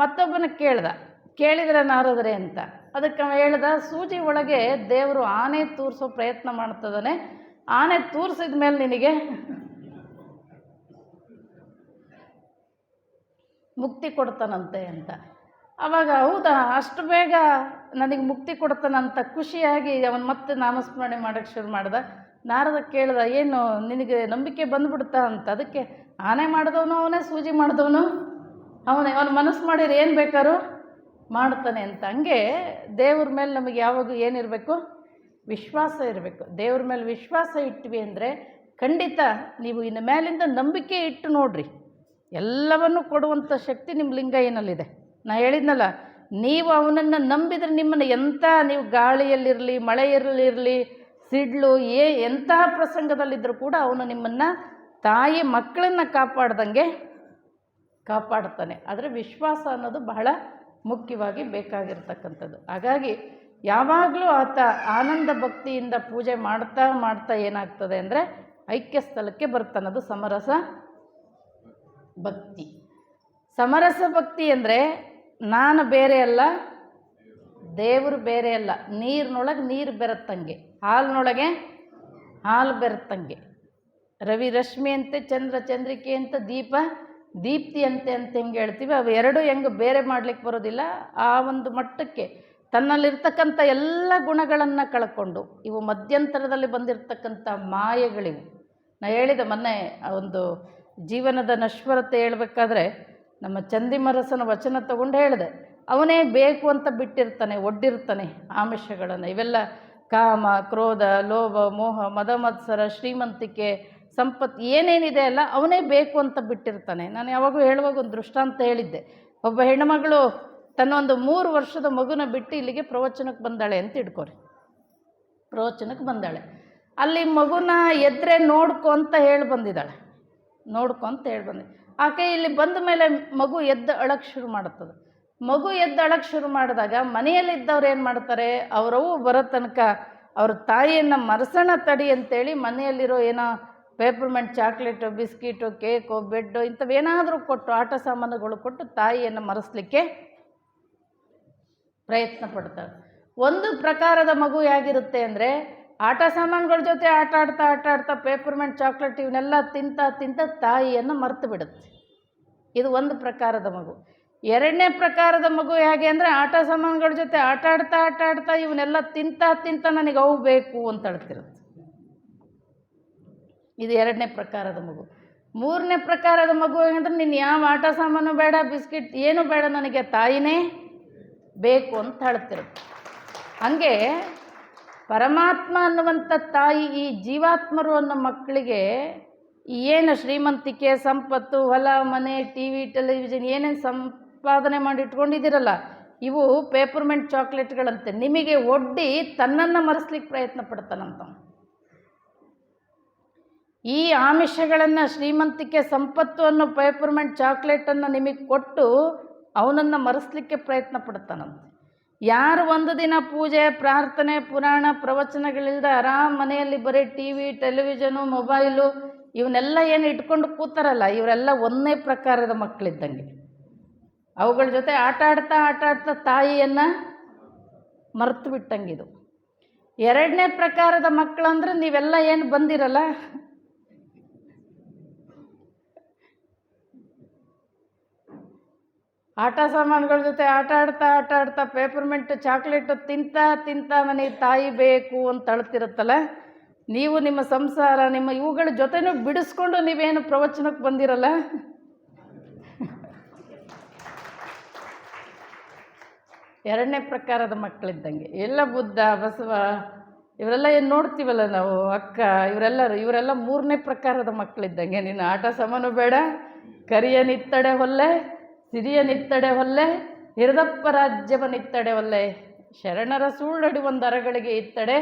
ಮತ್ತೊಬ್ಬನ ಕೇಳಿದ್ರೆ ನಾರದ್ರೆ ಅಂತ. ಅದಕ್ಕೆ ಹೇಳ್ದ, ಸೂಜಿ ಒಳಗೆ ದೇವರು ಆನೆ ತೂರಿಸೋ ಪ್ರಯತ್ನ ಮಾಡ್ತದಾನೆ, ಆನೆ ತೂರಿಸಿದ ಮೇಲೆ ನಿನಗೆ ಮುಕ್ತಿ ಕೊಡ್ತಾನಂತೆ ಅಂತ. ಆವಾಗ ಹೌದಾ, ಅಷ್ಟು ಬೇಗ ನನಗೆ ಮುಕ್ತಿ ಕೊಡ್ತಾನಂತ ಖುಷಿಯಾಗಿ ಅವನು ಮತ್ತೆ ನಾಮಸ್ಮರಣೆ ಮಾಡೋಕ್ಕೆ ಶುರು ಮಾಡ್ದ. ನಾರದ ಕೇಳ್ದ, ಏನು ನಿನಗೆ ನಂಬಿಕೆ ಬಂದುಬಿಡ್ತಾ ಅಂತ. ಅದಕ್ಕೆ ಆನೆ ಮಾಡಿದವನು ಅವನೇ, ಸೂಜಿ ಮಾಡಿದವನು ಅವನೇ, ಅವನು ಮನಸ್ಸು ಮಾಡಿದ್ರೆ ಏನು ಬೇಕಾದ್ರೂ ಮಾಡ್ತಾನೆ ಅಂತ. ಹಂಗೆ ದೇವ್ರ ಮೇಲೆ ನಮಗೆ ಯಾವಾಗ ಏನಿರಬೇಕು, ವಿಶ್ವಾಸ ಇರಬೇಕು. ದೇವ್ರ ಮೇಲೆ ವಿಶ್ವಾಸ ಇಟ್ವಿ ಅಂದರೆ ಖಂಡಿತ ನೀವು ಇನ್ನು ಮೇಲಿಂದ ನಂಬಿಕೆ ಇಟ್ಟು ನೋಡ್ರಿ, ಎಲ್ಲವನ್ನೂ ಕೊಡುವಂಥ ಶಕ್ತಿ ನಿಮ್ಮ ಲಿಂಗಯ್ಯನಲ್ಲಿದೆ. ನಾ ಹೇಳಿದ್ನಲ್ಲ, ನೀವು ಅವನನ್ನು ನಂಬಿದರೆ ನಿಮ್ಮನ್ನು ನೀವು ಗಾಳಿಯಲ್ಲಿರಲಿ, ಮಳೆಯಲ್ಲಿರಲಿ, ಸಿಡ್ಲು ಎಂತಹ ಪ್ರಸಂಗದಲ್ಲಿದ್ದರೂ ಕೂಡ ಅವನು ನಿಮ್ಮನ್ನು ತಾಯಿ ಮಕ್ಕಳನ್ನು ಕಾಪಾಡ್ದಂಗೆ ಕಾಪಾಡ್ತಾನೆ. ಆದರೆ ವಿಶ್ವಾಸ ಅನ್ನೋದು ಬಹಳ ಮುಖ್ಯವಾಗಿ ಬೇಕಾಗಿರ್ತಕ್ಕಂಥದ್ದು. ಹಾಗಾಗಿ ಯಾವಾಗಲೂ ಆತ ಆನಂದ ಭಕ್ತಿಯಿಂದ ಪೂಜೆ ಮಾಡ್ತಾ ಏನಾಗ್ತದೆ ಅಂದರೆ ಐಕ್ಯ ಸ್ಥಳಕ್ಕೆ ಬರ್ತಾನೆ. ಅದು ಸಮರಸ ಭಕ್ತಿ. ಸಮರಸ ಭಕ್ತಿ ಅಂದರೆ ನಾನು ಬೇರೆ ಅಲ್ಲ, ದೇವರು ಬೇರೆ ಅಲ್ಲ, ನೀರಿನೊಳಗೆ ನೀರು ಬೆರೆತಂಗೆ, ಹಾಲಿನೊಳಗೆ ಹಾಲು ಬೆರೆತಂಗೆ, ರವಿ ರಶ್ಮಿ ಅಂತೆ, ಚಂದ್ರ ಚಂದ್ರಿಕೆ ಅಂತ, ದೀಪ ದೀಪ್ತಿ ಅಂತೆ ಅಂತ ಹೆಂಗೆ ಹೇಳ್ತೀವಿ, ಅವು ಎರಡು ಹೆಂಗೆ ಬೇರೆ ಮಾಡಲಿಕ್ಕೆ ಬರೋದಿಲ್ಲ. ಆ ಒಂದು ಮಟ್ಟಕ್ಕೆ ತನ್ನಲ್ಲಿರ್ತಕ್ಕಂಥ ಎಲ್ಲ ಗುಣಗಳನ್ನು ಕಳ್ಕೊಂಡು, ಇವು ಮಧ್ಯಂತರದಲ್ಲಿ ಬಂದಿರತಕ್ಕಂಥ ಮಾಯೆಗಳಿವು. ನಾ ಹೇಳಿದೆ ಮೊನ್ನೆ, ಒಂದು ಜೀವನದ ನಶ್ವರತೆ ಹೇಳ್ಬೇಕಾದ್ರೆ ನಮ್ಮ ಚಂದಿಮರಸನ ವಚನ ತಗೊಂಡು ಹೇಳಿದೆ, ಅವನೇ ಬೇಕು ಅಂತ ಬಿಟ್ಟಿರ್ತಾನೆ, ಒಡ್ಡಿರ್ತಾನೆ ಆಮಿಷಗಳನ್ನು. ಇವೆಲ್ಲ ಕಾಮ, ಕ್ರೋಧ, ಲೋಭ, ಮೋಹ, ಮದ ಮತ್ಸರ, ಶ್ರೀಮಂತಿಕೆ, ಸಂಪತ್ತು ಏನೇನಿದೆ ಅಲ್ಲ, ಅವನೇ ಬೇಕು ಅಂತ ಬಿಟ್ಟಿರ್ತಾನೆ. ನಾನು ಯಾವಾಗೂ ಹೇಳುವಾಗ ಒಂದು ದೃಷ್ಟಾಂತ ಹೇಳಿದ್ದೆ. ಒಬ್ಬ ಹೆಣ್ಣುಮಗಳು ತನ್ನೊಂದು 3 ವರ್ಷದ ಮಗುನ ಬಿಟ್ಟು ಇಲ್ಲಿಗೆ ಪ್ರವಚನಕ್ಕೆ ಬಂದಾಳೆ ಅಂತ ಇಟ್ಕೋರಿ. ಪ್ರವಚನಕ್ಕೆ ಬಂದಾಳೆ, ಅಲ್ಲಿ ಮಗುನ ಎದ್ರೆ ನೋಡ್ಕೊ ಅಂತ ಹೇಳಿ ಬಂದಿದ್ದಾಳೆ. ಆಕೆ ಇಲ್ಲಿ ಬಂದ ಮೇಲೆ ಮಗು ಎದ್ದು ಅಳಕ್ಕೆ ಶುರು ಮಾಡುತ್ತದೆ. ಮಗು ಎದ್ದು ಅಳಕ್ಕೆ ಶುರು ಮಾಡಿದಾಗ ಮನೆಯಲ್ಲಿದ್ದವ್ರು ಏನು ಮಾಡ್ತಾರೆ, ಅವರವು ಬರೋ ತನಕ ಅವ್ರ ತಾಯಿಯನ್ನು ಮರೆಸೋಣ ತಡಿ ಅಂತೇಳಿ ಮನೆಯಲ್ಲಿರೋ ಏನೋ peppermint, chocolate, biscuit, cake, bed ಇಂಥವೇನಾದರೂ ಕೊಟ್ಟು, ಆಟ ಸಾಮಾನುಗಳು ಕೊಟ್ಟು ತಾಯಿಯನ್ನು ಮರೆಸಲಿಕ್ಕೆ ಪ್ರಯತ್ನ ಪಡ್ತಾಳೆ. ಒಂದು ಪ್ರಕಾರದ ಮಗು ಹೇಗಿರುತ್ತೆ ಅಂದರೆ, ಆಟ ಸಾಮಾನುಗಳ ಜೊತೆ ಆಟ ಆಡ್ತಾ ಪೇಪರ್ಮೆಂಟ್, ಚಾಕ್ಲೇಟ್ ಇವನ್ನೆಲ್ಲ ತಿಂತ ತಾಯಿಯನ್ನು ಮರೆತು ಬಿಡುತ್ತೆ. ಇದು ಒಂದು ಪ್ರಕಾರದ ಮಗು. ಎರಡನೇ ಪ್ರಕಾರದ ಮಗು ಹೇಗೆ ಅಂದರೆ, ಆಟ ಸಾಮಾನುಗಳ ಜೊತೆ ಆಟ ಆಡ್ತಾ ಇವನ್ನೆಲ್ಲ ತಿಂತ ನನಗೆ ಅವು ಬೇಕು ಅಂತ ಹೇಳ್ತಿರುತ್ತೆ. ಇದು ಎರಡನೇ ಪ್ರಕಾರದ ಮಗು. ಮೂರನೇ ಪ್ರಕಾರದ ಮಗು ಹೇಗಂದ್ರೆ, ನೀನು ಯಾವ ಆಟ ಸಾಮಾನು ಬೇಡ, ಬಿಸ್ಕಿಟ್ ಏನು ಬೇಡ, ನನಗೆ ತಾಯಿನೇ ಬೇಕು ಅಂತ ಹೇಳ್ತಿರುತ್ತೆ. ಹಾಗೆ ಪರಮಾತ್ಮ ಅನ್ನುವಂಥ ತಾಯಿ ಈ ಜೀವಾತ್ಮರು ಅನ್ನೋ ಮಕ್ಕಳಿಗೆ ಏನು ಶ್ರೀಮಂತಿಕೆ, ಸಂಪತ್ತು, ಹೊಲ ಮನೆ, TV ಟೆಲಿವಿಷನ್ ಏನೇನು ಸಂಪಾದನೆ ಮಾಡಿ ಇಟ್ಕೊಂಡಿದ್ದೀರಲ್ಲ, ಇವು ಪೇಪರ್ಮೆಂಟ್ ಚಾಕ್ಲೇಟ್ಗಳಂತೆ ನಿಮಗೆ ಒಡ್ಡಿ ತನ್ನನ್ನು ಮರೆಸ್ಲಿಕ್ಕೆ ಪ್ರಯತ್ನ ಪಡ್ತಾನಂತ. ಈ ಆಮಿಷಗಳನ್ನು, ಶ್ರೀಮಂತಿಕೆ, ಸಂಪತ್ತು ಅನ್ನೋ ಪೇಪರ್ಮೆಂಟ್ ಚಾಕ್ಲೇಟನ್ನು ನಿಮಗೆ ಕೊಟ್ಟು ಅವನನ್ನು ಮರೆಸಲಿಕ್ಕೆ ಪ್ರಯತ್ನ ಪಡ್ತಾನಂತೆ. ಯಾರು ಒಂದು ದಿನ ಪೂಜೆ, ಪ್ರಾರ್ಥನೆ, ಪುರಾಣ, ಪ್ರವಚನಗಳಿಲ್ಲದೆ ಆರಾಮ್ ಮನೆಯಲ್ಲಿ ಬರೀ TV ಟೆಲಿವಿಷನು, ಮೊಬೈಲು ಇವನ್ನೆಲ್ಲ ಏನು ಇಟ್ಕೊಂಡು ಕೂತಾರಲ್ಲ, ಇವರೆಲ್ಲ ಒಂದೇ ಪ್ರಕಾರದ ಮಕ್ಕಳಿದ್ದಂಗೆ. ಅವುಗಳ ಜೊತೆ ಆಟ ಆಡ್ತಾ ತಾಯಿಯನ್ನು ಮರೆತು ಬಿಟ್ಟಂಗಿದು. ಎರಡನೇ ಪ್ರಕಾರದ ಮಕ್ಕಳಂದ್ರೆ ನೀವೆಲ್ಲ ಏನು ಬಂದಿರಲ್ಲ, ಆಟ ಸಾಮಾನುಗಳ ಜೊತೆ ಆಟ ಆಡ್ತಾ ಪೇಪರ್ಮೆಂಟ್ ಚಾಕ್ಲೇಟು ತಿಂತಾ ನನಗೆ ತಾಯಿ ಬೇಕು ಅಂತ ಅಳ್ತಿರುತ್ತಲ್ಲ, ನೀವು ನಿಮ್ಮ ಸಂಸಾರ ನಿಮ್ಮ ಇವುಗಳ ಜೊತೆನೂ ಬಿಡಿಸ್ಕೊಂಡು ನೀವೇನು ಪ್ರವಚನಕ್ಕೆ ಬಂದಿರಲ್ಲ. ಎರಡನೇ ಪ್ರಕಾರದ ಮಕ್ಕಳಿದ್ದಂಗೆ. ಎಲ್ಲ ಬುದ್ಧ, ಬಸವ ಇವರೆಲ್ಲ ಏನು ನೋಡ್ತೀವಲ್ಲ ನಾವು, ಅಕ್ಕ ಇವರೆಲ್ಲ ಮೂರನೇ ಪ್ರಕಾರದ ಮಕ್ಕಳಿದ್ದಂಗೆ. ನೀನು ಆಟ ಸಾಮಾನು ಬೇಡ, ಕರಿಯ ನಿತ್ತಡೆ ಹೊಲ್ಲೆ, ಸಿರಿಯ ನಿತ್ತಡೆ ಹೊಲ್ಲೆ, ಹಿರದಪ್ಪ ರಾಜ್ಯವ ನಿತ್ತಡೆ ಹೊಲ್ಲೆ, ಶರಣರ ಸುಳ್ಳಡಿ ಒಂದು ಅರಗಳಿಗೆ ಇತ್ತಡೆ,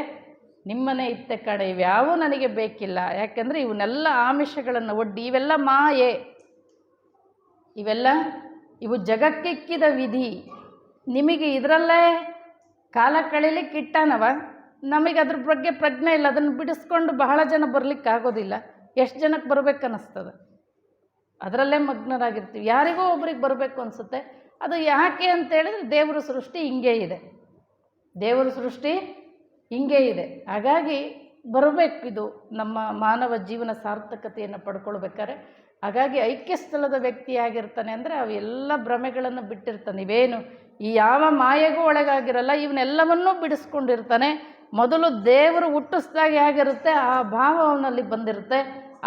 ನಿಮ್ಮನೆ ಇತ್ತೆ ಕಡೆ, ಇವ್ಯಾವೂ ನನಗೆ ಬೇಕಿಲ್ಲ. ಯಾಕೆಂದರೆ ಇವನ್ನೆಲ್ಲ ಆಮಿಷಗಳನ್ನು ಒಡ್ಡಿ, ಇವೆಲ್ಲ ಮಾಯೆ, ಇವು ಜಗಕ್ಕಿಕ್ಕಿದ ವಿಧಿ. ನಿಮಗೆ ಇದರಲ್ಲೇ ಕಾಲ ಕಳೀಲಿಕ್ಕೆ ಇಟ್ಟಾನವ, ನಮಗೆ ಅದ್ರ ಬಗ್ಗೆ ಪ್ರಜ್ಞೆ ಇಲ್ಲ. ಅದನ್ನು ಬಿಡಿಸ್ಕೊಂಡು ಬಹಳ ಜನ ಬರಲಿಕ್ಕೆ ಆಗೋದಿಲ್ಲ. ಎಷ್ಟು ಜನಕ್ಕೆ ಬರಬೇಕನ್ನಿಸ್ತದೆ, ಅದರಲ್ಲೇ ಮಗ್ನರಾಗಿರ್ತೀವಿ. ಯಾರಿಗೋ ಒಬ್ರಿಗೆ ಬರಬೇಕು ಅನಿಸುತ್ತೆ. ಅದು ಯಾಕೆ ಅಂತೇಳಿದ್ರೆ ದೇವರ ಸೃಷ್ಟಿ ಹಿಂಗೇ ಇದೆ, ದೇವರ ಸೃಷ್ಟಿ ಹಿಂಗೇ ಇದೆ. ಹಾಗಾಗಿ ಬರಬೇಕು. ಇದು ನಮ್ಮ ಮಾನವ ಜೀವನ ಸಾರ್ಥಕತೆಯನ್ನು ಪಡ್ಕೊಳ್ಬೇಕಾದ್ರೆ. ಹಾಗಾಗಿ ಐಕ್ಯ ಸ್ಥಳದ ವ್ಯಕ್ತಿಯಾಗಿರ್ತಾನೆ ಅಂದರೆ ಅವೆಲ್ಲ ಭ್ರಮೆಗಳನ್ನು ಬಿಟ್ಟಿರ್ತಾನೆ. ಇವೇನು ಈ ಯಾವ ಮಾಯೆಗೂ ಒಳಗಾಗಿರಲ್ಲ, ಇವನ್ನೆಲ್ಲವನ್ನೂ ಬಿಡಿಸ್ಕೊಂಡಿರ್ತಾನೆ. ಮೊದಲು ದೇವರು ಹುಟ್ಟಿಸ್ದಾಗ ಹೇಗಿರುತ್ತೆ ಆ ಭಾವ ಅವನಲ್ಲಿ ಬಂದಿರುತ್ತೆ.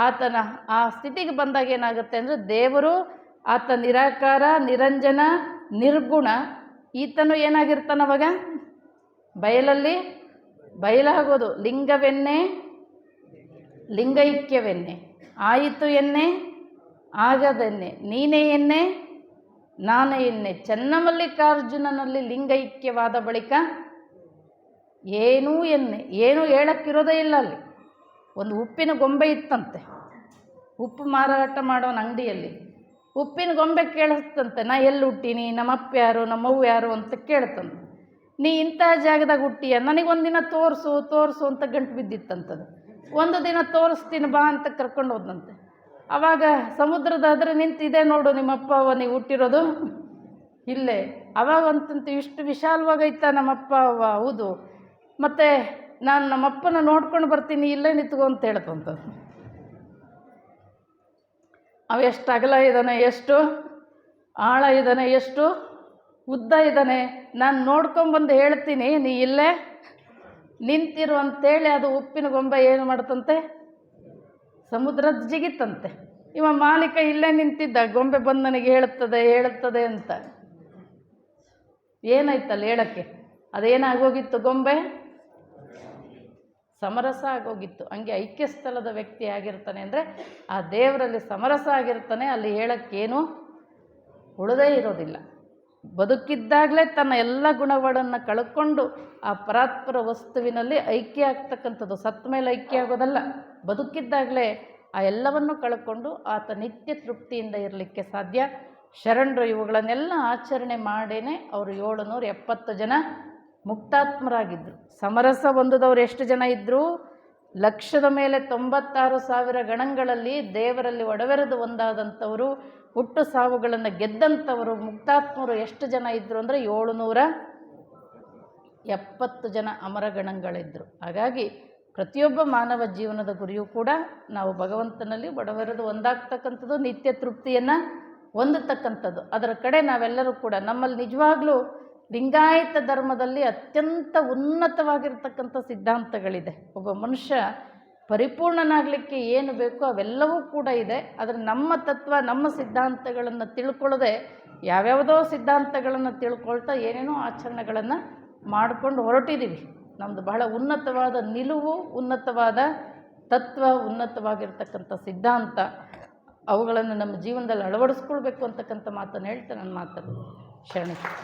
ಆತನ ಆ ಸ್ಥಿತಿಗೆ ಬಂದಾಗ ಏನಾಗುತ್ತೆ ಅಂದರೆ ದೇವರು, ಆತ ನಿರಾಕಾರ, ನಿರಂಜನ, ನಿರ್ಗುಣ. ಈತನು ಏನಾಗಿರ್ತಾನೆ ಅವಾಗ? ಬಯಲಲ್ಲಿ ಬಯಲಾಗೋದು. ಲಿಂಗವೆನ್ನೆ ಲಿಂಗೈಕ್ಯವೆನ್ನೆ, ಆಯಿತು ಎನ್ನೆ ಆಗದೆನ್ನೆ, ನೀನೇ ಎನ್ನೆ ನಾನೇ ಎನ್ನೆ. ಚನ್ನಮಲ್ಲಿಕಾರ್ಜುನನಲ್ಲಿ ಲಿಂಗೈಕ್ಯವಾದ ಬಳಿಕ ಏನೂ ಹೇಳಕ್ಕಿರೋದೇ ಇಲ್ಲ. ಅಲ್ಲಿ ಒಂದು ಉಪ್ಪಿನ ಗೊಂಬೆ ಇತ್ತಂತೆ, ಉಪ್ಪು ಮಾರಾಟ ಮಾಡೋನ ಅಂಗಡಿಯಲ್ಲಿ ಉಪ್ಪಿನ ಗೊಂಬೆ ಕೇಳಿಸ್ತಂತೆ, ನಾ ಎಲ್ಲಿ ಹುಟ್ಟೀನಿ, ನಮ್ಮಪ್ಪ ಯಾರು, ನಮ್ಮವ್ವ ಯಾರು ಅಂತ ಕೇಳ್ತಂತೆ. ನೀ ಇಂಥ ಜಾಗದಾಗ ಹುಟ್ಟಿಯ, ನನಗೊಂದಿನ ತೋರಿಸು ಅಂತ ಗಂಟು ಬಿದ್ದಿತ್ತಂತದು. ಒಂದು ದಿನ ತೋರಿಸ್ತೀನಿ ಬಾ ಅಂತ ಕರ್ಕೊಂಡು ಹೋದಂತೆ. ಆವಾಗ ಸಮುದ್ರದ ಅದ್ರ ನಿಂತಿದೆ ನೋಡು ನಿಮ್ಮಪ್ಪ ಅವ್ವ ನೀವು ಹುಟ್ಟಿರೋದು ಇಲ್ಲೇ. ಅವಾಗ ಅಂತಂತ ಇಷ್ಟು ವಿಶಾಲವಾಗೈತ ನಮ್ಮಪ್ಪ ಅವ್ವ? ಹೌದು, ಮತ್ತು ನಾನು ನಮ್ಮಪ್ಪನ ನೋಡ್ಕೊಂಡು ಬರ್ತೀನಿ, ಇಲ್ಲೇ ನಿಂತ್ಕೊ ಅಂತ ಹೇಳ್ತಂಥದ್ದು. ಅವ ಎಷ್ಟು ಅಗಲ ಇದ್ದಾನೆ, ಎಷ್ಟು ಆಳ ಇದ್ದಾನೆ, ಎಷ್ಟು ಉದ್ದ ಇದ್ದಾನೆ, ನಾನು ನೋಡ್ಕೊಂಬಂದು ಹೇಳ್ತೀನಿ, ನೀ ಇಲ್ಲೇ ನಿಂತಿರು ಅಂತೇಳಿ ಅದು ಉಪ್ಪಿನ ಗೊಂಬೆ ಏನು ಮಾಡ್ತಂತೆ, ಸಮುದ್ರದ ಜಿಗಿತಂತೆ. ಇವ ಮಾಲೀಕ ಇಲ್ಲೇ ನಿಂತಿದ್ದ, ಗೊಂಬೆ ಬಂದು ನನಗೆ ಹೇಳುತ್ತದೆ ಅಂತ. ಏನಾಯ್ತಲ್ಲ ಹೇಳಕ್ಕೆ? ಅದೇನಾಗೋಗಿತ್ತು? ಗೊಂಬೆ ಸಮರಸ ಆಗೋಗಿತ್ತು. ಹಂಗೆ ಐಕ್ಯ ಸ್ಥಳದ ವ್ಯಕ್ತಿ ಆಗಿರ್ತಾನೆ ಅಂದರೆ ಆ ದೇವರಲ್ಲಿ ಸಮರಸ ಆಗಿರ್ತಾನೆ. ಅಲ್ಲಿ ಹೇಳಕ್ಕೇನು ಉಳದೇ ಇರೋದಿಲ್ಲ. ಬದುಕಿದ್ದಾಗಲೇ ತನ್ನ ಎಲ್ಲ ಗುಣಗಳನ್ನು ಕಳ್ಕೊಂಡು ಆ ಪರಾತ್ಪರ ವಸ್ತುವಿನಲ್ಲಿ ಐಕ್ಯ ಆಗ್ತಕ್ಕಂಥದ್ದು. ಸತ್ತ ಮೇಲೆ ಐಕ್ಯ ಆಗೋದಲ್ಲ, ಬದುಕಿದ್ದಾಗಲೇ ಆ ಎಲ್ಲವನ್ನು ಕಳ್ಕೊಂಡು ಆತ ನಿತ್ಯ ತೃಪ್ತಿಯಿಂದ ಇರಲಿಕ್ಕೆ ಸಾಧ್ಯ. ಶರಣರು ಇವುಗಳನ್ನೆಲ್ಲ ಆಚರಣೆ ಮಾಡೇನೆ ಅವರು 770 ಜನ ಮುಕ್ತಾತ್ಮರಾಗಿದ್ದರು. ಸಮರಸ ಹೊಂದಿದವರು ಎಷ್ಟು ಜನ ಇದ್ದರು? ಲಕ್ಷದ ಮೇಲೆ 96,000 ಗಣಗಳಲ್ಲಿ ದೇವರಲ್ಲಿ ಒಡವೆರೆದು ಒಂದಾದಂಥವರು, ಹುಟ್ಟು ಸಾವುಗಳನ್ನು ಗೆದ್ದಂಥವರು ಮುಕ್ತಾತ್ಮರು ಎಷ್ಟು ಜನ ಇದ್ದರು ಅಂದರೆ 770 ಜನ ಅಮರಗಣಗಳಿದ್ದರು. ಹಾಗಾಗಿ ಪ್ರತಿಯೊಬ್ಬ ಮಾನವ ಜೀವನದ ಗುರಿಯೂ ಕೂಡ ನಾವು ಭಗವಂತನಲ್ಲಿ ಒಡವೆರೆದು ಒಂದಾಗ್ತಕ್ಕಂಥದ್ದು, ನಿತ್ಯ ತೃಪ್ತಿಯನ್ನು ಹೊಂದತಕ್ಕಂಥದ್ದು. ಅದರ ಕಡೆ ನಾವೆಲ್ಲರೂ ಕೂಡ ನಮ್ಮಲ್ಲಿ ನಿಜವಾಗ್ಲೂ ಲಿಂಗಾಯತ ಧರ್ಮದಲ್ಲಿ ಅತ್ಯಂತ ಉನ್ನತವಾಗಿರ್ತಕ್ಕಂಥ ಸಿದ್ಧಾಂತಗಳಿದೆ. ಒಬ್ಬ ಮನುಷ್ಯ ಪರಿಪೂರ್ಣನಾಗಲಿಕ್ಕೆ ಏನು ಬೇಕೋ ಅವೆಲ್ಲವೂ ಕೂಡ ಇದೆ. ಆದರೆ ನಮ್ಮ ತತ್ವ, ನಮ್ಮ ಸಿದ್ಧಾಂತಗಳನ್ನು ತಿಳ್ಕೊಳ್ಳದೆ ಯಾವ್ಯಾವುದೋ ಸಿದ್ಧಾಂತಗಳನ್ನು ತಿಳ್ಕೊಳ್ತಾ ಏನೇನೋ ಆಚರಣೆಗಳನ್ನು ಮಾಡಿಕೊಂಡು ಹೊರಟಿದ್ದೀವಿ. ನಮ್ಮದು ಬಹಳ ಉನ್ನತವಾದ ನಿಲುವು, ಉನ್ನತವಾದ ತತ್ವ, ಉನ್ನತವಾಗಿರ್ತಕ್ಕಂಥ ಸಿದ್ಧಾಂತ. ಅವುಗಳನ್ನು ನಮ್ಮ ಜೀವನದಲ್ಲಿ ಅಳವಡಿಸ್ಕೊಳ್ಬೇಕು ಅಂತಕ್ಕಂಥ ಮಾತನ್ನು ಹೇಳ್ತಾ ನನ್ನ ಮಾತನ್ನು ಶರಣಿಸ್ತೀನಿ.